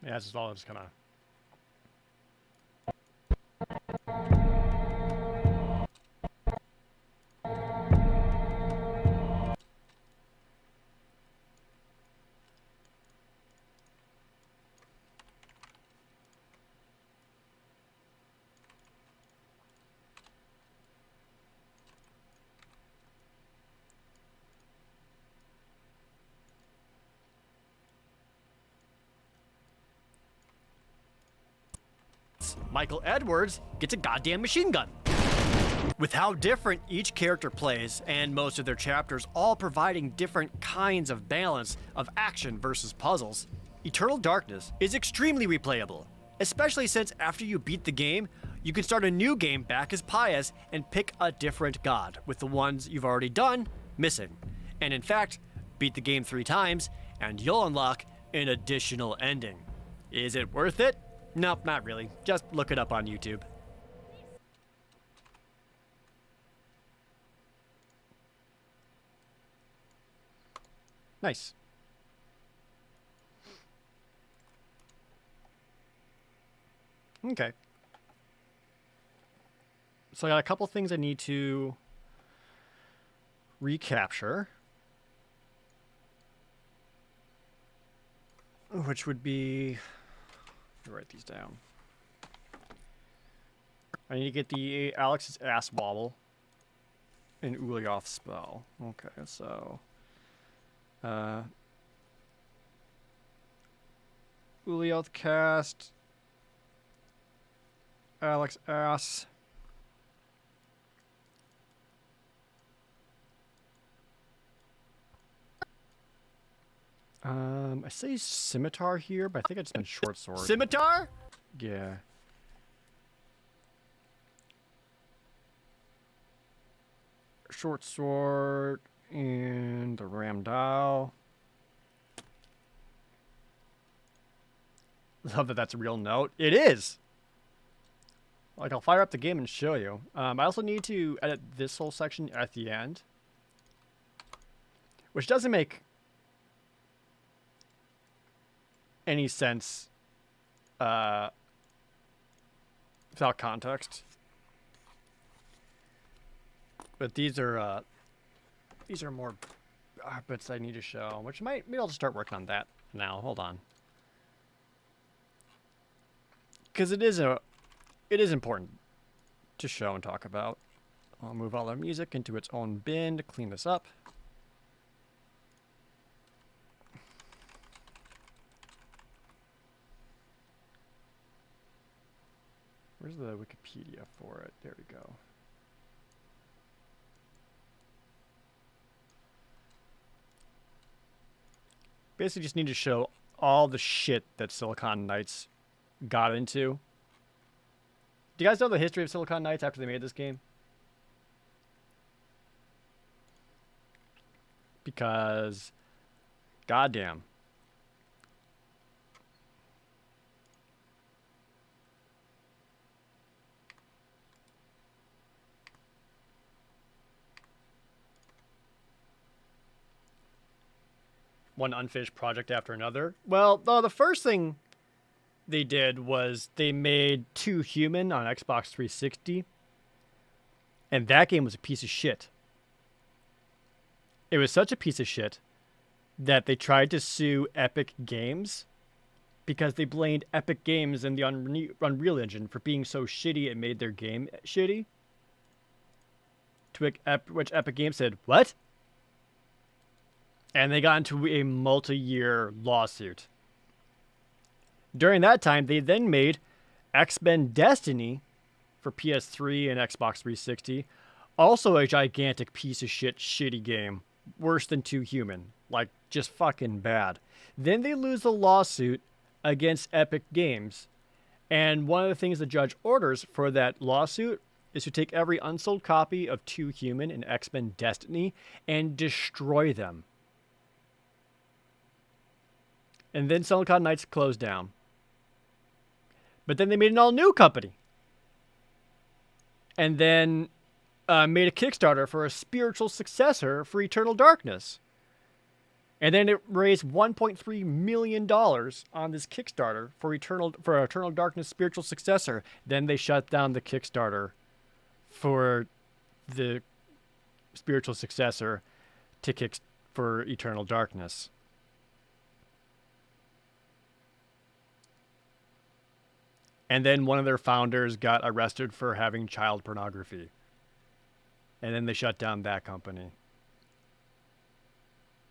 S1: Yeah, this is all just kind of.
S5: Edwards. Michael Edwards gets a goddamn machine gun. With how different each character plays, and most of their chapters all providing different kinds of balance of action versus puzzles, Eternal Darkness is extremely replayable, especially since after you beat the game, you can start a new game back as Pius and pick a different god, with the ones you've already done missing. And in fact, beat the game 3 times, and you'll unlock an additional ending. Is it worth it? Nope, not really. Just look it up on YouTube. Nice. Okay. So I got a couple things I need to recapture, which would be, let me write these down. I need to get the Alex's Ass Wobble and Ulioth spell. Okay, so Ulioth cast, Alex Ass. I say scimitar here, but I think I just meant short sword. Scimitar? Yeah. Short sword and the Ramdal. Love that that's a real note. It is! Like, I'll fire up the game and show you. I also need to edit this whole section at the end, which doesn't make any sense without context. But these are more bits I need to show, which maybe I'll just start working on that now. Hold on, because it is important to show and talk about. I'll move all our music into its own bin to clean this up. Where's the Wikipedia for it? There we go. Basically just need to show all the shit that Silicon Knights got into. Do you guys know the history of Silicon Knights after they made this game? Because, goddamn. One unfinished project after another. Well, the first thing they did was they made 2 Human on Xbox 360. And that game was a piece of shit. It was such a piece of shit that they tried to sue Epic Games because they blamed Epic Games and the Unreal Engine for being so shitty it made their game shitty. To which Epic Games said, "What?" And they got into a multi-year lawsuit. During that time, they then made X-Men Destiny for PS3 and Xbox 360. Also a gigantic piece of shit, shitty game. Worse than 2 Human. Like, just fucking bad. Then they lose the lawsuit against Epic Games. And one of the things the judge orders for that lawsuit is to take every unsold copy of 2 Human and X-Men Destiny and destroy them. And then Silicon Knights closed down. But then they made an all-new company. And then made a Kickstarter for a spiritual successor for Eternal Darkness. And then it raised $1.3 million on this Kickstarter for Eternal Darkness spiritual successor. Then they shut down the Kickstarter for the spiritual successor for Eternal Darkness. And then one of their founders got arrested for having child pornography. And then they shut down that company.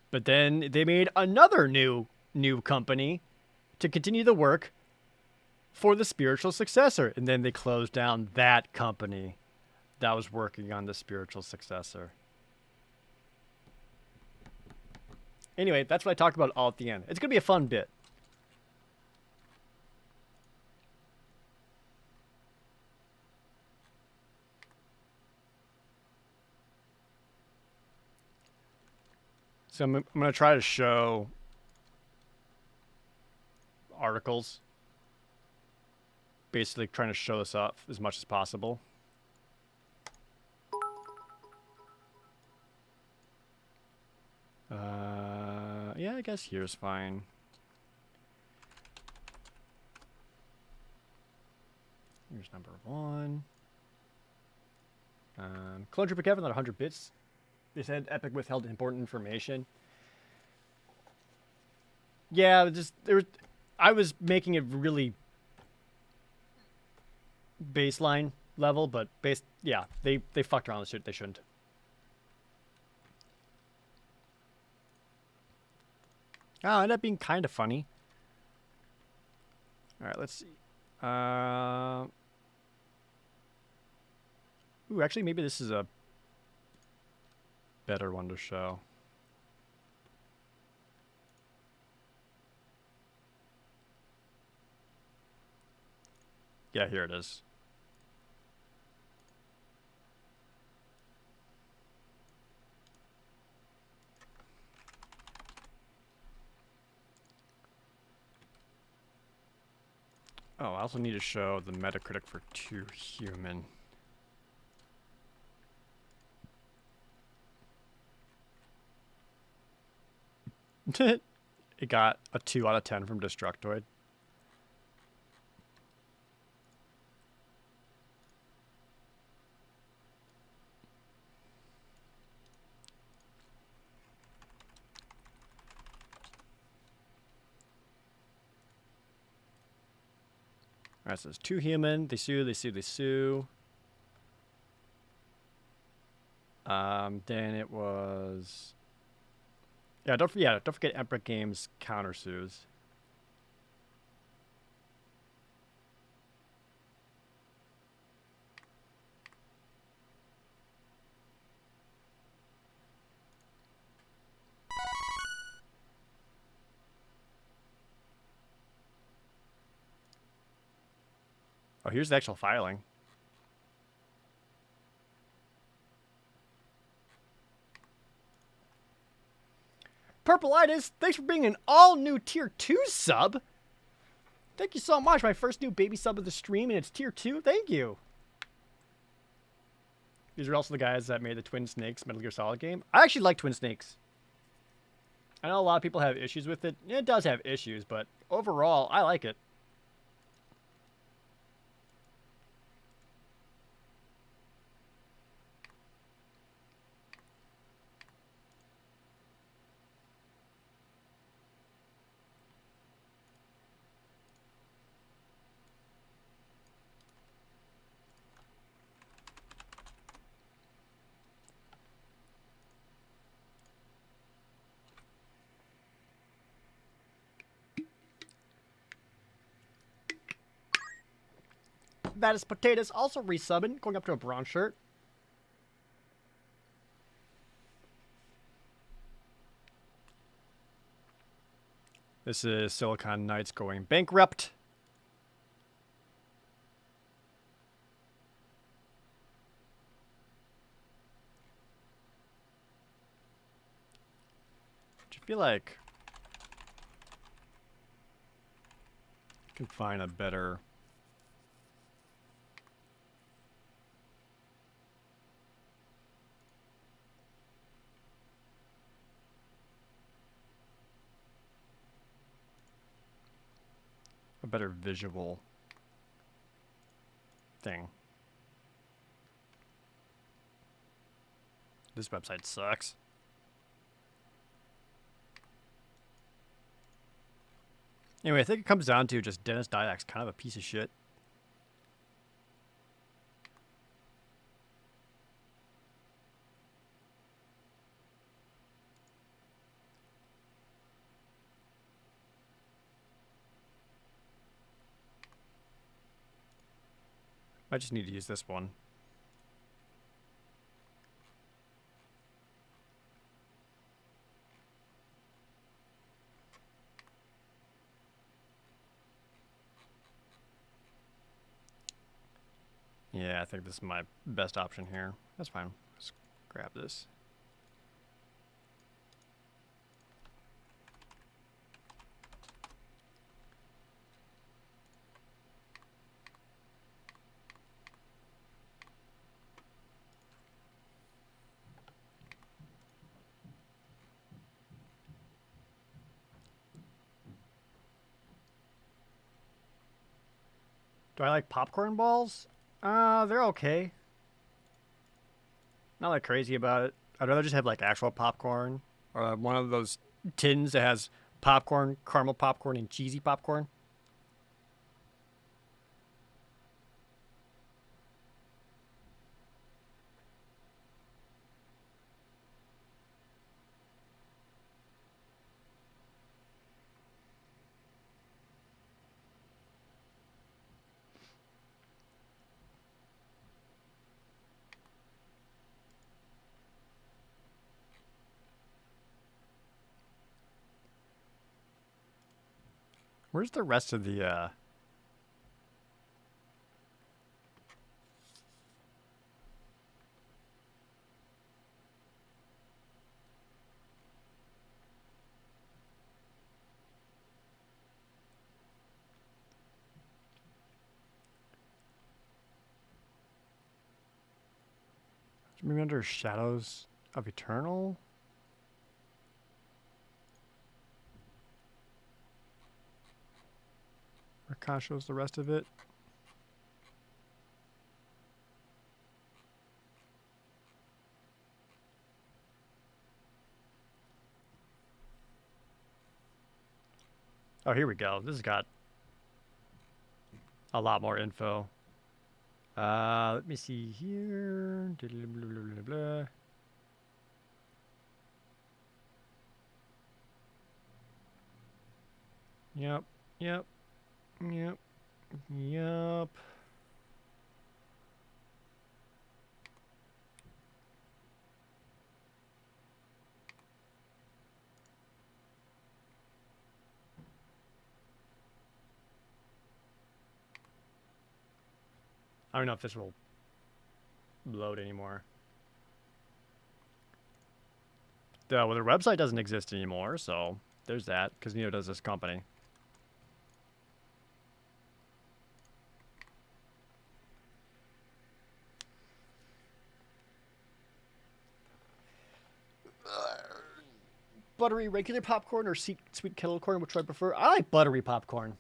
S5: But then they made another new company to continue the work
S1: for the spiritual successor. And then they closed down that company that was working on the spiritual successor. Anyway, that's what I talked about all at the end. It's going to be a fun bit. So I'm going to try to show articles. Basically trying to show this off as much as possible. Yeah, I guess here's fine. Here's number 1. Clone Trooper Kevin at 100 bits. They said Epic withheld important information. Yeah, I was making it really baseline level, but yeah, they fucked around with shit they shouldn't. Oh, it ended up being kind of funny. All right, let's see. Ooh, actually, maybe this is a better one to show. Yeah, here it is. Oh, I also need to show the Metacritic for Too Human. It got a 2 out of 10 from Destructoid. Alright, so it's Too Human. They sue, they sue, they sue. Then it was... Yeah, don't forget Epic Games countersues. Oh, here's the actual filing. Purpleitis, thanks for being an all-new Tier 2 sub. Thank you so much. My first new baby sub of the stream, and it's Tier 2. Thank you. These are also the guys that made the Twin Snakes Metal Gear Solid game. I actually like Twin Snakes. I know a lot of people have issues with it. It does have issues, but overall, I like it. That is Potatoes, also resubbing, going up to a bronze shirt. This is Silicon Knights going bankrupt. I feel like I can find a better... better visual thing. This website sucks. Anyway, I think it comes down to just Dennis Dyack's kind of a piece of shit. I just need to use this one. Yeah, I think this is my best option here. That's fine. Let's grab this. Do I like popcorn balls? They're okay. Not like crazy about it. I'd rather just have like actual popcorn or one of those tins that has popcorn, caramel popcorn, and cheesy popcorn. Where's the rest of the, maybe under Shadows of Eternal? Where kind of shows the rest of it. Oh, here we go. This has got a lot more info. Let me see here. Blah, blah, blah, blah, blah. Yep, yep, yep, yep. I don't know if this will load anymore. Well, their website doesn't exist anymore, so there's that, because neither does this company. Buttery regular popcorn or sweet kettle corn, which do I prefer? I like buttery popcorn.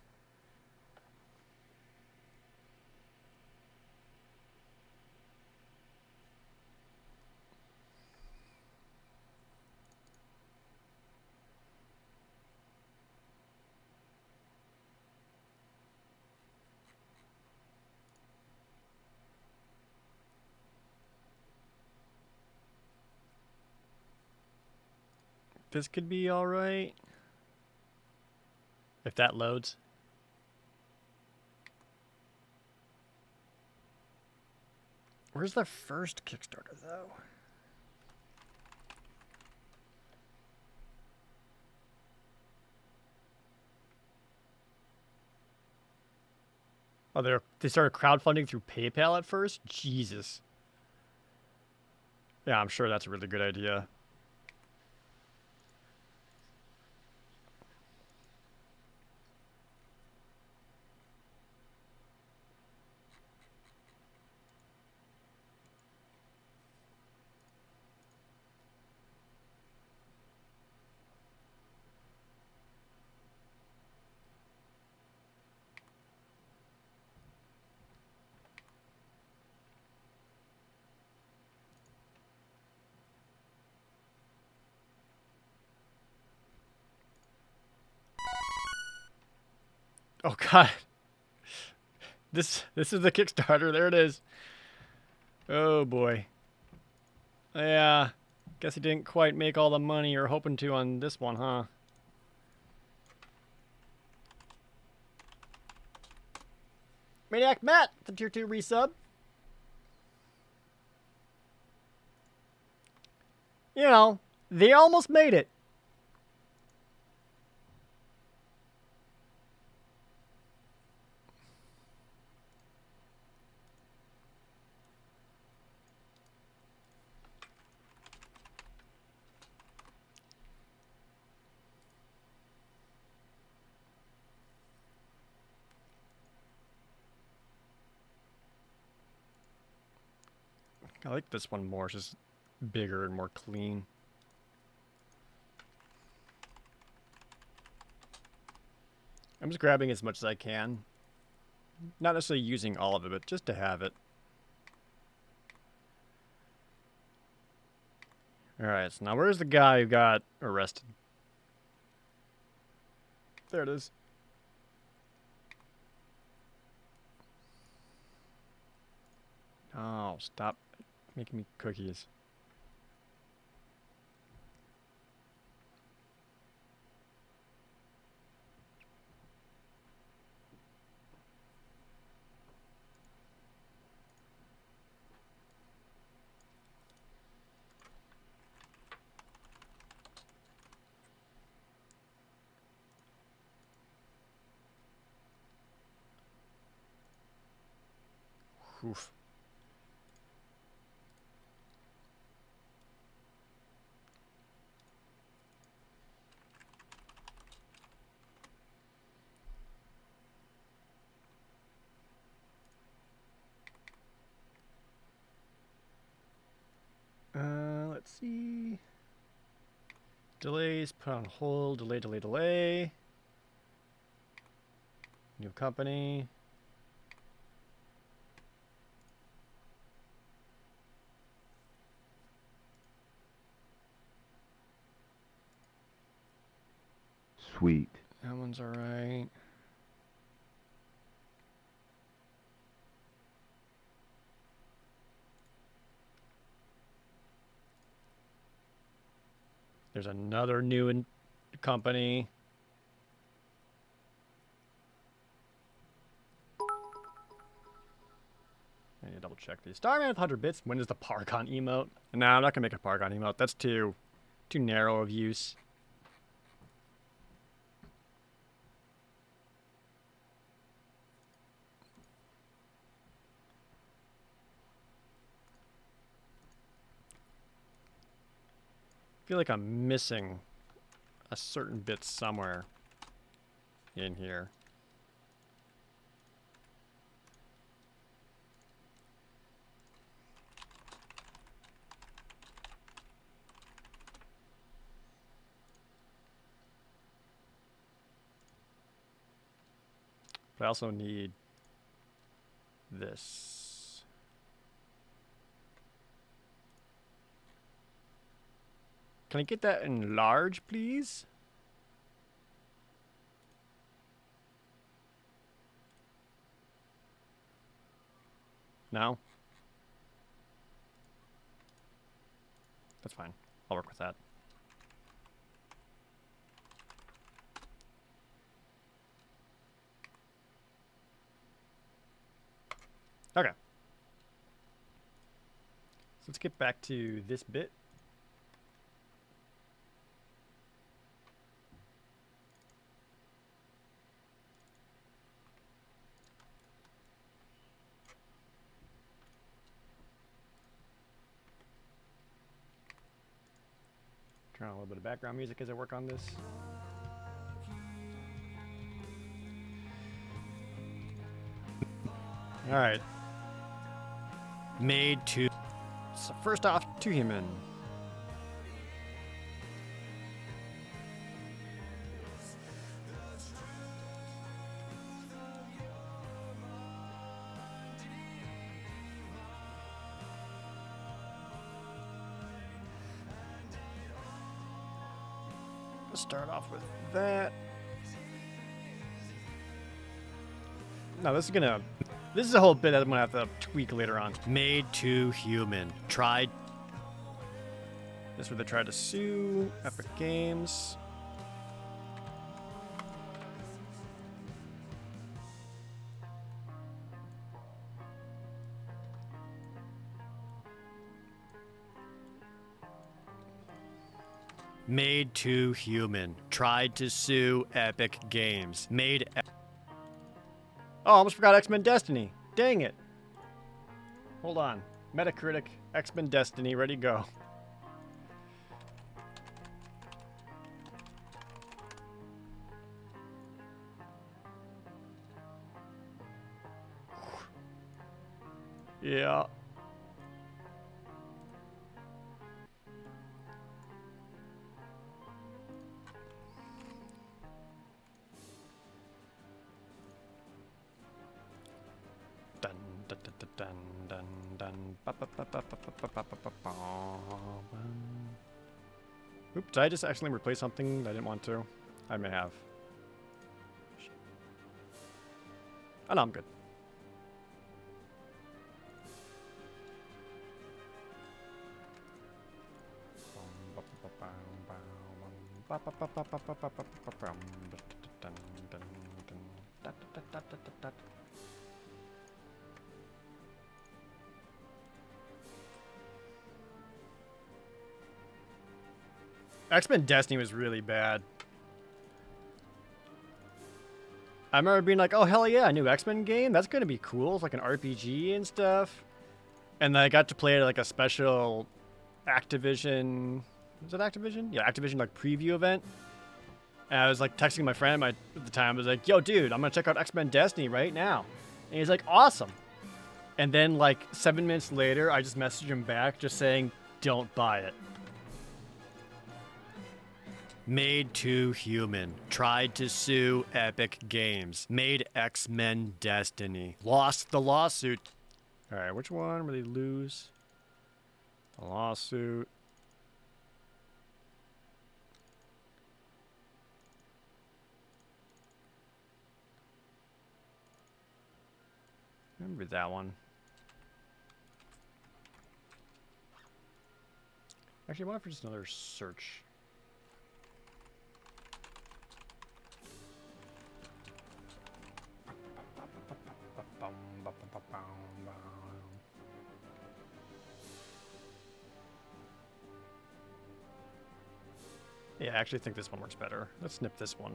S1: This could be all right. If that loads. Where's the first Kickstarter, though? Oh, they started crowdfunding through PayPal at first? Jesus. Yeah, I'm sure that's a really good idea. Oh god. This is the Kickstarter. There it is. Oh boy. Yeah. Guess he didn't quite make all the money you're hoping to on this one, huh?
S5: Maniac Matt, the tier 2 resub. You know, they almost made it. I like this one more. It's just bigger and more clean. I'm just grabbing as much as I can. Not necessarily using all of it, but just to have it. Alright, so now where's the guy who got arrested? There it is. Oh, stop making me cookies. Oof. Let's see. Delays, put on hold, delay. New company.
S8: Sweet.
S5: That one's alright. There's another new company. I need to double check these. Starman with 100 bits. When is the Paragon emote? No, I'm not gonna make a Paragon emote. That's too narrow of use. I feel like I'm missing a certain bit somewhere in here. But I also need this. Can I get that in large, please? No? That's fine. I'll work with that. Okay. So let's get back to this bit. Turn on a little bit of background music as I work on this. All right. Made to. So first off, 2 human. Let's start off with that. No, this is a whole bit that I'm gonna have to tweak later on. Made to human. Tried. This is where they tried to sue Epic Games. Made too human. Tried to sue Epic Games.
S1: Oh, I almost forgot X-Men Destiny. Dang it. Hold on. Metacritic, X-Men Destiny, ready to go. Yeah. Dun dun dun dun dun dun ba ba ba ba ba ba ba ba ba ba. Oops, did I just accidentally replace something that I didn't want to? I may have. Oh no, I'm good. X-Men Destiny was really bad. I remember being like, oh, hell yeah, a new X-Men game? That's going to be cool. It's like an RPG and stuff. And then I got to play it at like a special Activision... Was it Activision? Yeah, Activision like preview event. And I was like texting my friend at the time. I was like, yo, dude, I'm going to check out X-Men Destiny right now. And he's like, awesome. And then like 7 minutes later, I just messaged him back just saying, don't buy it.
S5: Made too human. Tried to sue Epic Games. Made X-Men Destiny. Lost the lawsuit.
S1: All right, which one will they lose? The lawsuit. Remember that one. Actually, I wonder for just another search. Yeah, I actually think this one works better. Let's snip this one.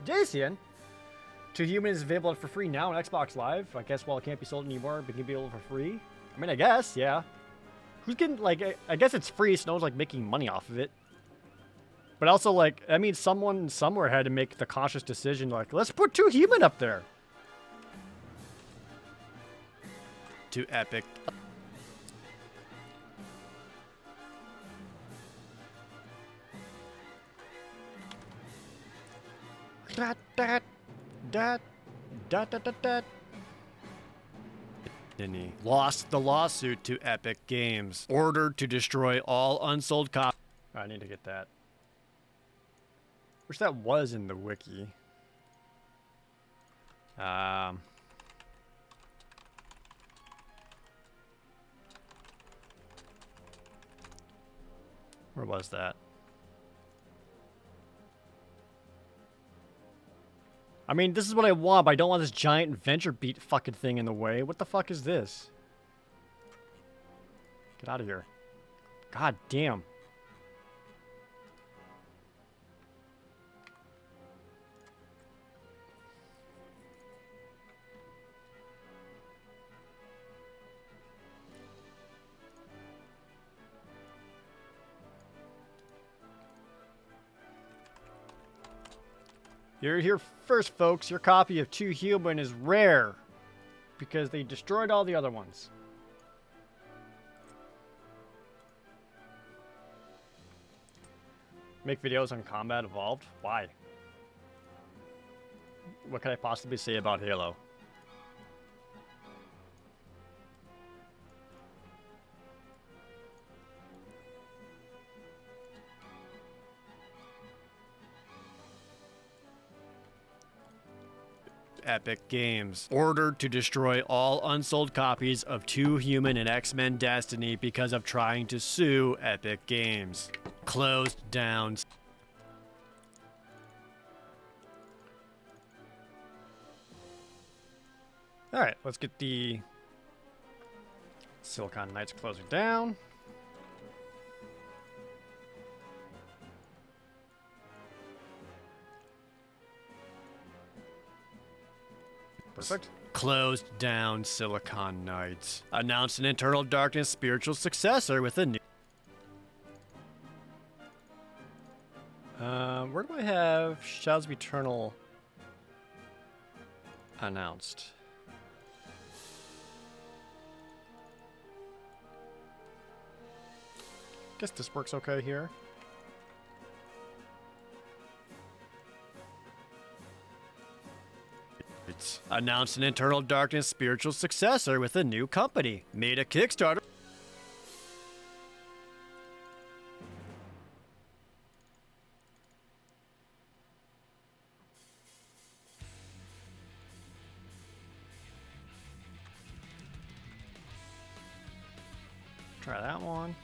S1: Jason, Two Humans is available for free now on Xbox Live. I guess while it can't be sold anymore, it can be available for free. I mean, I guess, yeah. Who's getting, like, I guess it's free, so no one's, like, making money off of it. But also, like, I mean, someone somewhere had to make the conscious decision, like, let's put Two Human up there.
S5: To Epic.
S1: Dat, dat, dat, dat, dat, dat, dat.
S5: Destiny. Lost the lawsuit to Epic Games. Ordered to destroy all unsold copies.
S1: I need to get that. Wish that was in the wiki. Where was that? I mean, this is what I want, but I don't want this giant Venture Beat fucking thing in the way. What the fuck is this? Get out of here. God damn. You're here first, folks. Your copy of Two Human is rare because they destroyed all the other ones. Make videos on Combat Evolved? Why? What could I possibly say about Halo?
S5: Epic Games. Ordered to destroy all unsold copies of 2 Human and X-Men Destiny because of trying to sue Epic Games. Closed down.
S1: Alright, let's get the Silicon Knights closing down. Perfect.
S5: Closed down Silicon Knights. Announced an Eternal Darkness spiritual successor with a new...
S1: Where do I have Shadows of Eternal announced? Guess this works okay here.
S5: It's announced an Eternal Darkness spiritual successor with a new company. Made a Kickstarter.
S1: Try that one.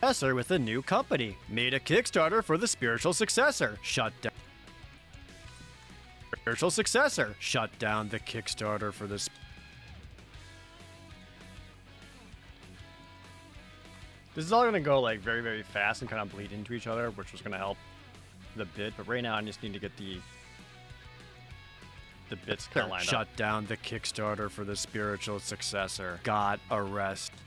S5: Successor with a new company. Made a Kickstarter for the spiritual successor. Shut down. Spiritual successor. Shut down the Kickstarter for this.
S1: This is all gonna go like very, very fast and kind of bleed into each other, which was gonna help the bit. But right now, I just need to get the bits kind of lined up.
S5: Shut down the Kickstarter for the spiritual successor. Got arrested.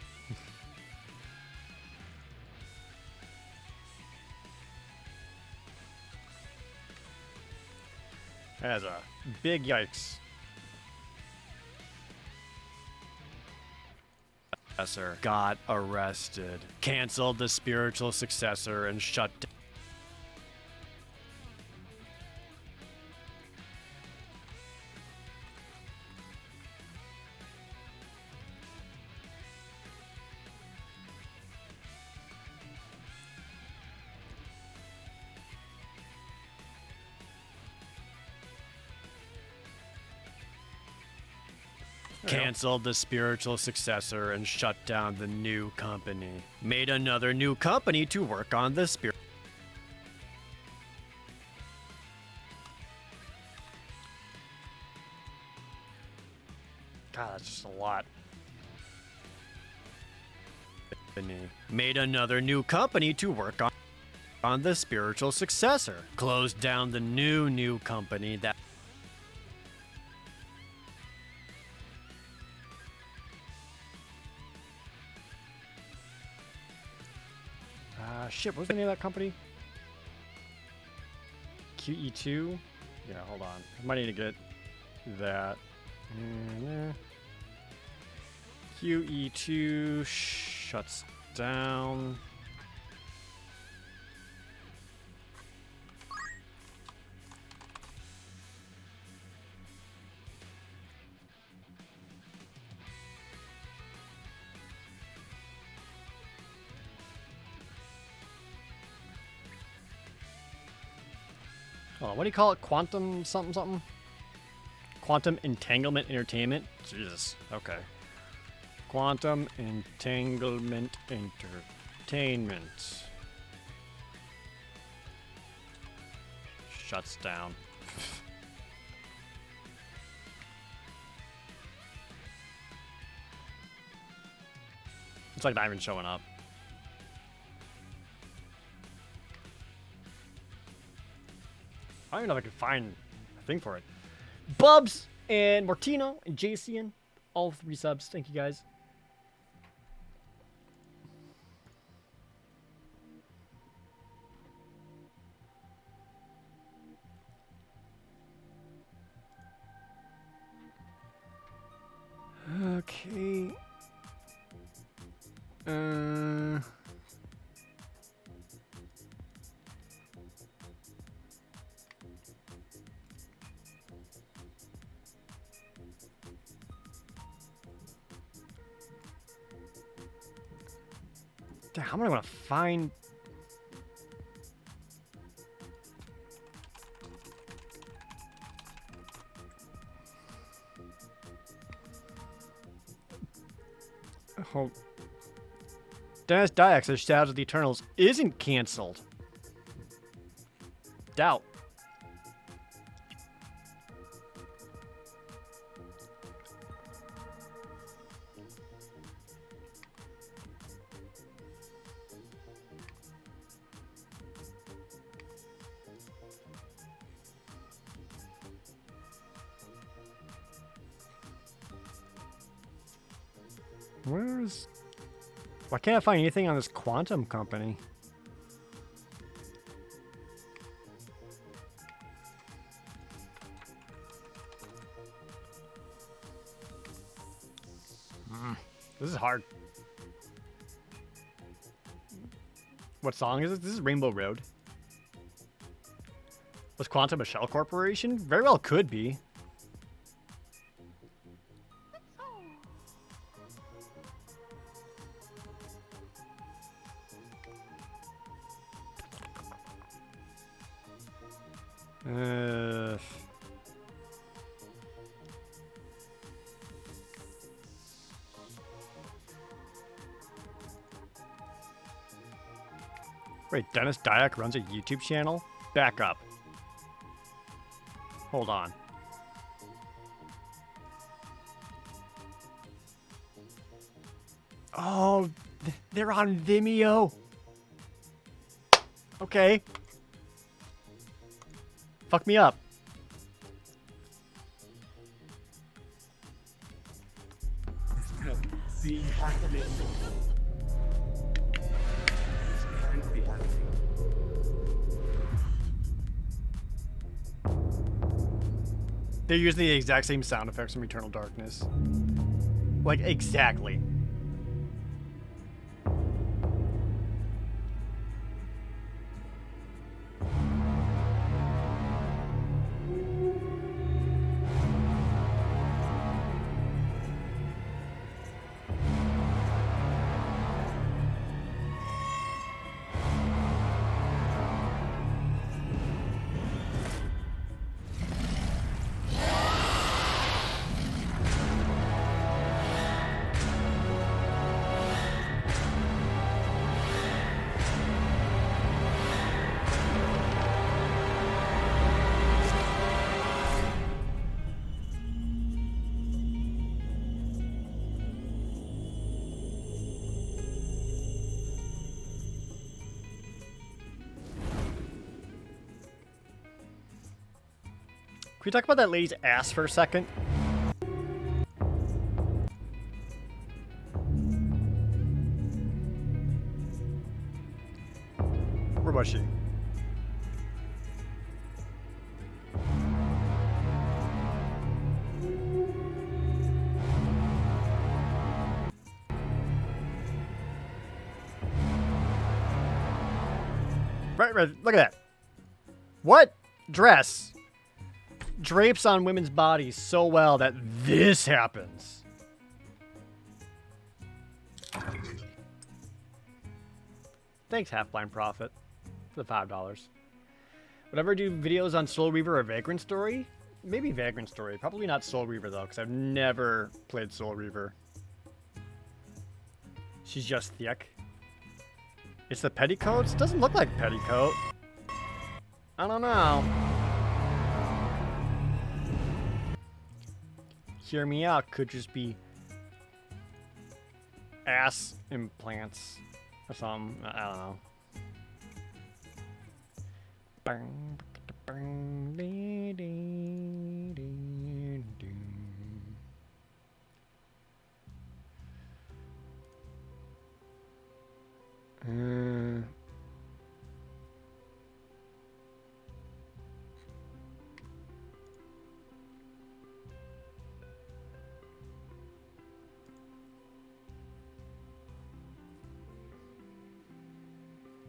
S1: That's a big yikes.
S5: Successor got arrested. Canceled the spiritual successor and shut down. Canceled the spiritual successor and shut down the new company. Made another new company to work on the spirit.
S1: God, that's just a lot.
S5: Made another new company to work on the spiritual successor. Closed down the new company that.
S1: Shit, what was the name of that company? QE2? Yeah, hold on. I might need to get that. QE2 shuts down. Oh, what do you call it? Quantum something something? Quantum Entanglement Entertainment? Jesus. Okay. Quantum Entanglement Entertainment. Shuts down. It's like not even showing up. I don't even know if I can find a thing for it. Bubs and Martino and Jacian, all 3 subs. Thank you guys. Okay. How am I gonna find Oh. Dennis Dyack says Shadows of the Eternals isn't canceled. Doubt. Why can't I find anything on this Quantum Company? This is hard. What song is this? This is Rainbow Road. Was Quantum a shell corporation? Very well could be. Wait, Dennis Dyack runs a YouTube channel? Back up. Hold on. Oh, they're on Vimeo. Okay. Fuck me up.
S4: See happening. Can't be happening.
S1: They're using the exact same sound effects from Eternal Darkness. Like, exactly. Can we talk about that lady's ass for a second? Where was she? Right, look at that. What dress drapes on women's bodies so well that this happens? Thanks, Half-Blind Prophet, for the $5. Whenever I do videos on Soul Reaver or Vagrant Story, maybe Vagrant Story, probably not Soul Reaver though, because I've never played Soul Reaver. She's just thick. It's the petticoats? Doesn't look like petticoat. I don't know. Hear me out, could just be ass implants or something. I don't know.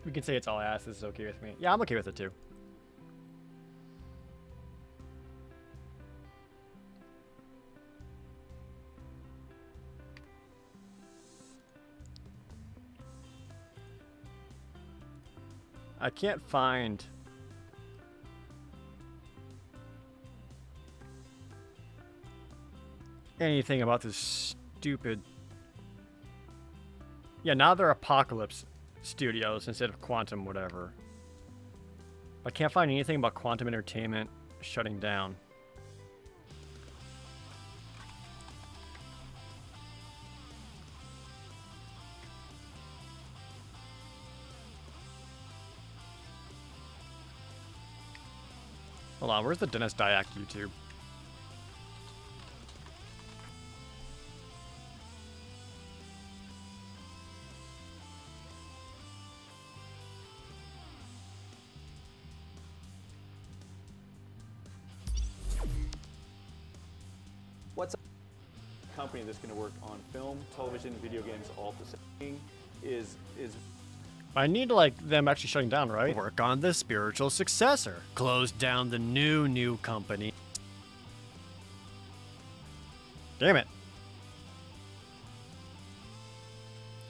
S1: We can say it's all ass. This is okay with me. Yeah, I'm okay with it too. I can't find anything about this stupid Yeah, now they're Apocalypse Studios instead of Quantum whatever. I can't find anything about Quantum Entertainment shutting down. Hold on, where's the Dennis Dyack YouTube?
S9: What's a company that's going to work on film, television, video games all at the same is
S1: I need like them actually shutting down, right?
S5: Work on the spiritual successor. Close down the new company.
S1: Damn it.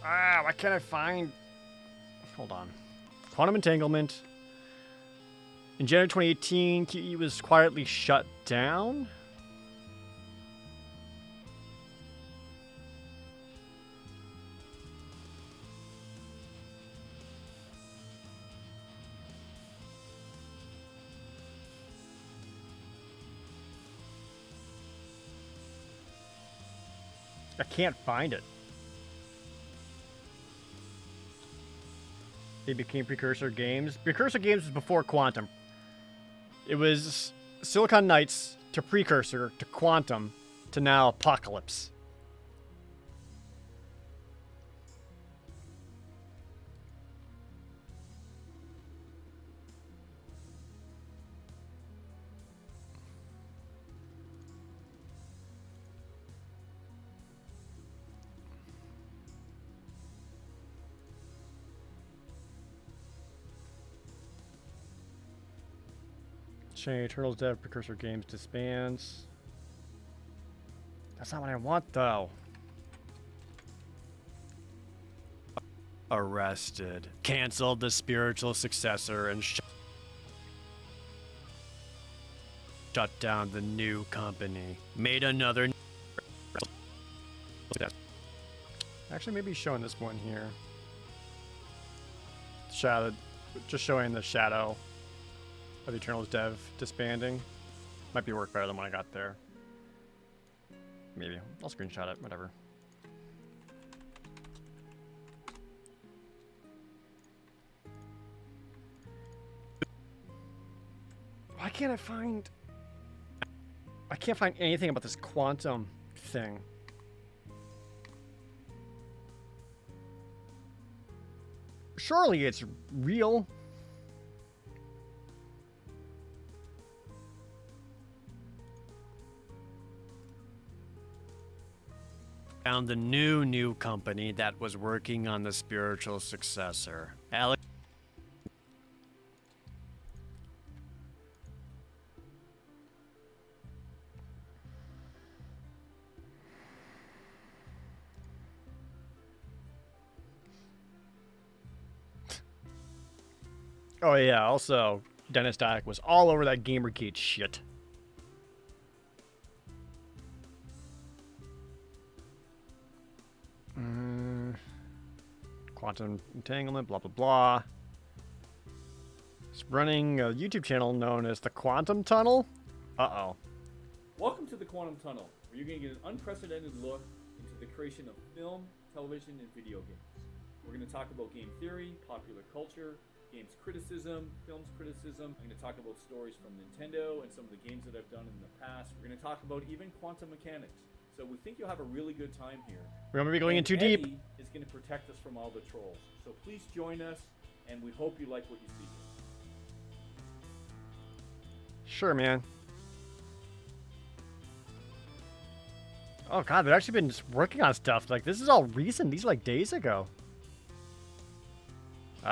S1: Ah, why can't I find... Hold on. Quantum Entanglement. In January 2018, QE was quietly shut down. I can't find it. It became Precursor Games. Precursor Games was before Quantum. It was Silicon Knights to Precursor to Quantum to now Apocalypse. Chain Eternals Dev Precursor Games disbands. That's not what I want though.
S5: Arrested. Canceled the spiritual successor and shut down the new company. Made another.
S1: Actually, maybe showing this one here. Shadow, just showing the shadow of Eternals Dev disbanding. Might be work better than when I got there. Maybe. I'll screenshot it, whatever. Why can't I find... I can't find anything about this quantum thing. Surely it's real.
S5: Found the new company that was working on the spiritual successor. Alex.
S1: Oh yeah, also, Dennis Dyack was all over that Gamergate shit. Quantum Entanglement, blah blah blah. It's running a YouTube channel known as the Quantum Tunnel. Uh-oh.
S9: Welcome to the Quantum Tunnel, where you're going to get an unprecedented look into the creation of film, television, and video games. We're going to talk about game theory, popular culture, games criticism, films criticism. I'm going to talk about stories from Nintendo and some of the games that I've done in the past. We're going to talk about even quantum mechanics. So we think you'll have a really good time here.
S1: We're going to be going in too
S9: Eddie
S1: deep.
S9: is going to protect us from all the trolls. So please join us, and we hope you like what you see here.
S1: Sure, man. Oh god, they've actually been just working on stuff. Like, this is all recent. These are like days ago.
S9: What's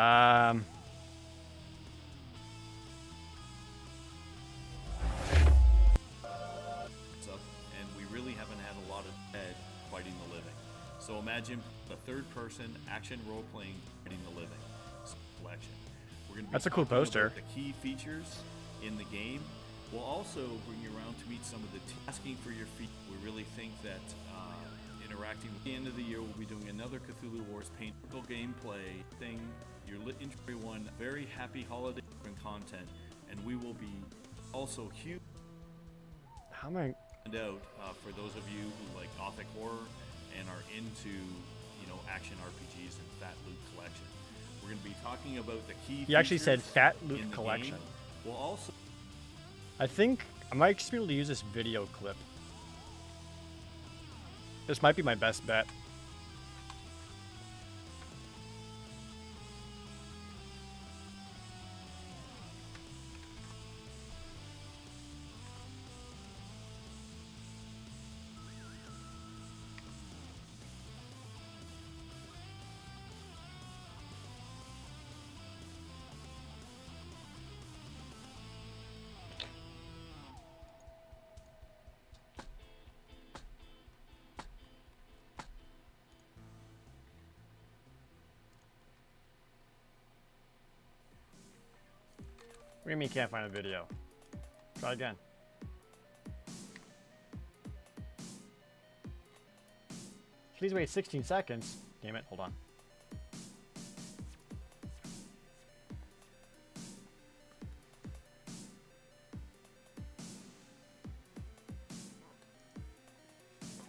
S9: up? And we really haven't had a lot of dead fighting the living. So imagine the third-person action role-playing fighting the living selection. We're going to be
S1: That's a cool
S9: talking
S1: poster.
S9: about the key features in the game. We'll also bring you around to meet some of the asking for your feet. We really think that in a interacting. At the end of the year, we'll be doing another Cthulhu Wars paintball gameplay thing. You're lit into everyone. Very happy holiday content, and we will be also huge.
S1: How am I?
S9: Out for those of you who like gothic horror and are into, you know, action RPGs and Fat Loot Collection. We're going to be talking about the key.
S1: He actually said
S9: features
S1: Fat
S9: in
S1: Loot
S9: the
S1: Collection.
S9: game. We'll also.
S1: I think I might just be able to use this video clip. This might be my best bet. What do you mean can't find a video? Try again. Please wait 16 seconds. Damn it, hold on.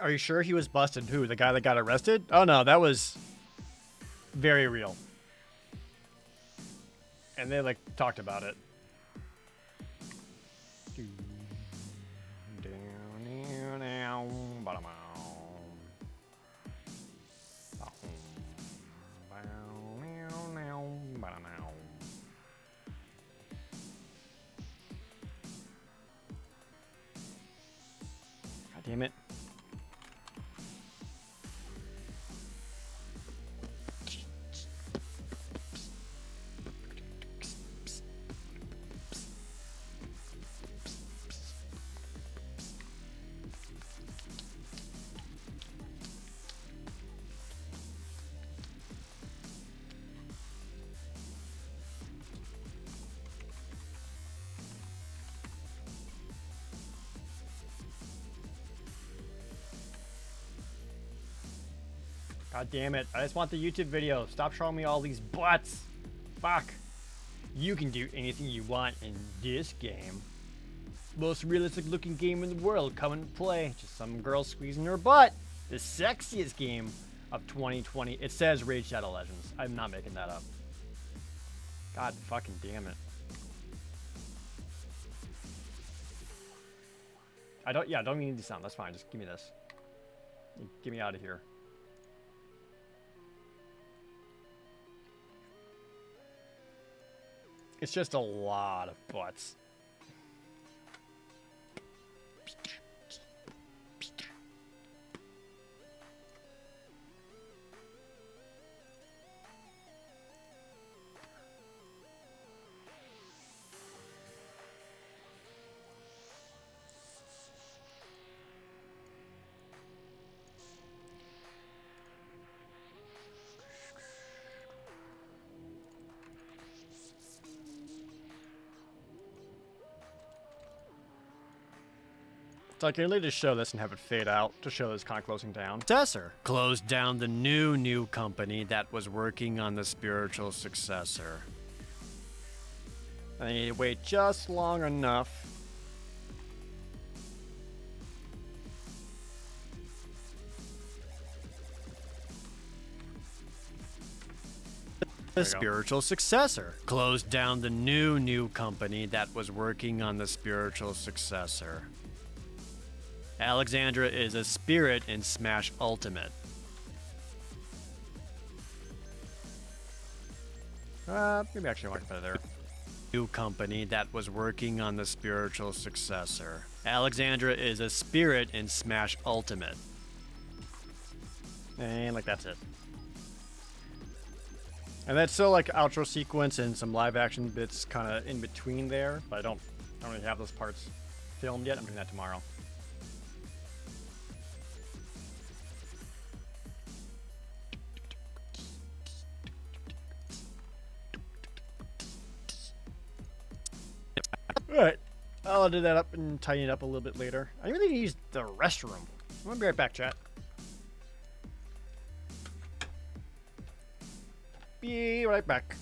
S1: Are you sure he was busted? Who? The guy that got arrested? Oh no, that was very real. And they like talked about it. God damn it. God damn it. I just want the YouTube video. Stop showing me all these butts. Fuck. You can do anything you want in this game. Most realistic looking game in the world. Come and play. Just some girl squeezing her butt. The sexiest game of 2020. It says Raid Shadow Legends. I'm not making that up. God fucking damn it. don't need the sound. That's fine. Just give me this. Get me out of here. It's just a lot of butts. So I can really just show this and have it fade out to show this kind of closing down.
S5: Successor closed down the new company that was working on the spiritual successor.
S1: I need to wait just long enough.
S5: The spiritual successor closed down the new company that was working on the spiritual successor. Alexandra is a spirit in Smash Ultimate.
S1: Maybe actually I want to put it there.
S5: New company that was working on the spiritual successor. Alexandra is a spirit in Smash Ultimate.
S1: And like that's it. And that's still like outro sequence and some live action bits kind of in between there, but I don't really have those parts filmed yet. I'm doing that tomorrow. Alright, I'll do that up and tighten it up a little bit later. I really need to use the restroom. I'm gonna be right back, chat. Be right back.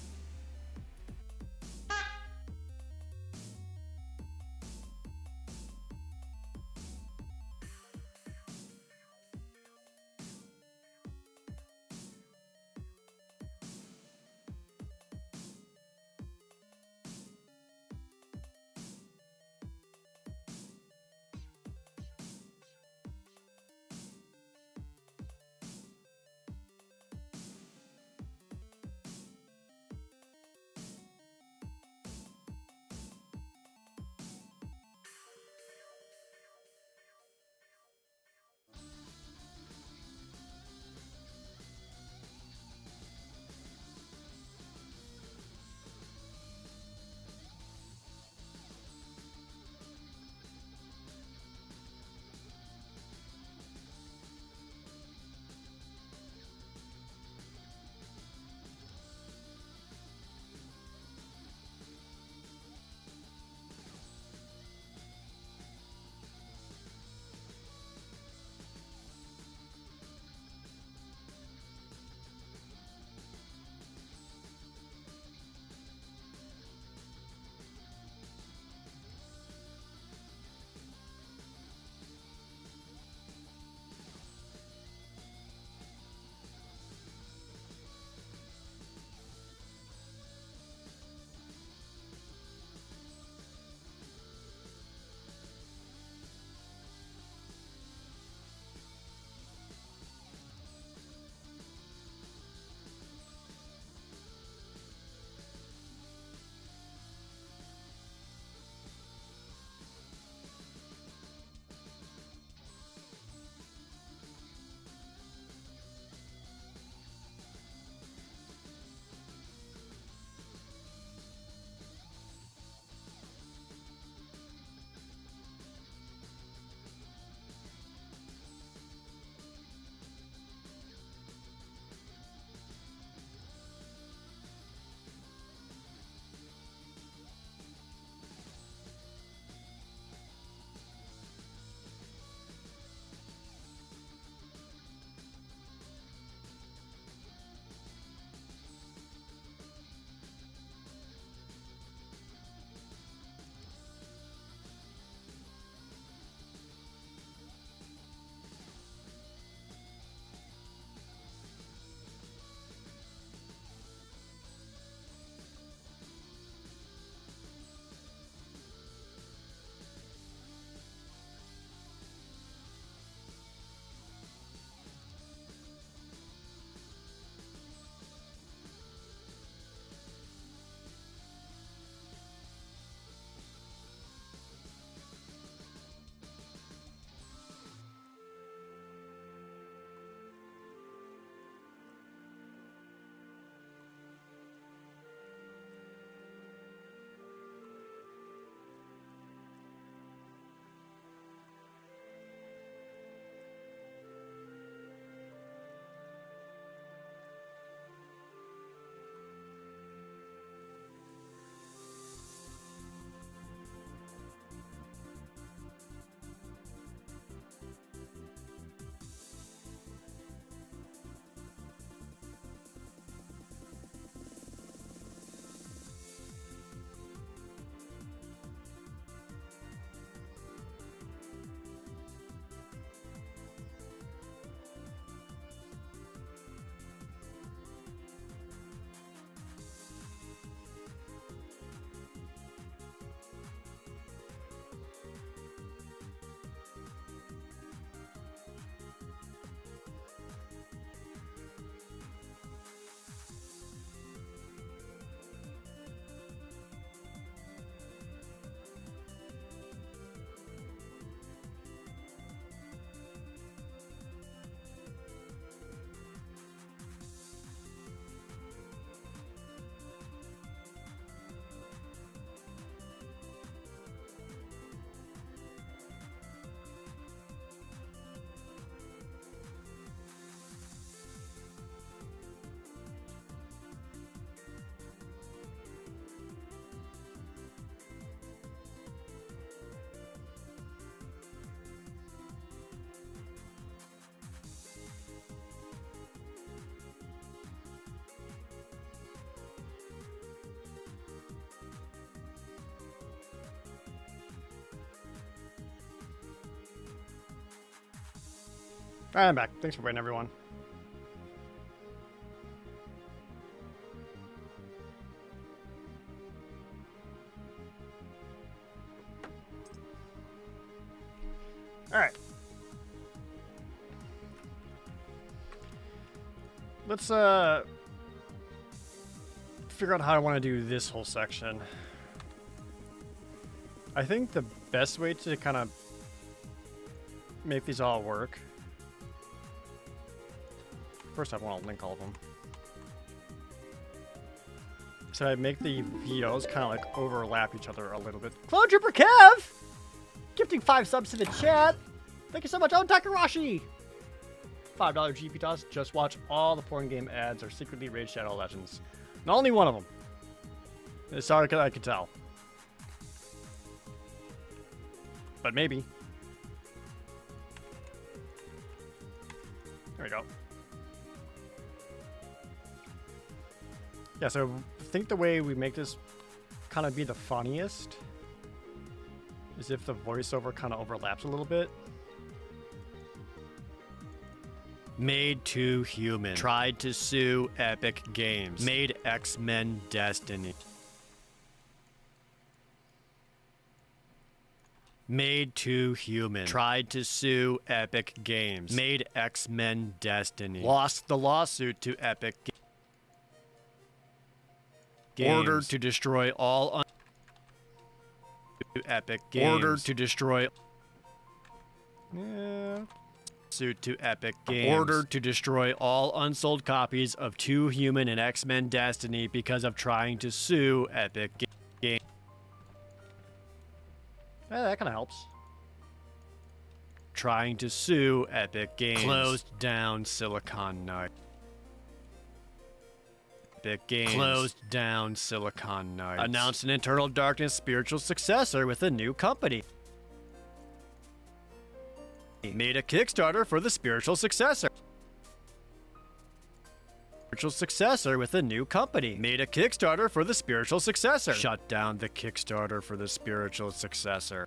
S1: Alright, I'm back. Thanks for waiting, everyone. Alright. Let's figure out how I want to do this whole section. I think the best way to kind of make these all work. First, I want to link all of them. So I make the videos kind of like overlap each other a little bit. Clone Trooper Kev! Gifting 5 subs to the chat. Thank you so much. Oh, Takarashi! $5 GP toss. Just watch all the porn game ads or secretly raid Shadow Legends. Not only one of them. Sorry, I could tell. But maybe. There we go. Yeah, so I think the way we make this kind of be the funniest is if the voiceover kind of overlaps a little bit. Made to Human. Tried to sue Epic Games. Made X-Men Destiny. Made to Human. Tried to sue Epic Games. Made X-Men Destiny. Lost the lawsuit to Epic Games. Ordered to destroy all Epic Games. Ordered to destroy suit to Epic Games. Ordered to destroy all unsold copies of 2 Human and X-Men Destiny because of trying to sue Epic Games. That kind of helps. Trying to sue Epic Games. Closed down Silicon Knights. Epic Games. Closed down Silicon Knights. Announced an Eternal Darkness spiritual successor with a new company. Made a Kickstarter for the spiritual successor. Spiritual successor with a new company. Made a Kickstarter for the spiritual successor. Shut down the Kickstarter for the spiritual successor.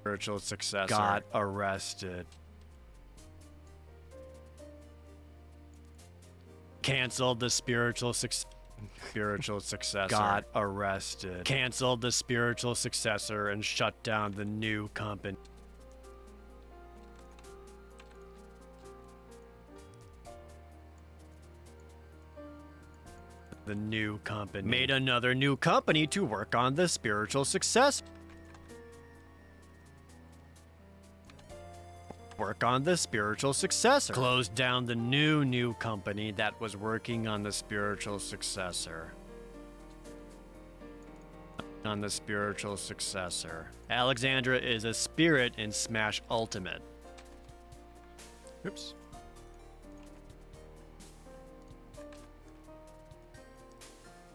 S1: Spiritual successor. Got arrested. Canceled the spiritual successor. Got arrested. Canceled the spiritual successor and shut down the new company. The new company. Made another new company to work on the spiritual successor. Work on the spiritual successor. Closed down the new company that was working on the spiritual successor. On the spiritual successor. Alexandra is a spirit in Smash Ultimate. Oops.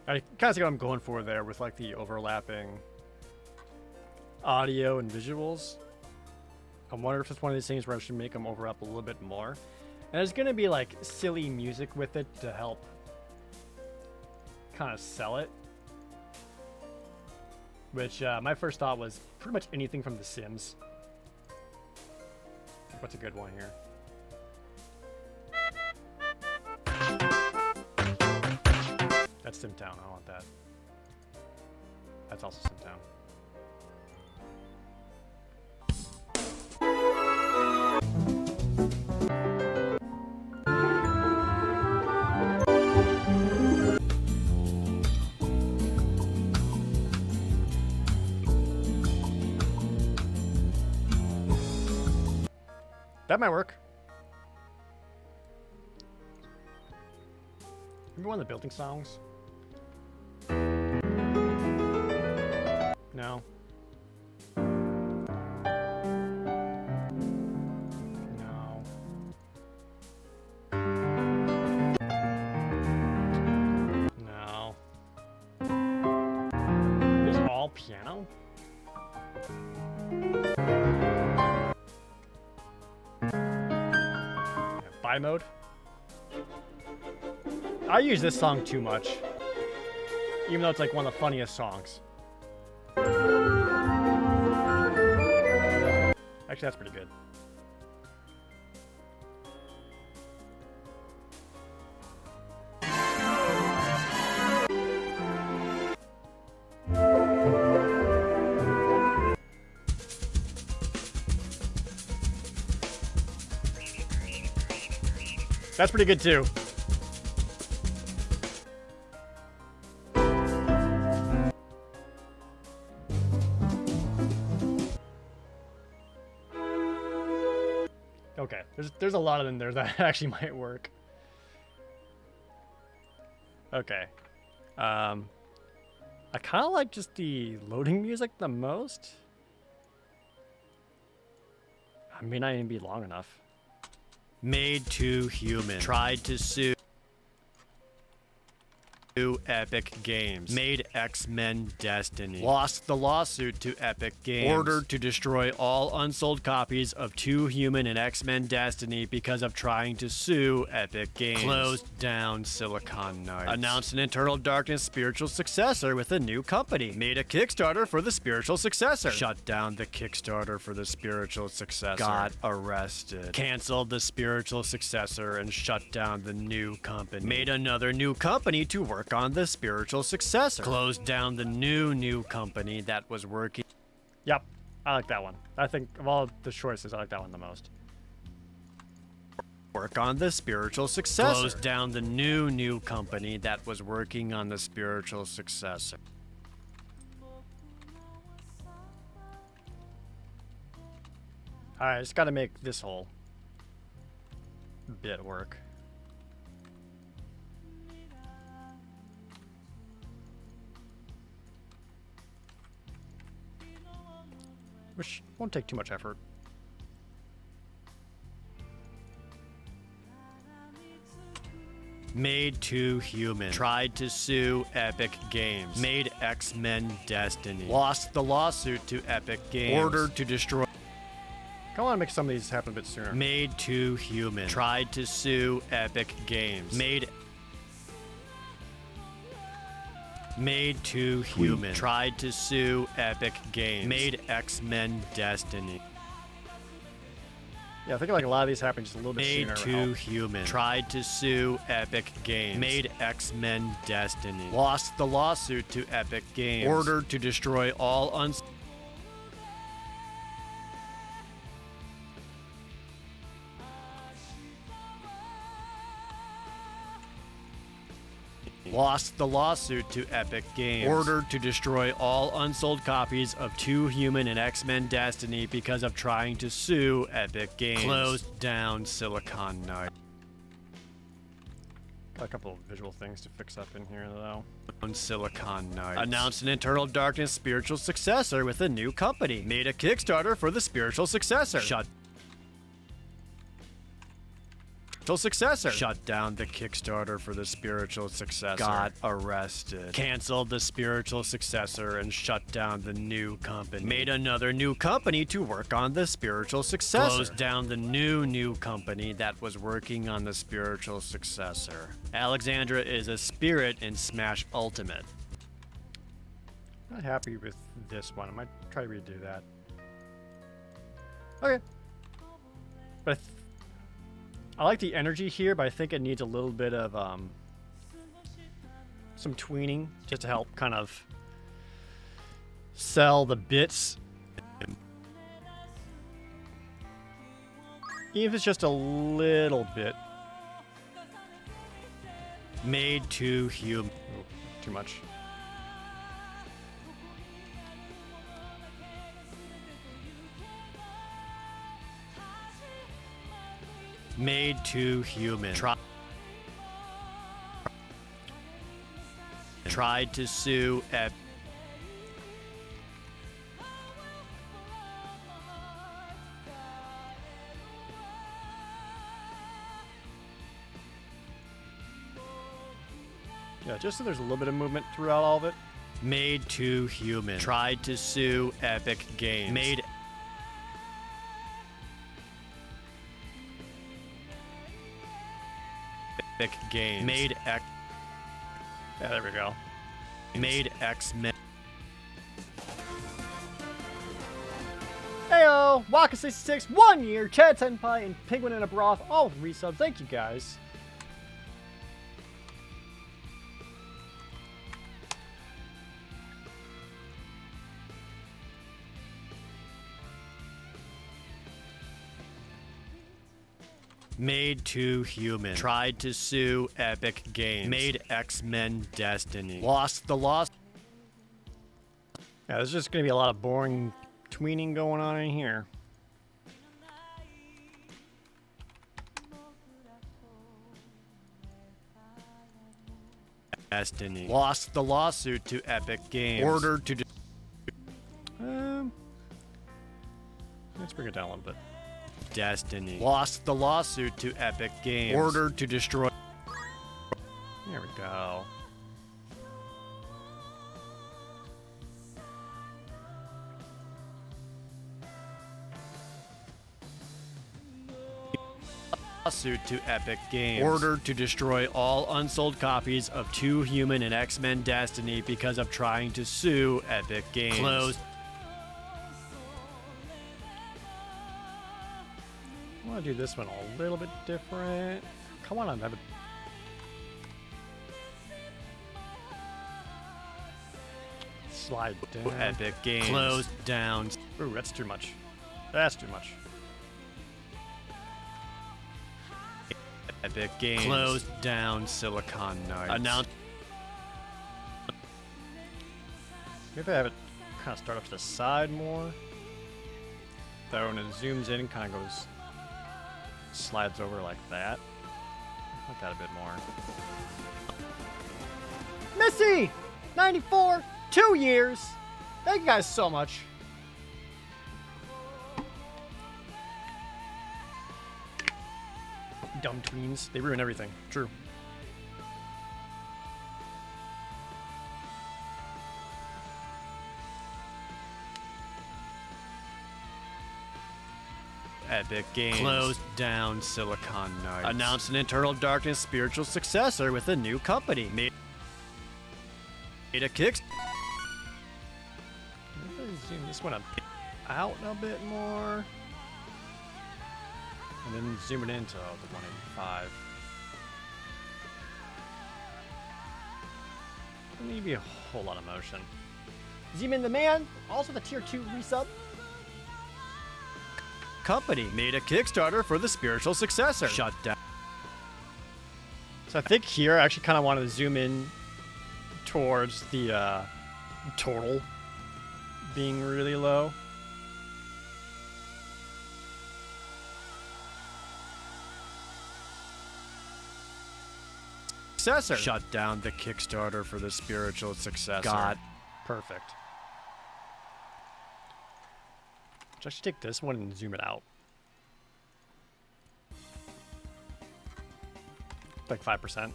S1: I kind of see what I'm going for there with like the overlapping audio and visuals. I wonder if it's one of these things where I should make them overlap a little bit more. And there's going to be like silly music with it to help kind of sell it. Which my first thought was pretty much anything from The Sims. What's a good one here? That's Simtown. I want that. That's also Simtown. That might work. Maybe one of the building songs? No. No. No. It's all piano? Buy mode? I use this song too much. Even though it's like one of the funniest songs. Actually, that's pretty good. That's pretty good too. Okay, there's a lot of them there that actually might work. Okay. I kind of like just the loading music the most. I may not even be long enough.
S5: Made to human. Tried to sue Epic Games. Made X-Men Destiny. Lost the lawsuit to Epic Games. Ordered to destroy all unsold copies of 2 Human and X-Men Destiny because of trying to sue Epic Games. Closed down Silicon Knights. Announced an Eternal Darkness spiritual successor with a new company. Made a Kickstarter for the spiritual successor. Shut down the Kickstarter for the spiritual successor. Got arrested. Canceled the spiritual successor and shut down the new company. Made another new company to work on the spiritual successor. Closed down the new company that was working.
S1: Yep, I like that one. I think of all the choices, I like that one the most.
S5: Work on the spiritual successor. Closed down the new company that was working on the spiritual successor.
S1: Alright, just gotta make this whole bit work. Which won't take too much effort.
S5: Made to human. Tried to sue Epic Games. Made X-Men Destiny. Lost the lawsuit to Epic Games. Ordered to destroy.
S1: I want to make some of these happen a bit sooner.
S5: Made to human. Tried to sue Epic Games. Made to human. Tried to sue Epic Games. Made X-Men Destiny.
S1: Yeah, I think like a lot of these happen just a little bit sooner.
S5: Made to human. Tried to sue Epic Games. Made X-Men Destiny. Lost the lawsuit to Epic Games. Ordered to destroy all Lost the lawsuit to Epic Games. Ordered to destroy all unsold copies of 2 Human and X-Men Destiny because of trying to sue Epic Games. Closed down Silicon Knights.
S1: Got a couple of visual things to fix up in here, though.
S5: On Silicon Knights. Announced an Eternal Darkness spiritual successor with a new company. Made a Kickstarter for the spiritual successor. Shut down the Kickstarter for the spiritual successor. Got arrested. Canceled the spiritual successor and shut down the new company. Made another new company to work on the spiritual successor. Closed down the new company that was working on the spiritual successor. Alexandra is a spirit in Smash Ultimate.
S1: Not happy with this one. I might try to redo that. Okay. But I like the energy here, but I think it needs a little bit of some tweening just to help kind of sell the bits. Even if it's just a little bit.
S5: Made to human.
S1: Ooh, too much.
S5: Made to human. Tried to sue Epic.
S1: Yeah, just so there's a little bit of movement throughout all of it.
S5: Made to human. Tried to sue Epic Games. Made Epic Games. Made X.
S1: Yeah, there we go.
S5: Made X-Men.
S1: Heyo! Kyle, Waka66, 1 year, Chad Senpai, and Penguin in a Broth, all with resubs. Thank you guys.
S5: Made to Human. Tried to sue Epic Games. Made X-Men Destiny. Lost the loss.
S1: Yeah, there's just going to be a lot of boring tweening going on in here.
S5: Destiny. Lost the lawsuit to Epic Games. Ordered to...
S1: Let's bring it down a little bit.
S5: Destiny. Lost the lawsuit to Epic Games. Ordered to destroy...
S1: There we go.
S5: Lawsuit to Epic Games. Ordered to destroy all unsold copies of 2 Human and X-Men Destiny because of trying to sue Epic Games. Closed.
S1: I want to do this one a little bit different. Come on, have it. Slide down.
S5: Epic Games. Closed down.
S1: Ooh, that's too much. That's too much.
S5: Epic Games. Closed down Silicon Knights. Announced.
S1: Maybe I have it kind of start up to the side more. Though when it zooms in, it kind of goes, slides over like that. Like that a bit more. Missy! 94! 2 years! Thank you guys so much. Dumb tweens. They ruin everything. True.
S5: Epic Games. Closed down Silicon Knights. Announced an Eternal Darkness spiritual successor with a new company. Made a kick.
S1: Zoom this one out a bit more. And then zoom it into the 185. Doesn't need to be a whole lot of motion. Zoom in the man, also the tier 2 resub.
S5: Company made a Kickstarter for the spiritual successor. Shut down.
S1: So I think here I actually kind of wanted to zoom in towards the total being really low.
S5: Successor. Shut down the Kickstarter for the spiritual successor.
S1: God. Perfect. Should I actually take this one and zoom it out? Like 5%.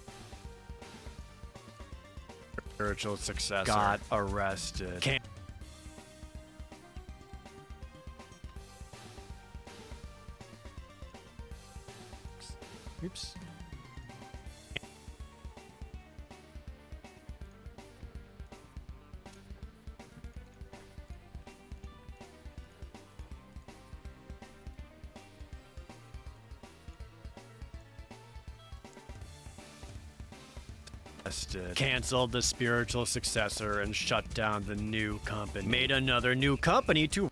S5: Spiritual successor.
S6: Got arrested.
S5: Can't.
S1: Oops.
S5: Canceled the spiritual successor and shut down the new company. Made another new company to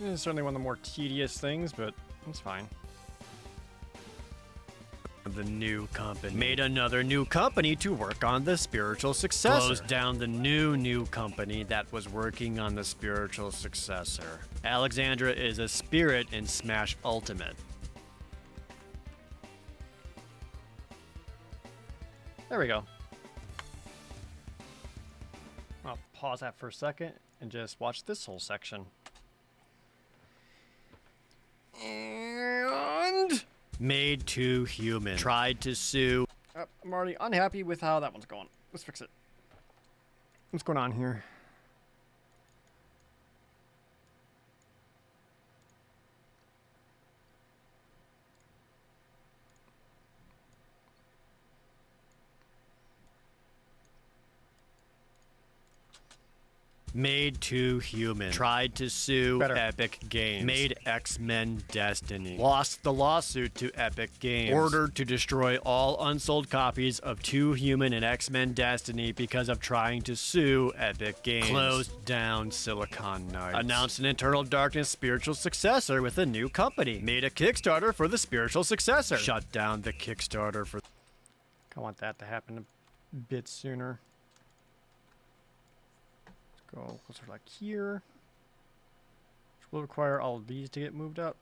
S1: It's certainly one of the more tedious things, but it's fine.
S5: The new company. Made another new company to work on the spiritual successor. Closed down the new company that was working on the spiritual successor. Alexandra is a spirit in Smash Ultimate.
S1: There we go. I'll pause that for a second and just watch this whole section. And
S5: Made to Human. Tried to sue.
S1: I'm already unhappy with how that one's going. Let's fix it. What's going on here?
S5: Made to Human. Tried to sue
S1: Better.
S5: Epic Games. Made X-Men Destiny. Lost the lawsuit to Epic Games. Ordered to destroy all unsold copies of 2 Human and X-Men Destiny because of trying to sue Epic Games. Closed down Silicon Knights. Announced an Eternal Darkness spiritual successor with a new company. Made a Kickstarter for the spiritual successor. Shut down the Kickstarter for...
S1: I want that to happen a bit sooner. Let's go closer, like here. Which will require all of these to get moved up.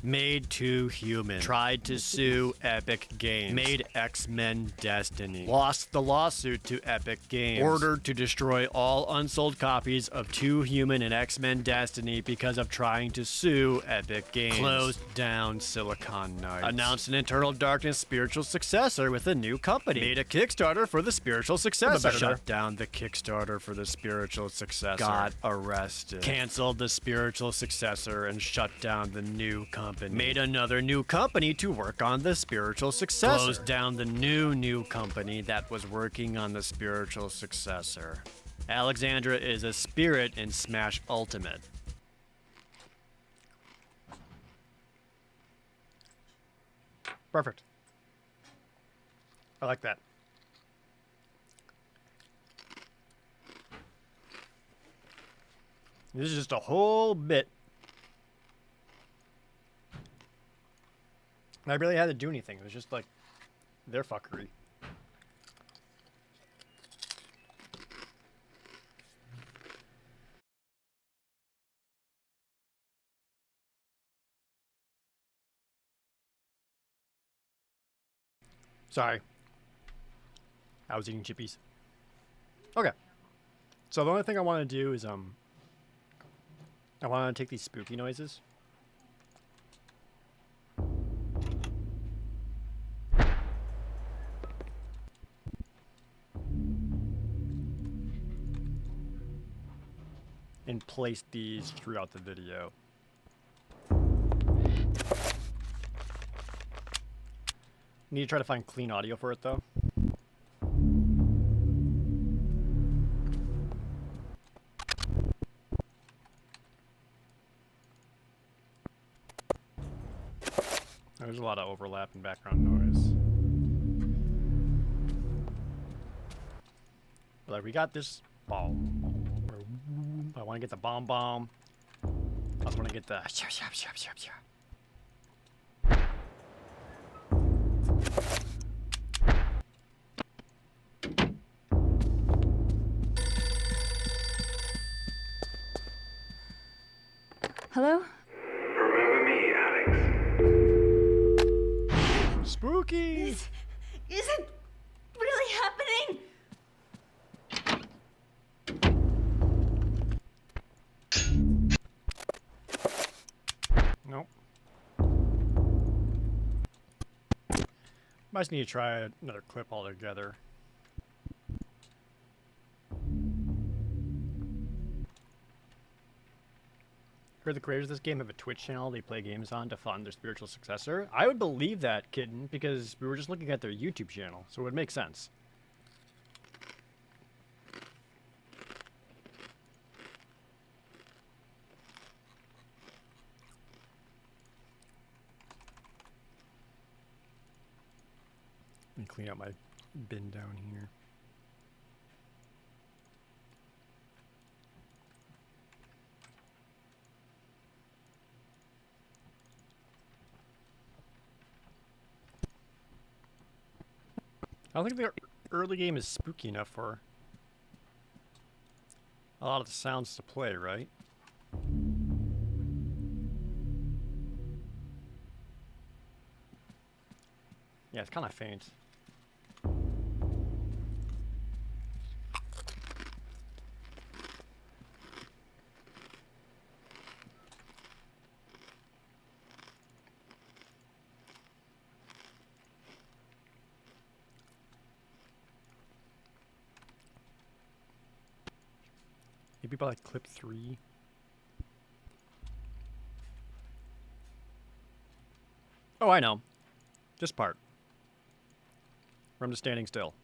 S5: Made to Human. Tried to sue Epic Games. Made X-Men Destiny. Lost the lawsuit to Epic Games. Ordered to destroy all unsold copies of 2 Human and X-Men Destiny because of trying to sue Epic Games. Closed down Silicon Knights. Announced an Eternal Darkness spiritual successor with a new company. Made a Kickstarter for the spiritual successor. Shut down the Kickstarter for the spiritual successor. Got arrested. Canceled the spiritual successor and shut down the new company. Made another new company to work on the spiritual successor. Closed down the new company that was working on the spiritual successor. Alexandra is a spirit in Smash Ultimate.
S1: Perfect. I like that. This is just a whole bit. I barely had to do anything. It was just like their fuckery. Sorry. I was eating chippies. Okay. So the only thing I want to do is I want to take these spooky noises. And place these throughout the video. Need to try to find clean audio for it though. There's a lot of overlap and background noise. But like we got this bomb. I want to get the bomb. I also want to get the
S3: Hello?
S4: Remember me, Alex?
S1: spooky.
S3: Is it really happening?
S1: Nope. Might just need to try another clip altogether. Heard the creators of this game have a Twitch channel they play games on to fund their spiritual successor. I would believe that, Kitten, because we were just looking at their YouTube channel, so it would make sense. Let me clean out my bin down here. I don't think the early game is spooky enough for a lot of the sounds to play, right? Yeah, it's kind of faint. Maybe by like clip 3. Oh, I know. This part. Where I'm just standing still.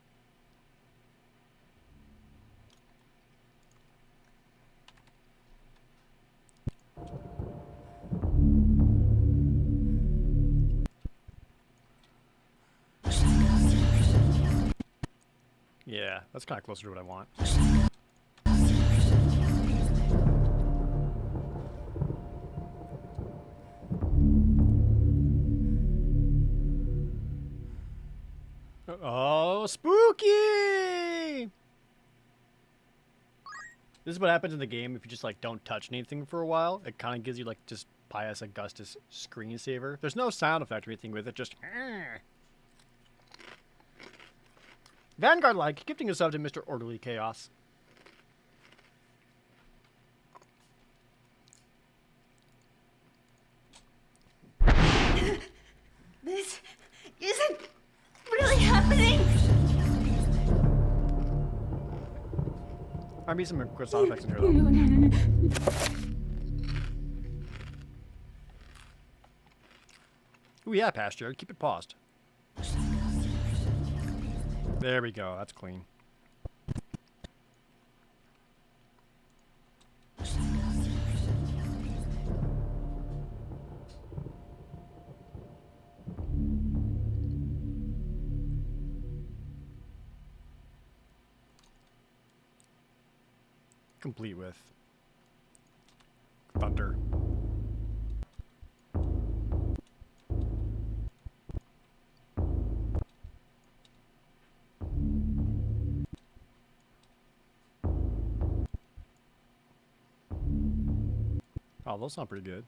S1: Yeah, that's kind of closer to what I want. Oh, spooky! This is what happens in the game if you just like don't touch anything for a while. It kind of gives you like just Pious Augustus screensaver. There's no sound effect or anything with it, just Vanguard-like, gifting a sub to Mr. Orderly Chaos.
S3: This isn't really happening.
S1: I need some good sound effects in here though. Ooh yeah, Pasture. Keep it paused. There we go. That's clean. Complete with thunder. Oh, those sound pretty good.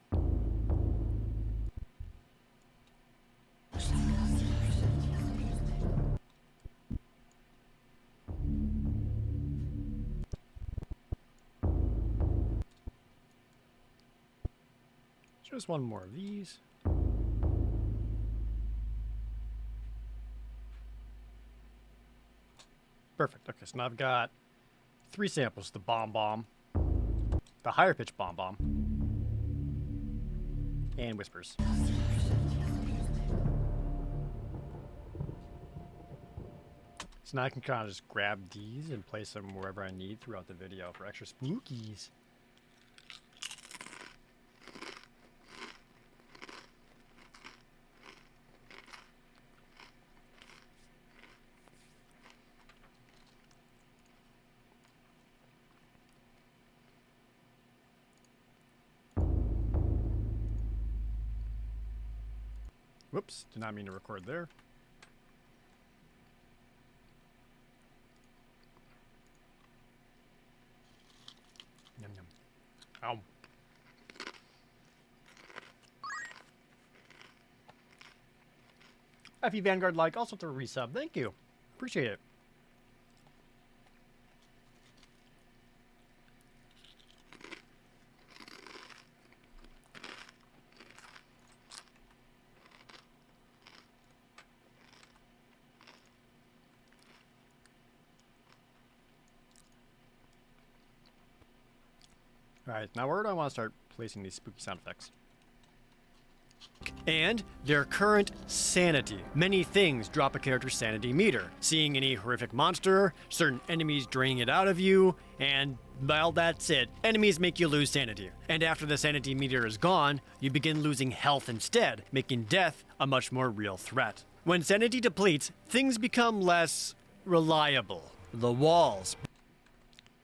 S1: Just one more of these. Perfect. Okay, so now I've got 3 samples. The Bomb Bomb, the higher pitch Bomb Bomb, and Whispers. So now I can kind of just grab these and place them wherever I need throughout the video for extra spookies. Whoops, did not mean to record there. Yum yum. Ow. FE Vanguard like, also to resub. Thank you. Appreciate it. Alright, now where do I want to start placing these spooky sound effects? And their current sanity. Many things drop a character's sanity meter. Seeing any horrific monster, certain enemies draining it out of you, and, well, that's it. Enemies make you lose sanity. And after the sanity meter is gone, you begin losing health instead, making death a much more real threat. When sanity depletes, things become less reliable. The walls.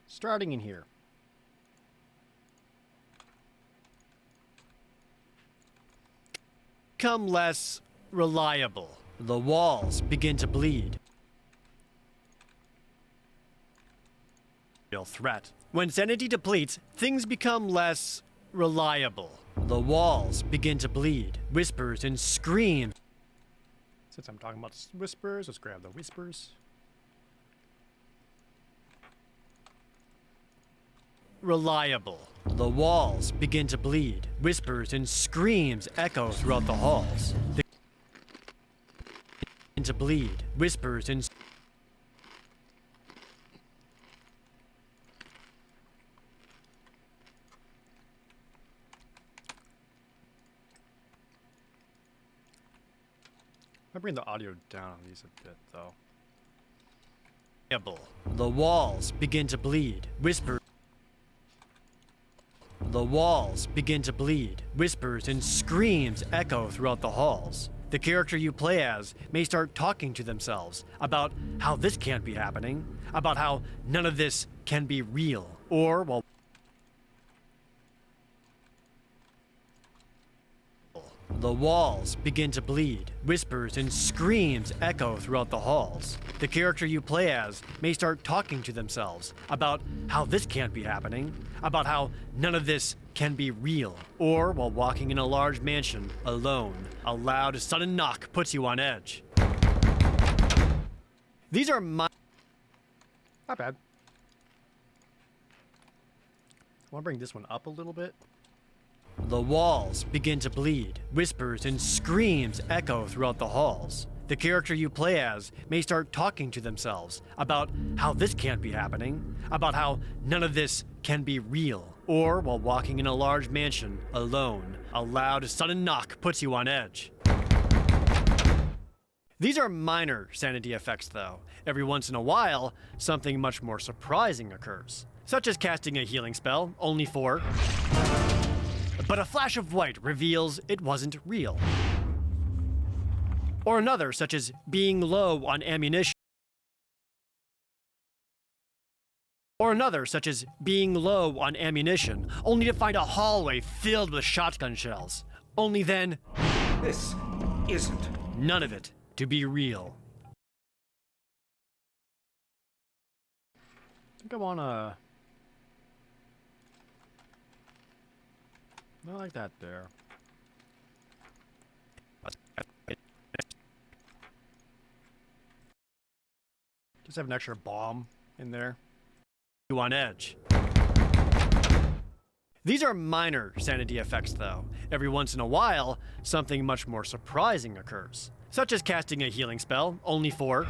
S1: Starting in here. Become less reliable. The walls begin to bleed. Real threat. When sanity depletes, things become less reliable. The walls begin to bleed. Whispers and screams. Since I'm talking about whispers, let's grab the whispers. Reliable. The walls begin to bleed. Whispers and screams echo throughout the halls. They begin to bleed. Whispers and I bring the audio down on these a bit, though.
S5: The walls begin to bleed. Whisper. The walls begin to bleed. Whispers and screams echo throughout the halls. The character you play as may start talking to themselves about how this can't be happening, about how none of this can be real, or while the walls begin to bleed. Whispers and screams echo throughout the halls. The character you play as may start talking to themselves about how this can't be happening, about how none of this can be real, or while walking in a large mansion alone, a loud, sudden knock puts you on edge. These are my...
S1: Not bad. I want to bring this one up a little bit.
S5: The walls begin to bleed. Whispers and screams echo throughout the halls. The character you play as may start talking to themselves about how this can't be happening, about how none of this can be real, or while walking in a large mansion alone, a loud, sudden knock puts you on edge. These are minor sanity effects, though. Every once in a while, something much more surprising occurs, such as casting a healing spell, only for... but a flash of white reveals it wasn't real. Or another, such as being low on ammunition. Or another, such as being low on ammunition, only to find a hallway filled with shotgun shells. Only then...
S4: This isn't.
S5: None of it to be real.
S1: I think I want to... I like that there. Just have an extra bomb in there.
S5: You on edge. These are minor sanity effects, though. Every once in a while, something much more surprising occurs, such as casting a healing spell, only for...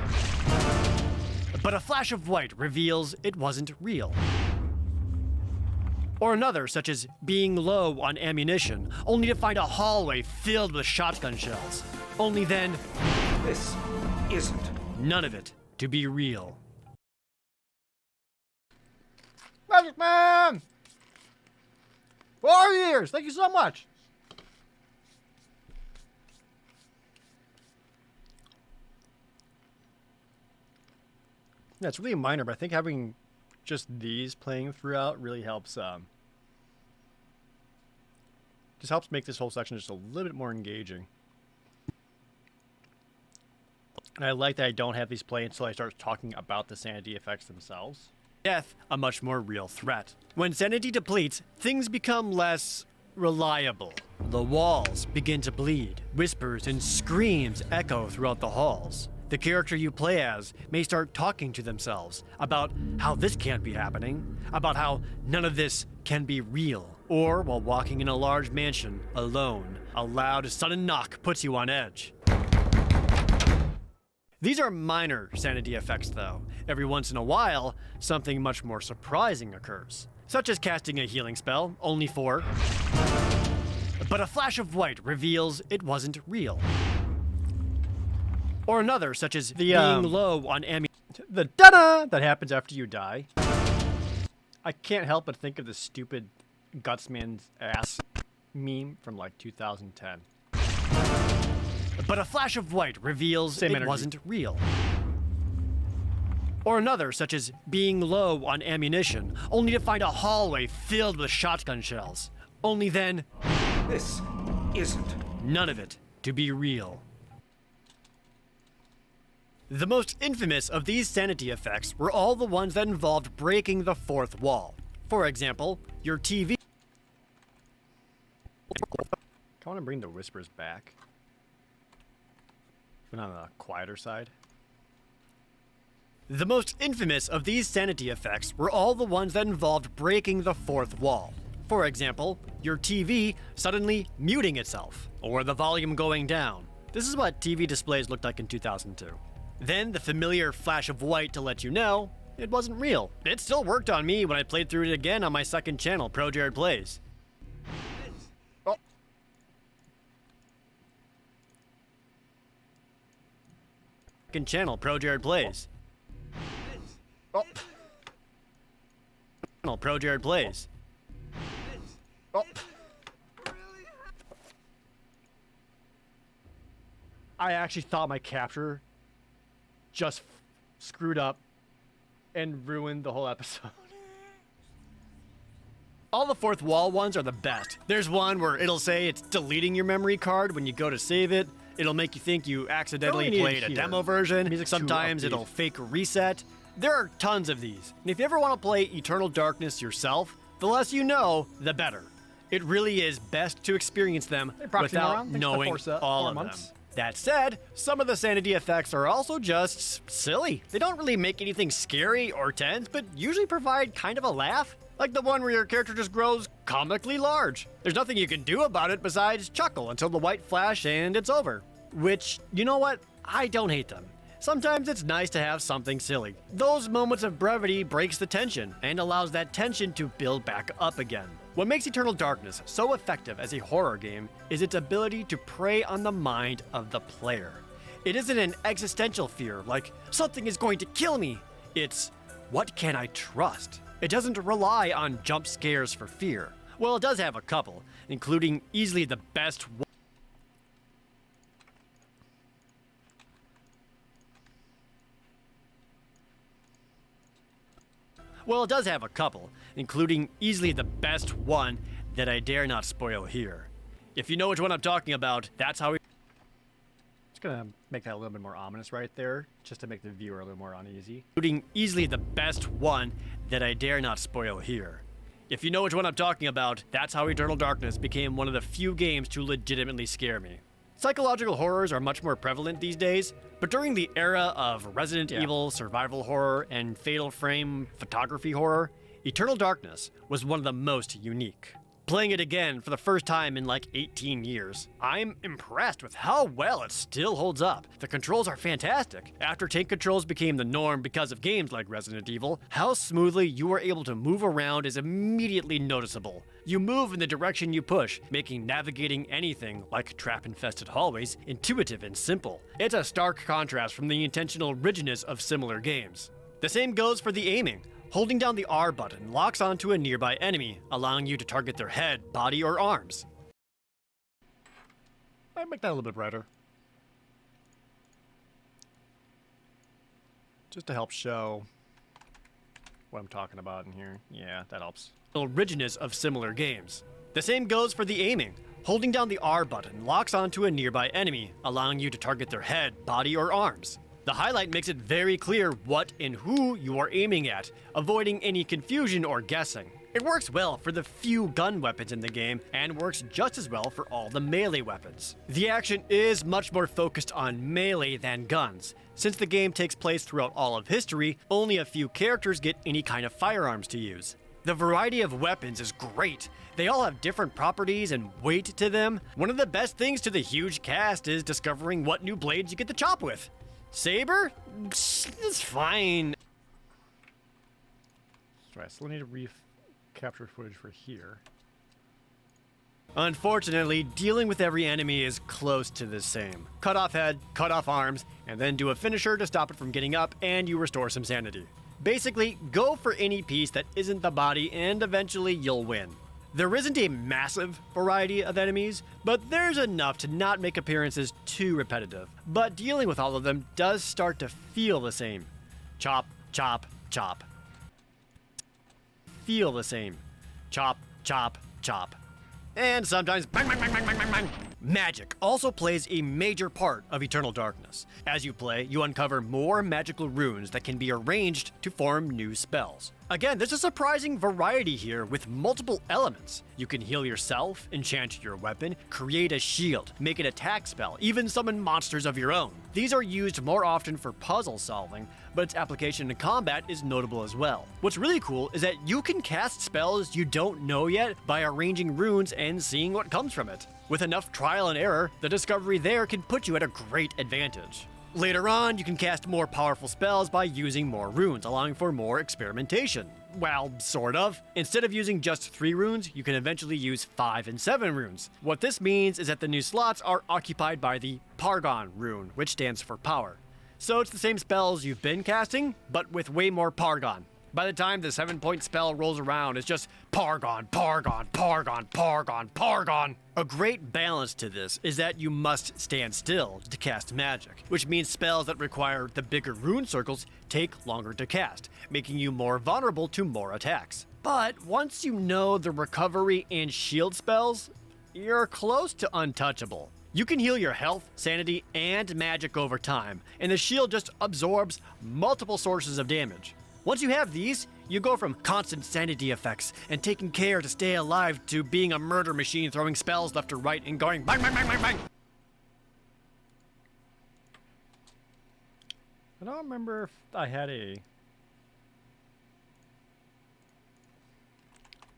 S5: but a flash of white reveals it wasn't real. Or another, such as being low on ammunition, only to find a hallway filled with shotgun shells. Only then...
S4: This isn't.
S5: None of it to be real.
S1: Magic Man! 4 years! Thank you so much! Yeah, it's really minor, but I think having just these playing throughout really helps, just helps make this whole section just a little bit more engaging. And I like that I don't have these play until I start talking about the sanity effects themselves.
S5: Death, a much more real threat. When sanity depletes, things become less reliable. The walls begin to bleed. Whispers and screams echo throughout the halls. The character you play as may start talking to themselves about how this can't be happening, about how none of this can be real, or while walking in a large mansion alone, a loud, sudden knock puts you on edge. These are minor sanity effects, though. Every once in a while, something much more surprising occurs, such as casting a healing spell, only for... but a flash of white reveals it wasn't real. Or another, such as being low on ammunition.
S1: The da-da that happens after you die. I can't help but think of the stupid Gutsman's ass meme from like 2010.
S5: But a flash of white reveals
S1: Same
S5: it
S1: energy.
S5: wasn't real. Or another, such as being low on ammunition, only to find a hallway filled with shotgun shells. Only then...
S4: This isn't.
S5: None of it to be real. The most infamous of these sanity effects were all the ones that involved breaking the fourth wall. For example, your TV...
S1: I want to bring the whispers back. But on the quieter side.
S5: The most infamous of these sanity effects were all the ones that involved breaking the fourth wall. For example, your TV suddenly muting itself, or the volume going down. This is what TV displays looked like in 2002. Then the familiar flash of white to let you know it wasn't real. It still worked on me when I played through it again on my second channel, Pro Jared Plays.
S1: Oh.
S5: channel, Pro Jared Plays. Oh. Channel, Pro Jared Plays. Oh.
S1: I actually thought my capture just screwed up and ruined the whole episode.
S5: All the fourth wall ones are the best. There's one where it'll say it's deleting your memory card when you go to save it. It'll make you think you accidentally
S1: Don't we need
S5: played
S1: it
S5: a
S1: here?
S5: demo version.
S1: Music's too
S5: Sometimes
S1: upbeat.
S5: it'll fake reset. There are tons of these. And if you ever want to play Eternal Darkness yourself, the less you know, the better. It really is best to experience them
S1: Proxy
S5: without
S1: Moron, thanks for
S5: knowing all
S1: 4
S5: of
S1: months.
S5: them. That said, some of the sanity effects are also just silly. They don't really make anything scary or tense, but usually provide kind of a laugh. Like the one where your character just grows comically large. There's nothing you can do about it besides chuckle until the white flash and it's over. Which, you know what? I don't hate them. Sometimes it's nice to have something silly. Those moments of brevity breaks the tension and allows that tension to build back up again. What makes Eternal Darkness so effective as a horror game is its ability to prey on the mind of the player. It isn't an existential fear like, something is going to kill me. It's, what can I trust? It doesn't rely on jump scares for fear. Well, it does have a couple, including easily the best one. Well, it does have a couple, including easily the best one that I dare not spoil here. If you know which one I'm talking about, that's how we...
S1: Just gonna make that a little bit more ominous right there, just to make the viewer a little more uneasy.
S5: Including easily the best one that I dare not spoil here. If you know which one I'm talking about, that's how Eternal Darkness became one of the few games to legitimately scare me. Psychological horrors are much more prevalent these days, but during the era of Resident Evil survival horror and Fatal Frame photography horror, Eternal Darkness was one of the most unique. Playing it again for the first time in like 18 years, I'm impressed with how well it still holds up. The controls are fantastic. After tank controls became the norm because of games like Resident Evil, how smoothly you are able to move around is immediately noticeable. You move in the direction you push, making navigating anything, like trap-infested hallways, intuitive and simple. It's a stark contrast from the intentional rigidness of similar games. The same goes for the aiming. Holding down the R button locks onto a nearby enemy, allowing you to target their head, body, or arms.
S1: I'd make that a little bit brighter. Just to help show what I'm talking about in here. Yeah, that helps.
S5: The rigidness of similar games. The same goes for the aiming. Holding down the R button locks onto a nearby enemy, allowing you to target their head, body, or arms. The highlight makes it very clear what and who you are aiming at, avoiding any confusion or guessing. It works well for the few gun weapons in the game, and works just as well for all the melee weapons. The action is much more focused on melee than guns. Since the game takes place throughout all of history, only a few characters get any kind of firearms to use. The variety of weapons is great. They all have different properties and weight to them. One of the best things to the huge cast is discovering what new blades you get to chop with. Saber? It's fine.
S1: Right, so I need to capture footage for here.
S5: Unfortunately, dealing with every enemy is close to the same. Cut off head, cut off arms, and then do a finisher to stop it from getting up, and you restore some sanity. Basically, go for any piece that isn't the body, and eventually you'll win. There isn't a massive variety of enemies, but there's enough to not make appearances too repetitive. But dealing with all of them does start to feel the same. Chop, chop, chop. Feel the same. Chop, chop, chop. And sometimes bang, bang, bang, bang, bang, bang, bang. Magic also plays a major part of Eternal Darkness. As you play, you uncover more magical runes that can be arranged to form new spells. Again, there's a surprising variety here with multiple elements. You can heal yourself, enchant your weapon, create a shield, make an attack spell, even summon monsters of your own. These are used more often for puzzle solving, but its application in combat is notable as well. What's really cool is that you can cast spells you don't know yet by arranging runes and seeing what comes from it. With enough trial and error, the discovery there can put you at a great advantage. Later on, you can cast more powerful spells by using more runes, allowing for more experimentation. Well, sort of. Instead of using just 3 runes, you can eventually use 5 and 7 runes. What this means is that the new slots are occupied by the Pargon rune, which stands for power. So it's the same spells you've been casting, but with way more Pargon. By the time the 7-point spell rolls around, it's just Pargon, Pargon, Pargon, Pargon, Pargon. A great balance to this is that you must stand still to cast magic, which means spells that require the bigger rune circles take longer to cast, making you more vulnerable to more attacks. But once you know the recovery and shield spells, you're close to untouchable. You can heal your health, sanity, and magic over time, and the shield just absorbs multiple sources of damage. Once you have these, you go from constant sanity effects and taking care to stay alive to being a murder machine throwing spells left to right and going bang, bang, bang, bang, bang.
S1: I don't remember if I had a...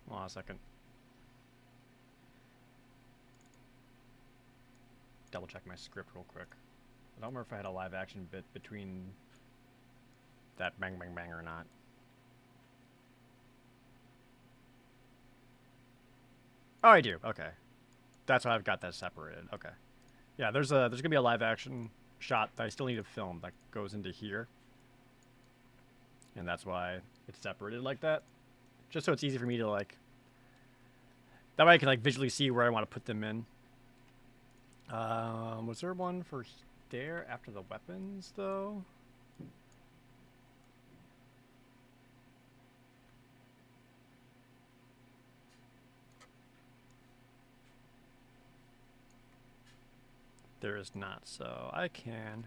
S1: Hold on a second. Double check my script real quick. I don't remember if I had a live action bit between that bang bang bang or not. Oh, I do. Okay, that's why I've got that separated. Okay, yeah. There's gonna be a live action shot that I still need to film that goes into here, and that's why it's separated like that, just so it's easy for me to like. That way I can like visually see where I want to put them in. Was there one for there after the weapons though? There is not, so I can...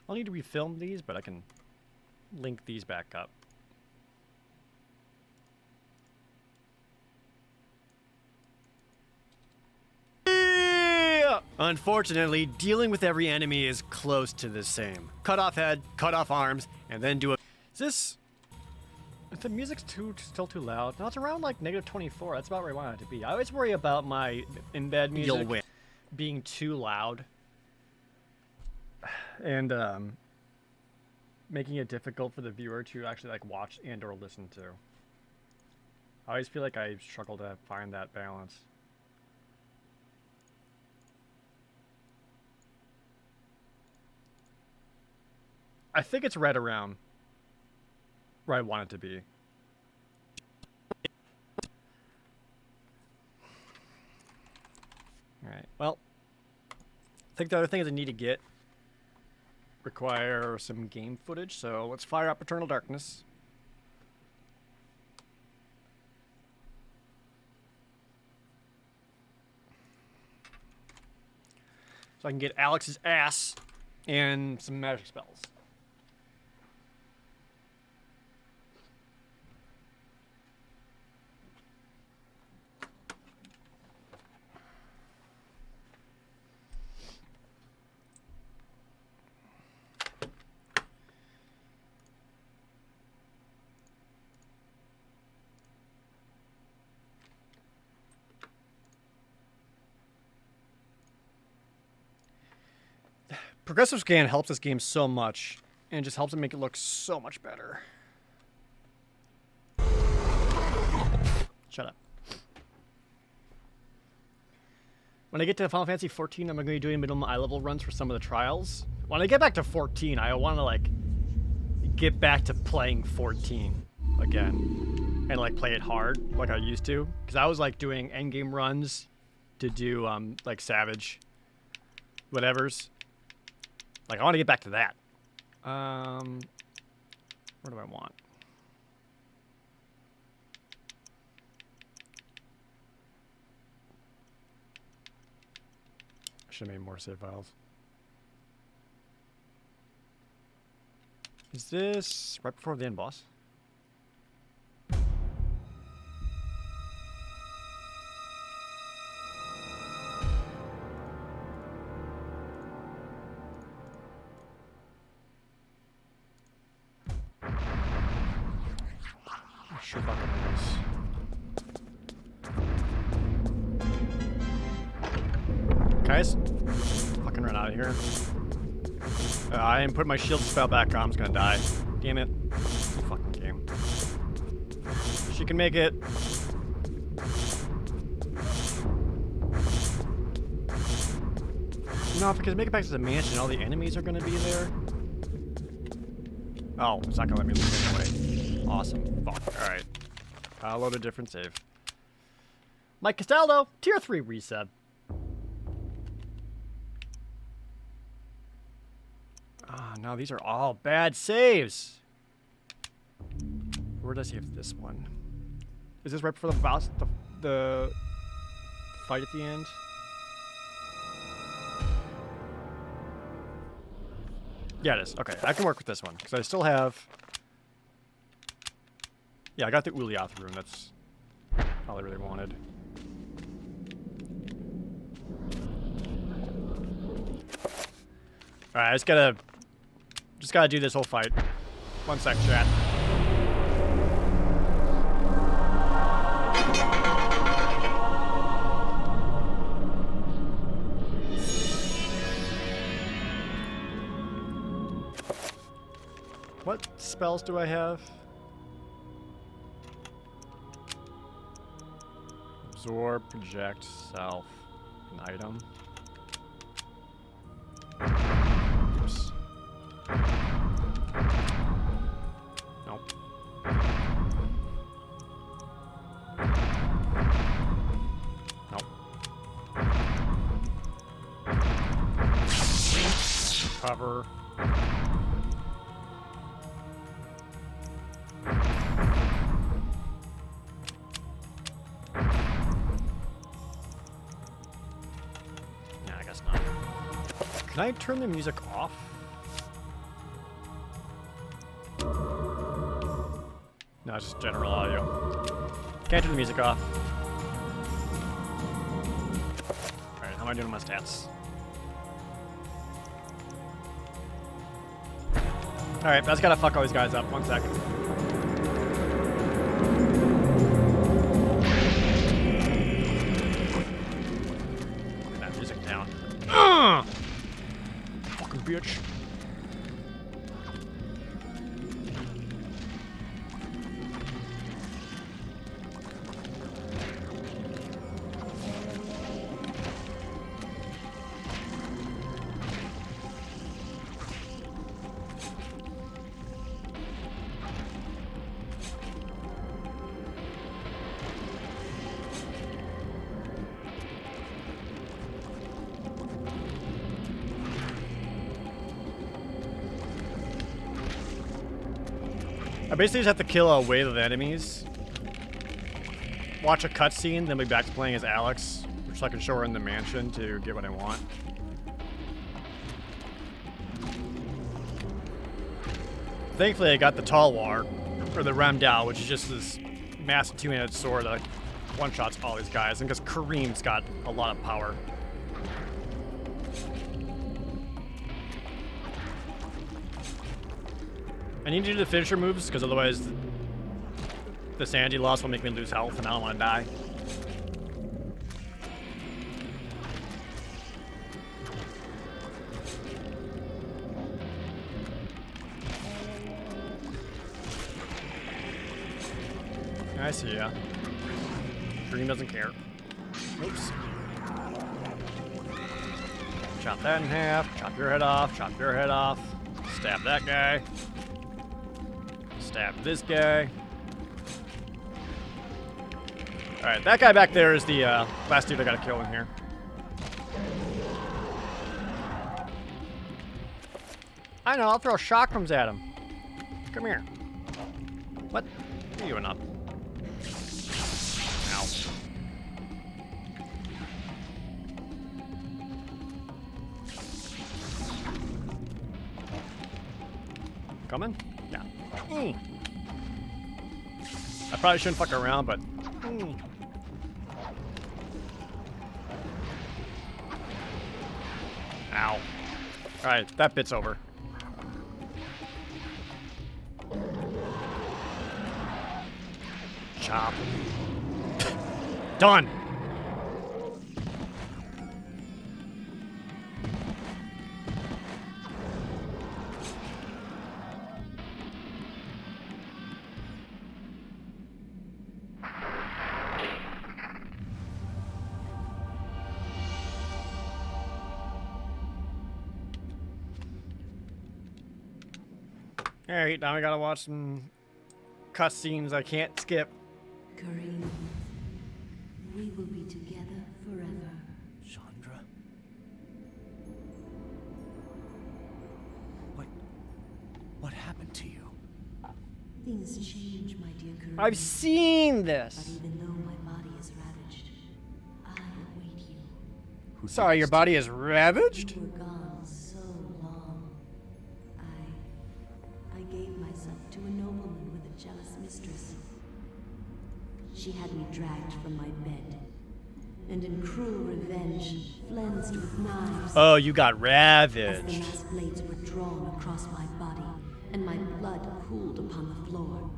S1: I'll need to refilm these, but I can link these back up.
S5: Unfortunately, dealing with every enemy is close to the same. Cut off head, cut off arms, and then do a...
S1: Is this... If the music's still too loud? No, it's around like -24. That's about where I want it to be. I always worry about my embed music
S5: You'll win.
S1: being too loud. And making it difficult for the viewer to actually like watch and or listen to. I always feel like I struggle to find that balance. I think it's right around where I want it to be. Alright, well, I think the other things I need to get require some game footage, so let's fire up Eternal Darkness. So I can get Alex's ass and some magic spells. Progressive scan helps this game so much, and just helps it make it look so much better. Shut up. When I get to Final Fantasy 14, I'm going to be doing minimum eye level runs for some of the trials. When I get back to 14, I want to like get back to playing 14 again, and like play it hard like I used to, because I was like doing endgame runs to do like Savage whatevers. Like, I want to get back to that. Where do I want? I should have made more save files. Is this right before the end boss? Sure fucking is. Guys, fucking run out of here. I didn't put my shield spell back on. I'm just gonna die. Damn it. Fucking game. She can make it.
S5: No, because make it back to the mansion, all the enemies are gonna be there. Oh, it's not gonna let me leave anyway. Awesome. Fuck. Alright. I'll load a different save. Mike Castaldo, tier 3 resub. Ah, no, these are all bad saves. Where did I save this one? Is this right before the boss, the fight at the end? Yeah, it is. Okay, I can work with this one because I still have. Yeah, I got the Ulyaoth rune. That's all I really wanted. All right, I just gotta do this whole fight. One sec, chat. What spells do I have? Absorb, project, self, an item. Oops. Nope. Nope. Cover. Can I turn the music off? No, it's just general audio. Can't turn the music off. Alright, how am I doing on my stats? Alright, I just gotta fuck all these guys up. 1 second. Put that music down. Fucking bitch. I basically just have to kill a wave of enemies, watch a cutscene, then be back to playing as Alex, which I can show her in the mansion to get what I want. Thankfully, I got the Talwar, or the Ramdal, which is just this massive two-handed sword that one-shots all these guys, and because Kareem's got a lot of power. I need to do the finisher moves, because otherwise the sanity loss will make me lose health, and I don't want to die. I see ya. Dream doesn't care. Oops. Chop that in half, chop your head off, chop your head off, stab that guy. Stab this guy. Alright, that guy back there is the last dude I gotta kill in here. I know, I'll throw chakrams at him. Come here. What? What are you doing up? Ow. Coming? Yeah. I probably shouldn't fuck around, but. Ow. Alright, that bit's over. Chop. Done.
S1: Alright, now I gotta watch some cutscenes I can't skip.
S10: Kareem, we will be together forever.
S6: Chandra? What happened to you?
S10: Things change, my dear Kareem.
S1: I've seen
S10: But
S1: this!
S10: even though my body is ravaged, I await you.
S6: Who did
S1: Sorry,
S6: this
S1: your
S6: to
S1: body
S6: you?
S1: is ravaged?
S10: You were gone so long. I gave myself to a nobleman with a jealous mistress. She had me dragged from my bed, and in cruel revenge, flensed with knives.
S1: Oh, you got
S10: As the
S1: ravaged.
S10: knife blades were drawn across my body, and my blood pooled upon the floor,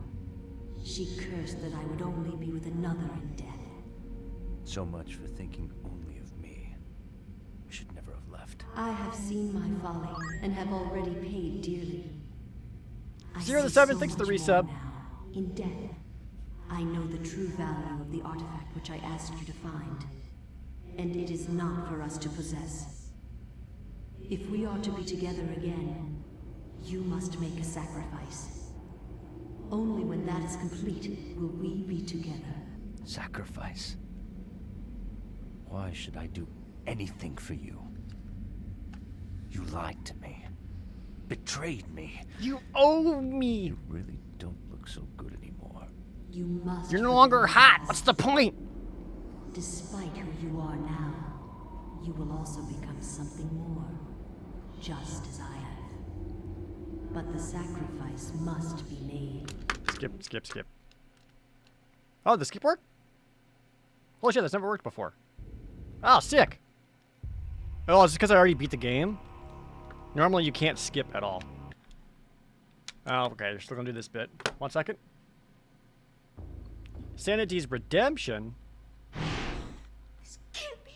S10: she cursed that I would only be with another in death.
S6: So much for thinking only of me. We should never have left.
S10: I have seen my folly, and have already paid dearly. I
S1: Zero the
S10: see
S1: Seven,
S10: so
S1: thanks for the
S10: much
S1: resub.
S10: more now. In death, I know the true value of the artifact which I asked you to find. And it is not for us to possess. If we are to be together again, you must make a sacrifice. Only when that is complete will we be together.
S6: Sacrifice? Why should I do anything for you? You lied to me. Betrayed me.
S1: You owe me!
S6: You really don't look so good anymore.
S10: You must.
S1: You're no longer
S10: forgive
S1: hot!
S10: us.
S1: What's the point?
S10: Despite who you are now, you will also become something more, just as I have. But the sacrifice must be made.
S1: Skip. Oh, the skip work? Holy shit, that's never worked before. Oh, sick! Oh, it's because I already beat the game? Normally you can't skip at all. Oh, okay, you're still gonna do this bit. 1 second. Sanity's Redemption?
S10: This can't be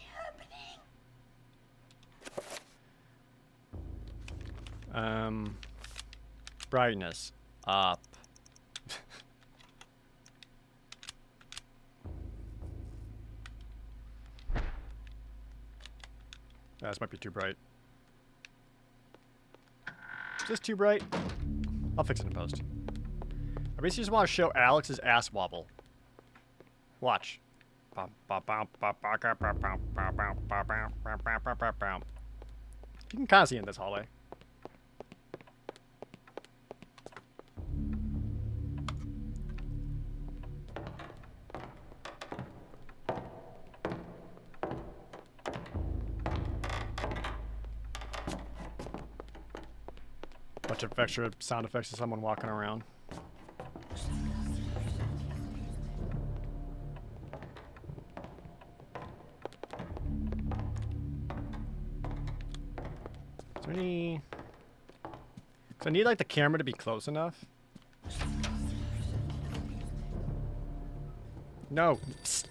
S10: happening.
S1: Brightness. Up. This might be too bright. Is this too bright? I'll fix it in post. I basically just want to show Alex's ass wobble. Watch. You can kind of see it in this hallway. Bunch of extra sound effects of someone walking around. Is there any... So I need like the camera to be close enough. No. Psst.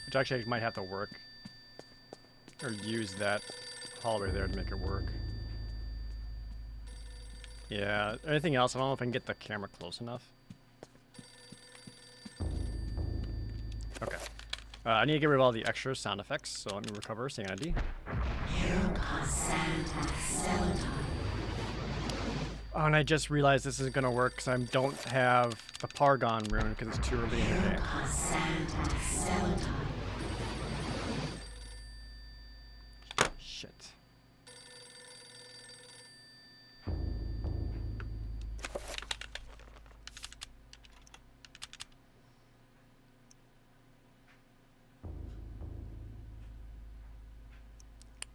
S1: Which actually might have to work. Or use that hallway there to make it work. Yeah, anything else? I don't know if I can get the camera close enough. Okay. I need to get rid of all the extra sound effects, so let me recover sanity. Oh, and I just realized this isn't going to work because I don't have the Pargon rune because it's too early in the game. Shit.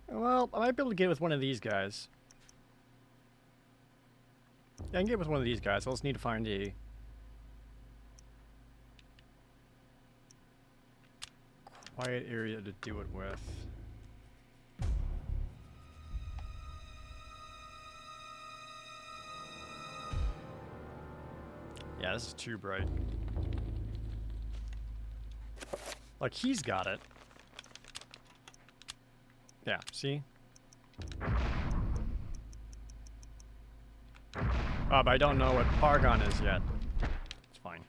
S1: Well, I might be able to get with one of these guys. Yeah, I can get with one of these guys. I'll just need to find a quiet area to do it with. Yeah, this is too bright. Like, he's got it. Yeah, see? But I don't know what Pargon is yet. It's fine.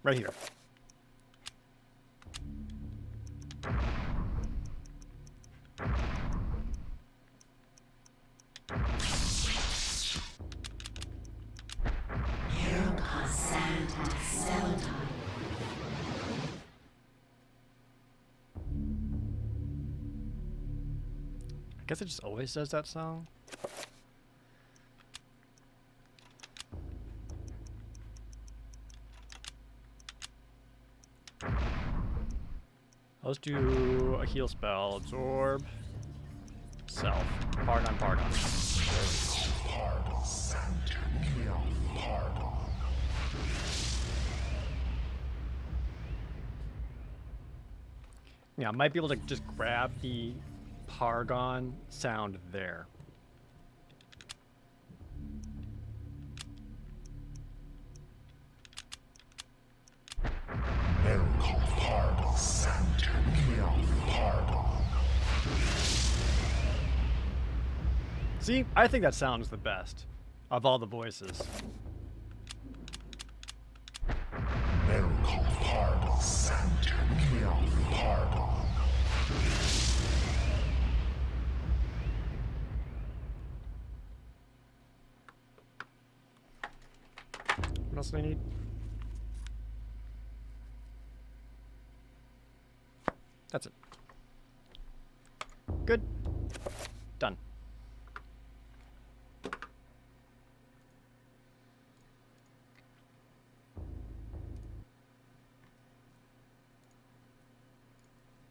S1: Right here. guess it just always does that song. Let's do a heal spell. Absorb. Self. Pardon, pardon. Yeah, I might be able to just grab the Pargon sound there. See, I think that sounds the best of all the voices. What else do I need? That's it. Good. Done.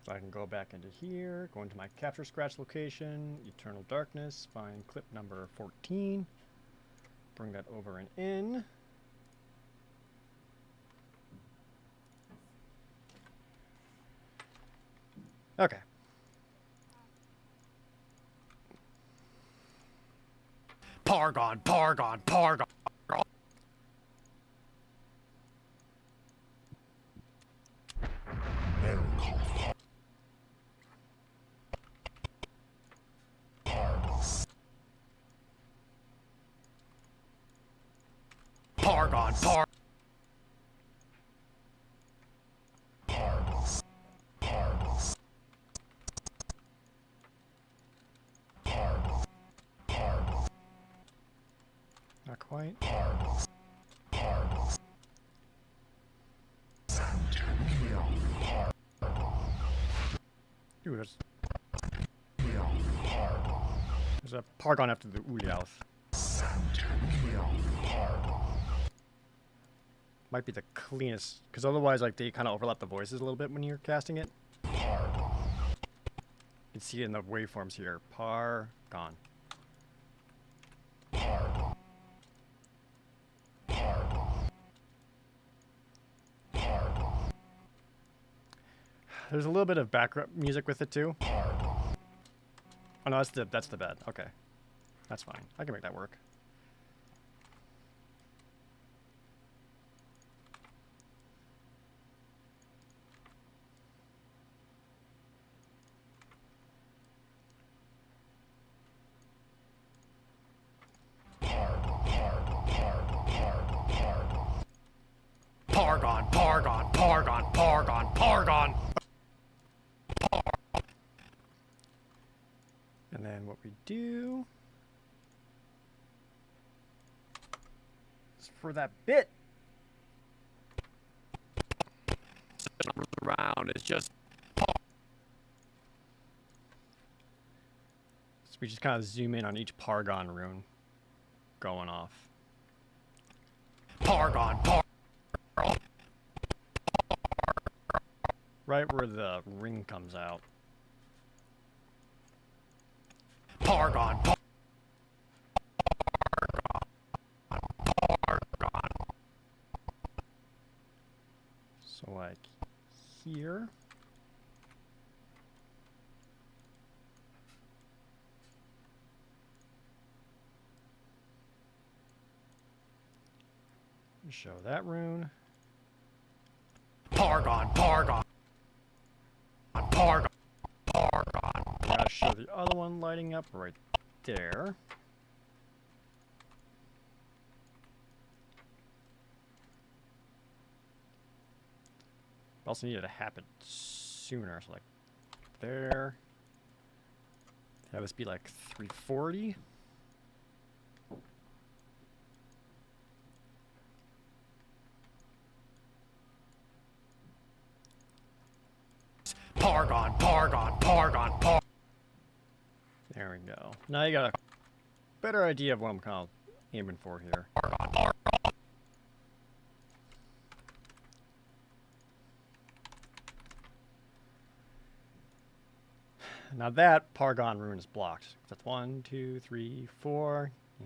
S1: So I can go back into here, go into my capture scratch location, Eternal Darkness, find clip number 14, bring that over and in. Okay. Pargon, Pargon, Pargon. Pargon, Pargon. Not quite. Ooh, there's a Pargon after the Uliauth. Might be the cleanest, because otherwise, like, they kind of overlap the voices a little bit when you're casting it. You can see it in the waveforms here. Pargon. There's a little bit of background music with it too. Oh no, that's the bed. Okay, that's fine. I can make that work. Pargon, Pargon, Pargon, Pargon, Pargon. And then what we do is for that bit around is just so we just kind of zoom in on each Pargon rune going off. Pargon, Pargon. Right where the ring comes out. Pargon, Pargon, Pargon. So like here. Show that rune. Pargon, Pargon, Pargon, Pargon. Gotta show the other one lighting up right there. Also needed to happen sooner, so like there. Have this be like 340. Pargon, Pargon, Pargon, Pargon. There we go. Now you got a better idea of what I'm kind of aiming for here. Now that Pargon rune is blocked. That's 1, 2, 3, 4. Yeah.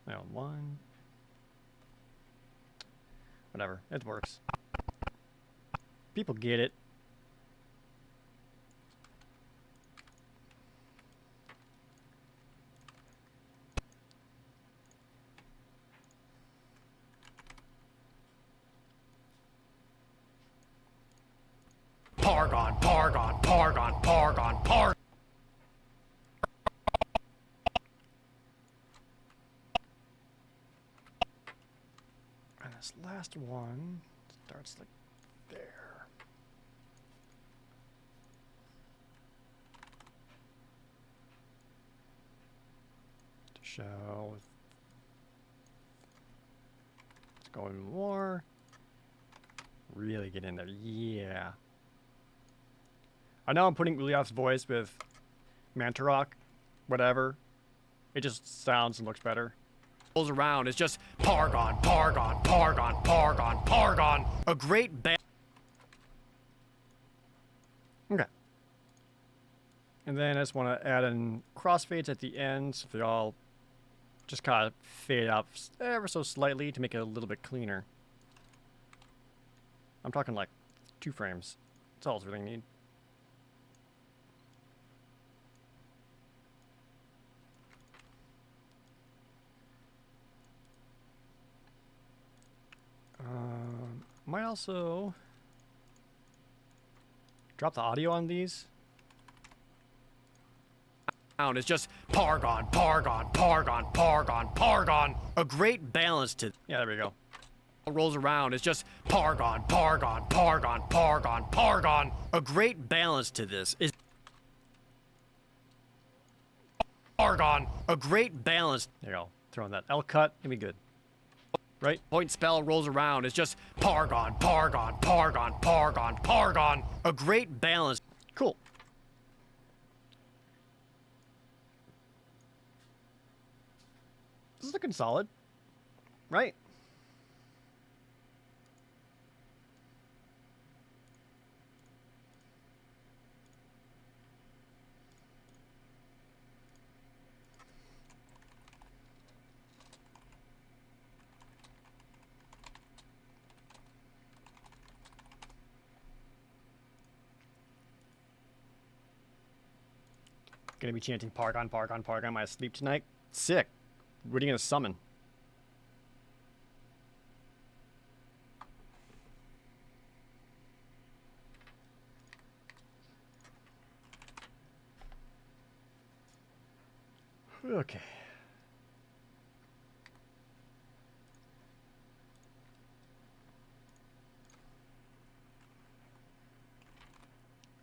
S1: No, 1. Whatever. It works. People get it.
S5: Pargon, Pargon, Pargon, Pargon, Pargon.
S1: And this last one starts like there. To show. Let's go even more. Really get in there. Yeah. I know I'm putting Uliath's voice with Mantarok, whatever. It just sounds and looks better.
S5: Rolls around. It's just Pargon, Pargon, Pargon, Pargon, Pargon. A great band.
S1: Okay. And then I just want to add in crossfades at the end, so they all just kind of fade out ever so slightly to make it a little bit cleaner. I'm talking like 2 frames. That's all I really need. Might also drop the audio on these.
S5: It's just Pargon, Pargon, Pargon, Pargon, Pargon. A great balance to.
S1: Yeah, there we go.
S5: Rolls around. It's just Pargon, Pargon, Pargon, Pargon, Pargon. A great balance to this is Pargon. A great balance.
S1: There you go. Throwing that L cut, it'll be good. Right?
S5: Point spell rolls around. It's just Pargon, Pargon, Pargon, Pargon, Pargon. A great balance.
S1: Cool. This is looking solid. Right? Gonna be chanting Pargon, Pargon, Pargon my sleep tonight. Sick. What are you gonna summon? Okay.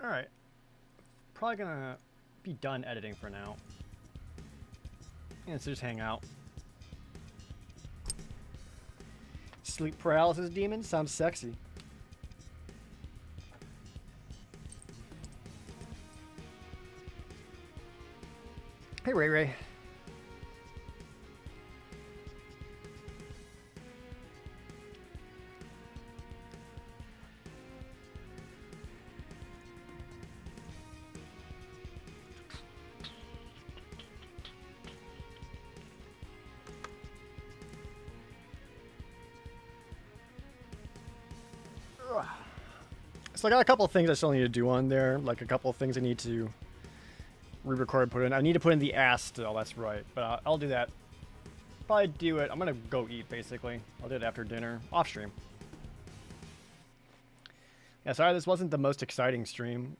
S1: All right. Probably gonna be done editing for now. And so just hang out. Sleep paralysis demon sounds sexy. Hey Ray Ray. So I got a couple of things I still need to do on there, like a couple of things I need to re-record and put in. I need to put in the ass still, that's right, but I'll do that. Probably do it. I'm gonna go eat basically. I'll do it after dinner, off stream. Yeah, sorry this wasn't the most exciting stream.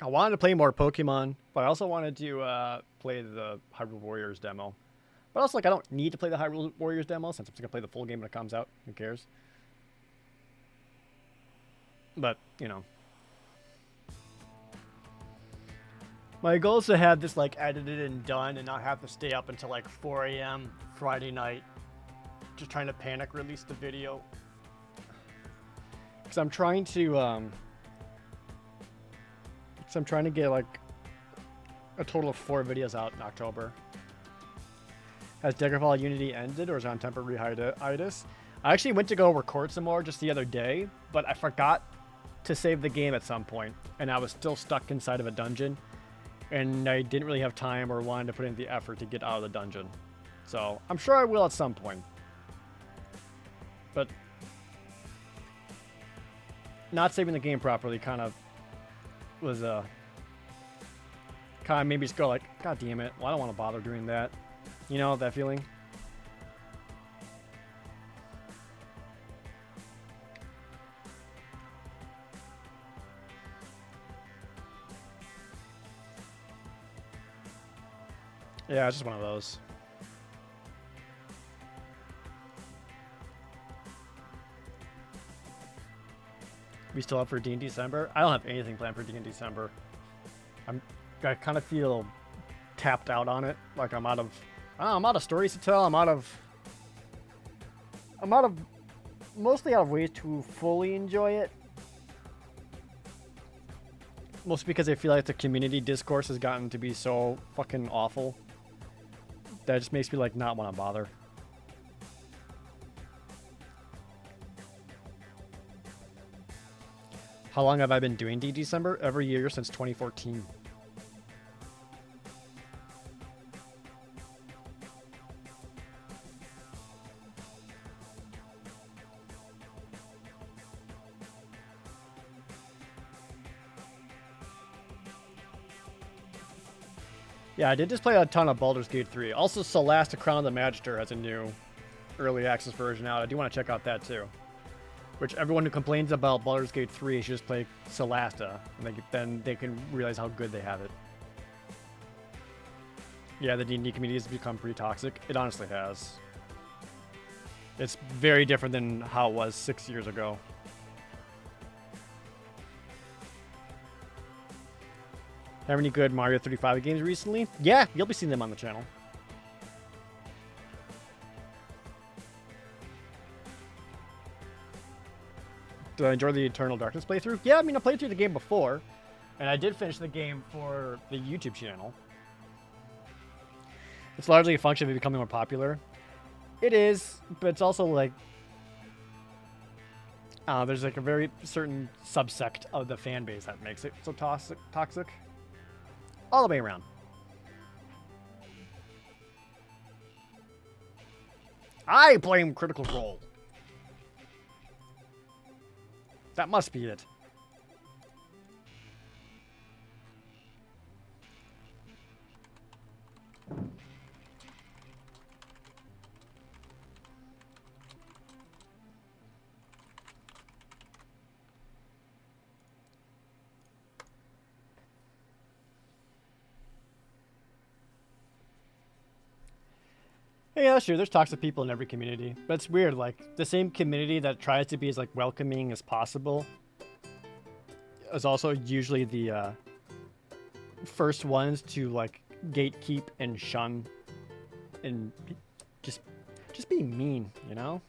S1: I wanted to play more Pokemon, but I also wanted to play the Hyrule Warriors demo. But also, like, I don't need to play the Hyrule Warriors demo since I'm just gonna play the full game when it comes out. Who cares? But, you know. My goal is to have this, like, edited and done and not have to stay up until, like, 4 a.m. Friday night. Just trying to panic release the video. Because I'm trying to, get, like, a total of 4 videos out in October. Has Daggerfall Unity ended or is it on temporary hiatus? I actually went to go record some more just the other day, but I forgot to save the game at some point, and I was still stuck inside of a dungeon, and I didn't really have time or wanted to put in the effort to get out of the dungeon. So I'm sure I will at some point. But not saving the game properly kind of was kind of made me just go like, God damn it, well, I don't want to bother doing that. You know, that feeling? Yeah, it's just one of those. We still up for D&D December? I don't have anything planned for D&D December. I kind of feel tapped out on it. Like I'm out of stories to tell. I'm mostly out of ways to fully enjoy it. Mostly because I feel like the community discourse has gotten to be so fucking awful that just makes me like not want to bother. How long have I been doing D December? Every year since 2014. Yeah, I did just play a ton of Baldur's Gate 3. Also, Celeste: Crown of the Magister has a new early access version out. I do want to check out that too. Which everyone who complains about Baldur's Gate 3 should just play Celeste, and then they can realize how good they have it. Yeah, the D&D community has become pretty toxic. It honestly has. It's very different than how it was 6 years ago. Have any good Mario 35 games recently? Yeah, you'll be seeing them on the channel. Did I enjoy the Eternal Darkness playthrough? Yeah, I mean, I played through the game before, and I did finish the game for the YouTube channel. It's largely a function of it becoming more popular. It is, but it's also like, there's like a very certain subsect of the fan base that makes it so toxic. All the way around. I blame Critical Role. That must be it. Yeah, sure. There's toxic people in every community, but it's weird. Like the same community that tries to be as like welcoming as possible is also usually the first ones to like gatekeep and shun and just be mean, you know?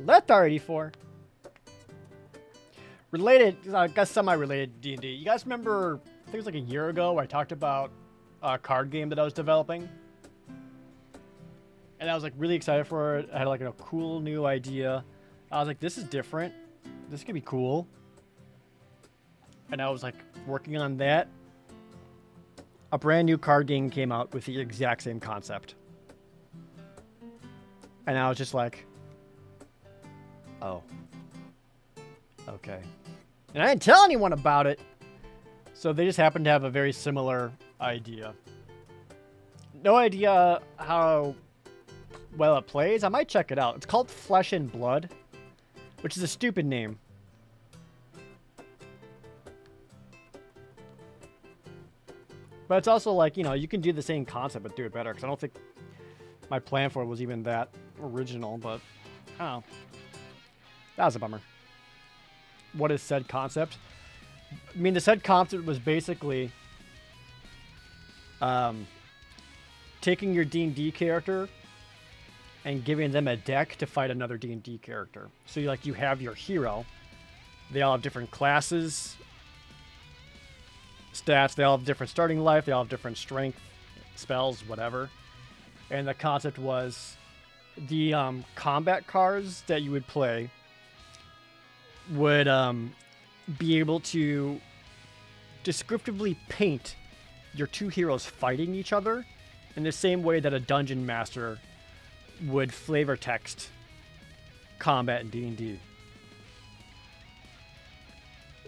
S1: Lethar 84. Related, I guess semi-related to D&D. You guys remember, I think it was like a year ago, where I talked about a card game that I was developing? And I was like really excited for it. I had like a cool new idea. I was like, this is different. This could be cool. And I was like working on that. A brand new card game came out with the exact same concept. And I was just like, oh. Okay. And I didn't tell anyone about it. So they just happened to have a very similar idea. No idea how well it plays. I might check it out. It's called Flesh and Blood, which is a stupid name. But it's also like, you know, you can do the same concept but do it better, because I don't think my plan for it was even that original, but I don't know. That was a bummer. What is said concept? I mean, the said concept was basically taking your D&D character and giving them a deck to fight another D&D character. So you have your hero. They all have different classes, stats. They all have different starting life. They all have different strength, spells, whatever. And the concept was the combat cards that you would play would be able to descriptively paint your two heroes fighting each other in the same way that a dungeon master would flavor text combat in D&D.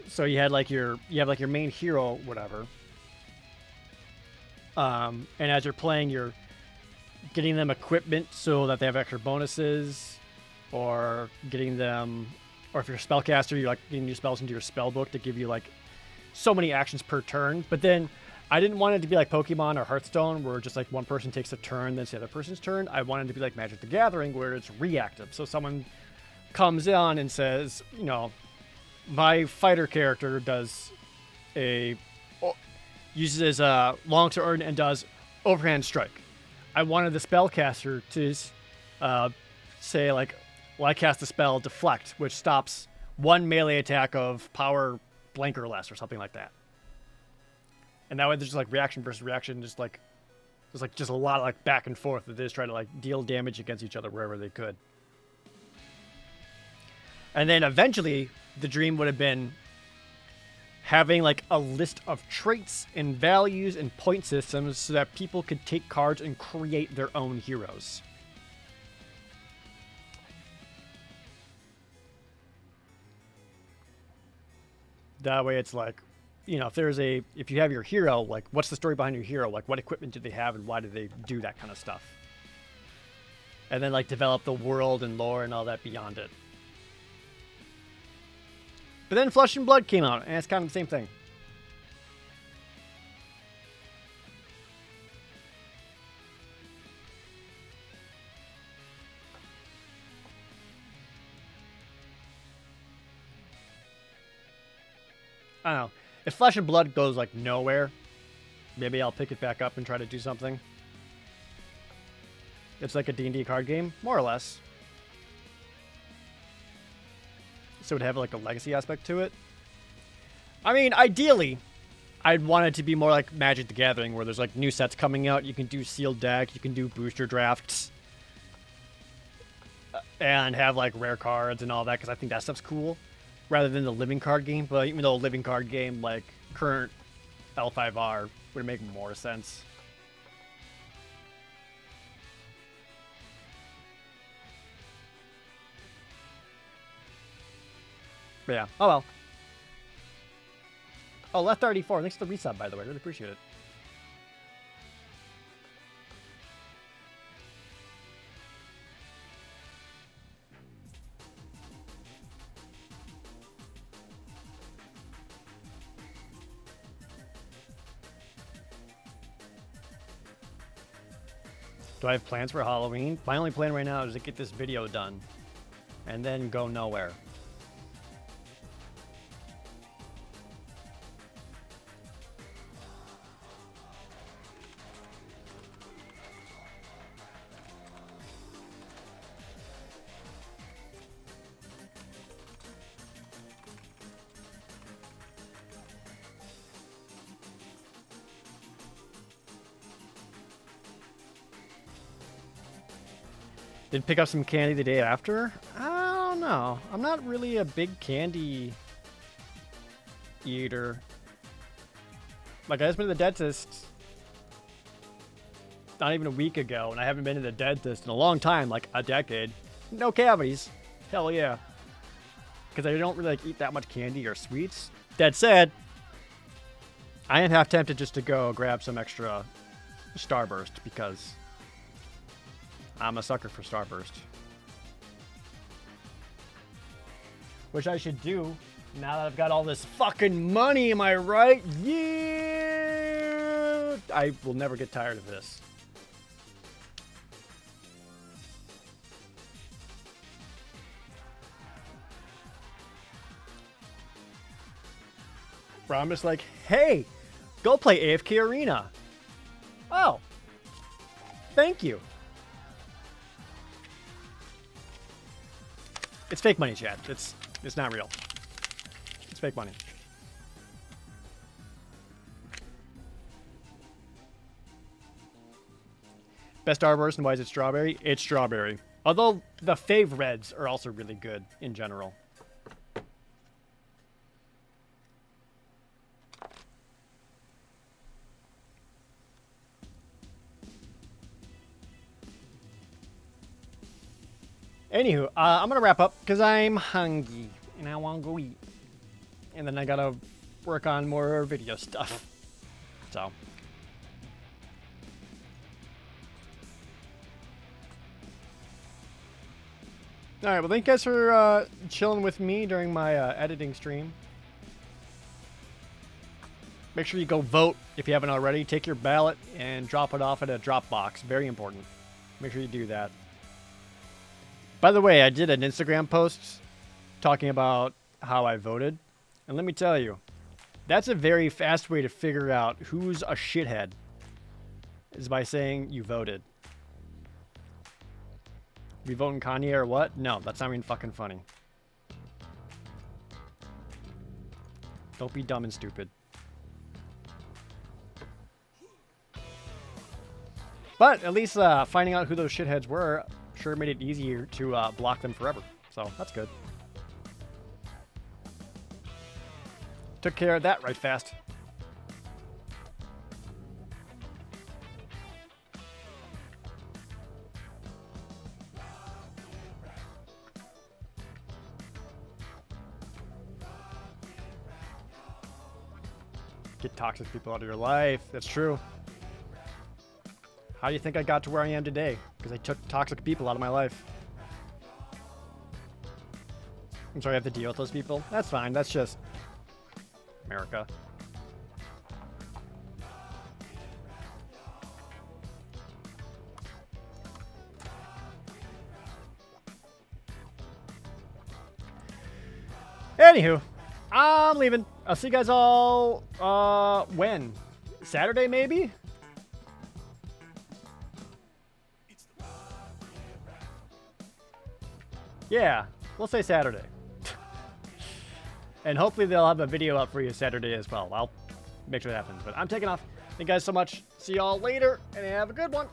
S1: So you have your main hero, whatever. And as you're playing, you're getting them equipment so that they have extra bonuses, or getting them, or if you're a spellcaster, you're getting new spells into your spell book to give you so many actions per turn. But then I didn't want it to be like Pokemon or Hearthstone, where just one person takes a turn, then it's the other person's turn. I wanted it to be like Magic the Gathering, where it's reactive. So someone comes on and says, my fighter character uses a long turn and does overhand strike. I wanted the spellcaster to say I cast the spell Deflect, which stops one melee attack of power blank or less, or something like that. And that way there's just reaction versus reaction, there's just a lot of back and forth that they just try to deal damage against each other wherever they could. And then eventually the dream would have been having a list of traits and values and point systems so that people could take cards and create their own heroes. That way it's if you have your hero, what's the story behind your hero? What equipment do they have and why do they do that kind of stuff? And then develop the world and lore and all that beyond it. But then Flesh and Blood came out, and it's kind of the same thing. I don't know. If Flesh and Blood goes nowhere, maybe I'll pick it back up and try to do something. It's like a D&D card game, more or less. So it would have a legacy aspect to it. I mean, ideally, I'd want it to be more like Magic the Gathering, where there's new sets coming out. You can do sealed deck, you can do booster drafts, and have rare cards and all that, because I think that stuff's cool, rather than the living card game. But even though a living card game current L5R would make more sense. But yeah. Oh well. Oh, Left 34. Thanks for the resub, by the way. Really appreciate it. Do I have plans for Halloween? My only plan right now is to get this video done and then go nowhere. Did pick up some candy the day after? I don't know. I'm not really a big candy eater. I just been to the dentist not even a week ago, and I haven't been to the dentist in a long time, a decade. No cavities. Hell yeah. Because I don't really eat that much candy or sweets. That said, I am half tempted just to go grab some extra Starburst, because I'm a sucker for Starburst. Which I should do now that I've got all this fucking money, am I right? Yeah! I will never get tired of this. Where I'm just hey, go play AFK Arena. Oh, thank you. It's fake money, Chad. It's not real. It's fake money. Best Starburst and why is it strawberry? It's strawberry. Although the Fave Reds are also really good in general. Anywho, I'm going to wrap up because I'm hungry and I want to go eat. And then I got to work on more video stuff. So. Alright, well thank you guys for chilling with me during my editing stream. Make sure you go vote if you haven't already. Take your ballot and drop it off at a drop box. Very important. Make sure you do that. By the way, I did an Instagram post talking about how I voted. And let me tell you, that's a very fast way to figure out who's a shithead. Is by saying you voted. We voting Kanye or what? No, that's not even fucking funny. Don't be dumb and stupid. But at least finding out who those shitheads were sure made it easier to block them forever. So that's good. Took care of that right fast. Get toxic people out of your life. That's true. How do you think I got to where I am today? Because I took toxic people out of my life. I'm sorry I have to deal with those people. That's fine. That's just America. Anywho, I'm leaving. I'll see you guys all, when? Saturday, maybe? Yeah, we'll say Saturday. And hopefully they'll have a video up for you Saturday as well. I'll make sure that happens. But I'm taking off. Thank you guys so much. See y'all later, and have a good one.